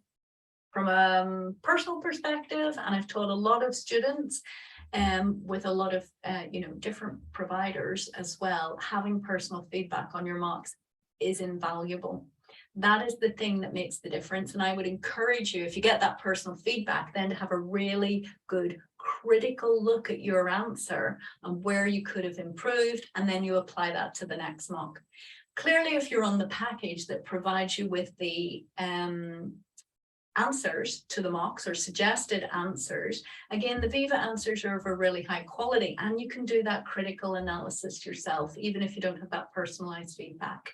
from a personal perspective, and I've taught a lot of students with a lot of different providers as well, having personal feedback on your mocks is invaluable. That is the thing that makes the difference. And I would encourage you, if you get that personal feedback, then to have a really good critical look at your answer and where you could have improved, and then you apply that to the next mock. Clearly, if you're on the package that provides you with the answers to the mocks or suggested answers, again, the VIVA answers are of a really high quality, and you can do that critical analysis yourself, even if you don't have that personalized feedback.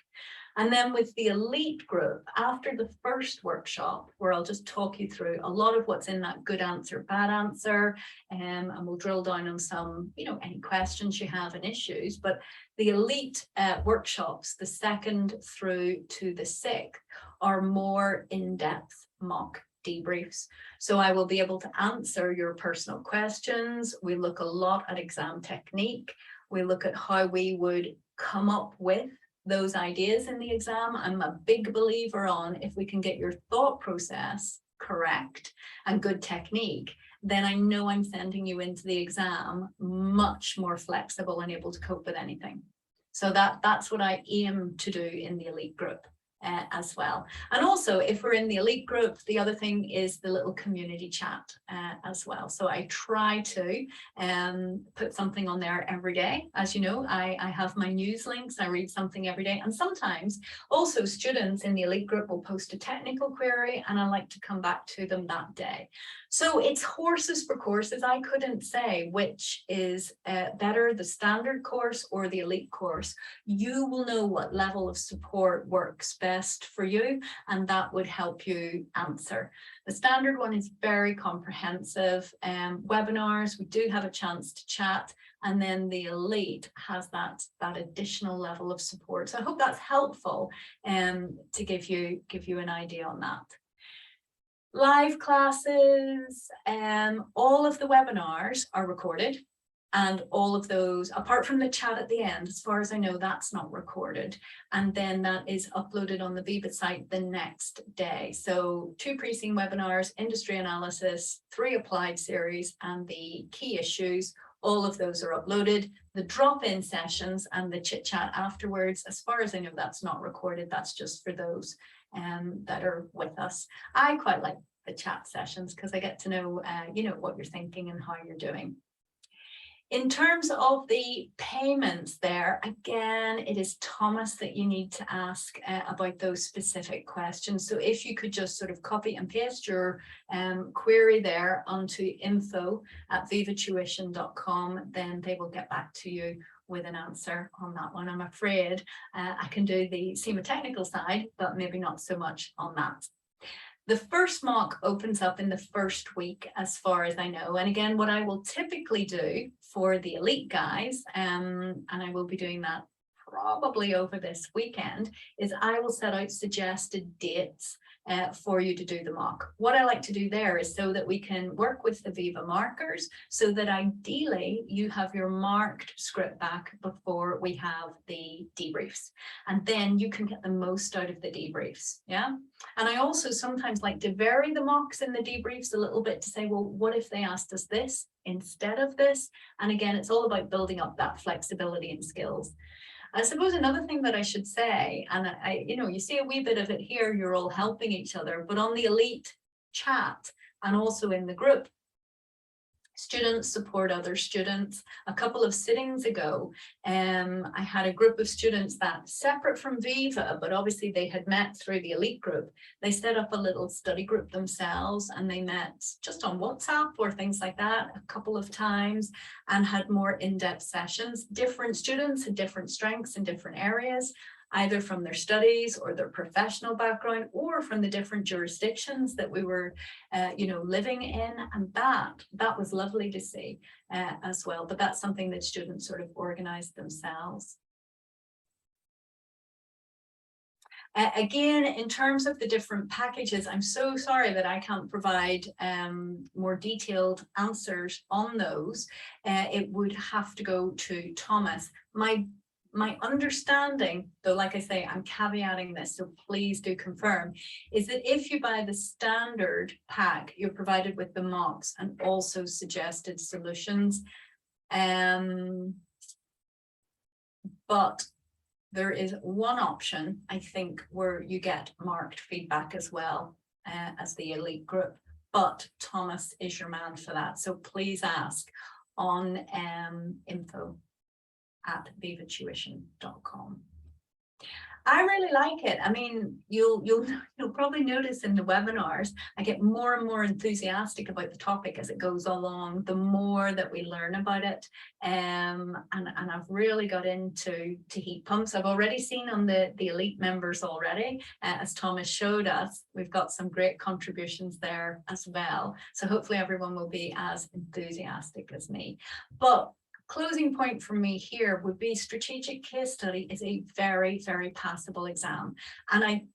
And then with the Elite group, after the first workshop, where I'll just talk you through a lot of what's in that good answer, bad answer, and we'll drill down on some, any questions you have and issues. But the Elite workshops, the 2nd through to the 6th, are more in-depth mock debriefs. So I will be able to answer your personal questions. We look a lot at exam technique. We look at how we would come up with those ideas in the exam. I'm a big believer on if we can get your thought process correct and good technique, then I know I'm sending you into the exam much more flexible and able to cope with anything. So that's what I aim to do in the elite group as well. And also, if we're in the elite group, the other thing is the little community chat as well. So I try to put something on there every day. As you know, I have my news links, I read something every day. And sometimes also students in the elite group will post a technical query and I like to come back to them that day. So it's horses for courses. I couldn't say which is better, the standard course or the elite course. You will know what level of support works best for you, and that would help you answer. The standard one is very comprehensive. Webinars, we do have a chance to chat, and then the elite has that additional level of support. So I hope that's helpful to give you an idea on that. Live classes, all of the webinars are recorded, and all of those, apart from the chat at the end, as far as I know, that's not recorded. And then that is uploaded on the VIVA site the next day. So 2 pre-scene webinars, industry analysis, 3 applied series, and the key issues, all of those are uploaded. The drop-in sessions and the chit chat afterwards, as far as I know, that's not recorded. That's just for those that are with us. I quite like the chat sessions because I get to know, you know, what you're thinking and how you're doing. In terms of the payments there, again, it is Thomas that you need to ask about those specific questions. So if you could just sort of copy and paste your query there onto info@vivatuition.com, then they will get back to you with an answer on that one. I'm afraid I can do the CIMA technical side, but maybe not so much on that. The first mock opens up in the first week, as far as I know. And again, what I will typically do for the elite guys, and I will be doing that probably over this weekend, is I will set out suggested dates for you to do the mock. What I like to do there is so that we can work with the VIVA markers, so that ideally you have your marked script back before we have the debriefs, and then you can get the most out of the debriefs. Yeah. And I also sometimes like to vary the mocks in the debriefs a little bit to say, well, what if they asked us this instead of this? And again, it's all about building up that flexibility and skills. I suppose another thing that I should say, and you know, you see a wee bit of it here, you're all helping each other, but on the elite chat and also in the group, students support other students. A couple of sittings ago, I had a group of students that, separate from VIVA, but obviously they had met through the elite group. They set up a little study group themselves, and they met just on WhatsApp or things like that a couple of times and had more in-depth sessions. Different students had different strengths in different areas, either from their studies or their professional background, or from the different jurisdictions that we were, you know, living in. And that was lovely to see as well. But that's something that students sort of organized themselves. Again, in terms of the different packages, I'm so sorry that I can't provide more detailed answers on those. It would have to go to Thomas. My understanding, though, like I say, I'm caveating this, so please do confirm, is that if you buy the standard pack, you're provided with the mocks and also suggested solutions. But there is one option, I think, where you get marked feedback as well as the elite group, but Thomas is your man for that. So please ask on info@vivatuition.com. I really like it. I mean, you'll probably notice in the webinars, I get more and more enthusiastic about the topic as it goes along, the more that we learn about it. And I've really got into heat pumps. I've already seen on the elite members already, as Thomas showed us, we've got some great contributions there as well. So hopefully everyone will be as enthusiastic as me. But closing point for me here would be strategic case study is a very, very passable exam. And I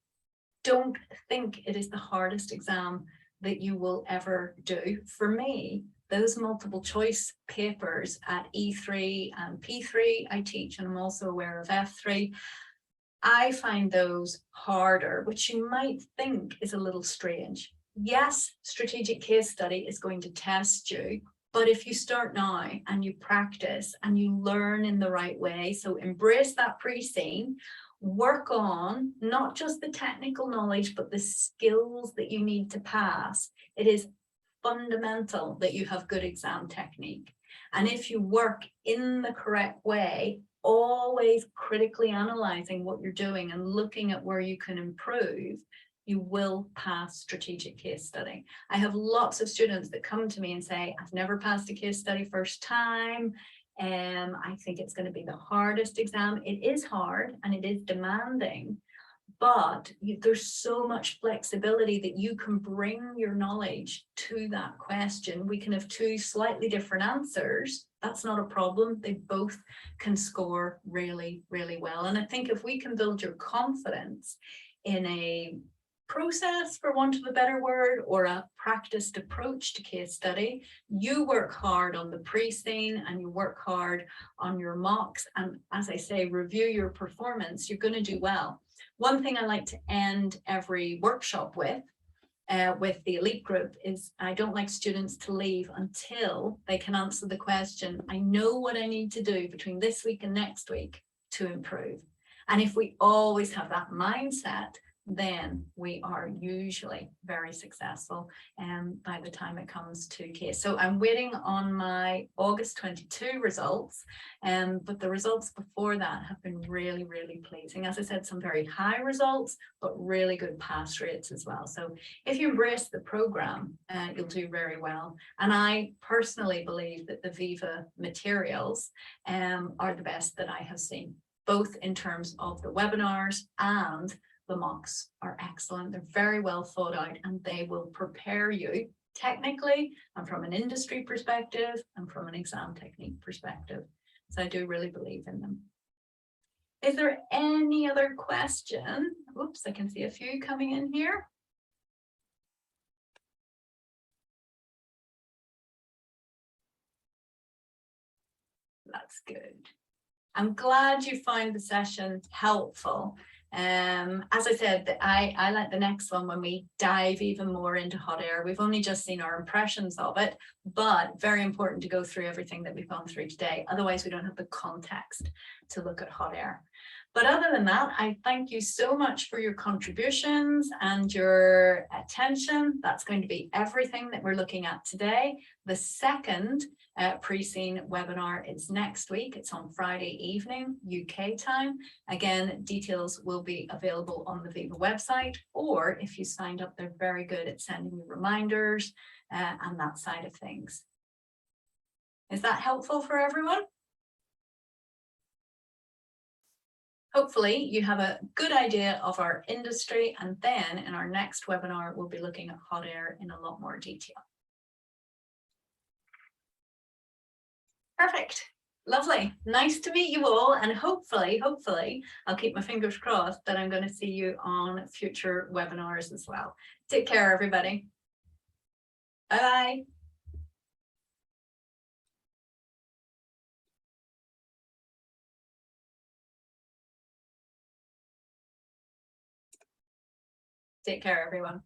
don't think it is the hardest exam that you will ever do. For me, those multiple choice papers at E3 and P3 I teach, and I'm also aware of F3, I find those harder, which you might think is a little strange. Yes, strategic case study is going to test you, but if you start now and you practice and you learn in the right way, so embrace that pre-scene, work on not just the technical knowledge, but the skills that you need to pass. It is fundamental that you have good exam technique. And if you work in the correct way, always critically analyzing what you're doing and looking at where you can improve, you will pass strategic case study. I have lots of students that come to me and say, I've never passed a case study first time. I think it's going to be the hardest exam. It is hard and it is demanding, but there's so much flexibility that you can bring your knowledge to that question. We can have two slightly different answers. That's not a problem. They both can score really, really well. And I think if we can build your confidence in a process, for want of a better word, or a practiced approach to case study, you work hard on the pre-scene and you work hard on your mocks. And as I say, review your performance, you're going to do well. One thing I like to end every workshop with the elite group is I don't like students to leave until they can answer the question, I know what I need to do between this week and next week to improve. And if we always have that mindset, then we are usually very successful by the time it comes to case. So I'm waiting on my August 22 results, but the results before that have been really, really pleasing. As I said, some very high results, but really good pass rates as well. So if you embrace the program, you'll do very well. And I personally believe that the VIVA materials are the best that I have seen, both in terms of the webinars and the mocks are excellent. They're very well thought out and they will prepare you technically and from an industry perspective and from an exam technique perspective. So I do really believe in them. Is there any other question? Oops, I can see a few coming in here. That's good. I'm glad you found the session helpful. As I said, I like the next one when we dive even more into Hottayr. We've only just seen our impressions of it, but very important to go through everything that we've gone through today. Otherwise, we don't have the context to look at Hottayr. But other than that, I thank you so much for your contributions and your attention. That's going to be everything that we're looking at today. The second pre-scene webinar is next week. It's on Friday evening, UK time. Again, details will be available on the VIVA website, or if you signed up, they're very good at sending you reminders and that side of things. Is that helpful for everyone? Hopefully you have a good idea of our industry, and then in our next webinar, we'll be looking at Hottayr in a lot more detail. Perfect. Lovely. Nice to meet you all. And hopefully, I'll keep my fingers crossed that I'm going to see you on future webinars as well. Take care, everybody. Bye. Take care, everyone.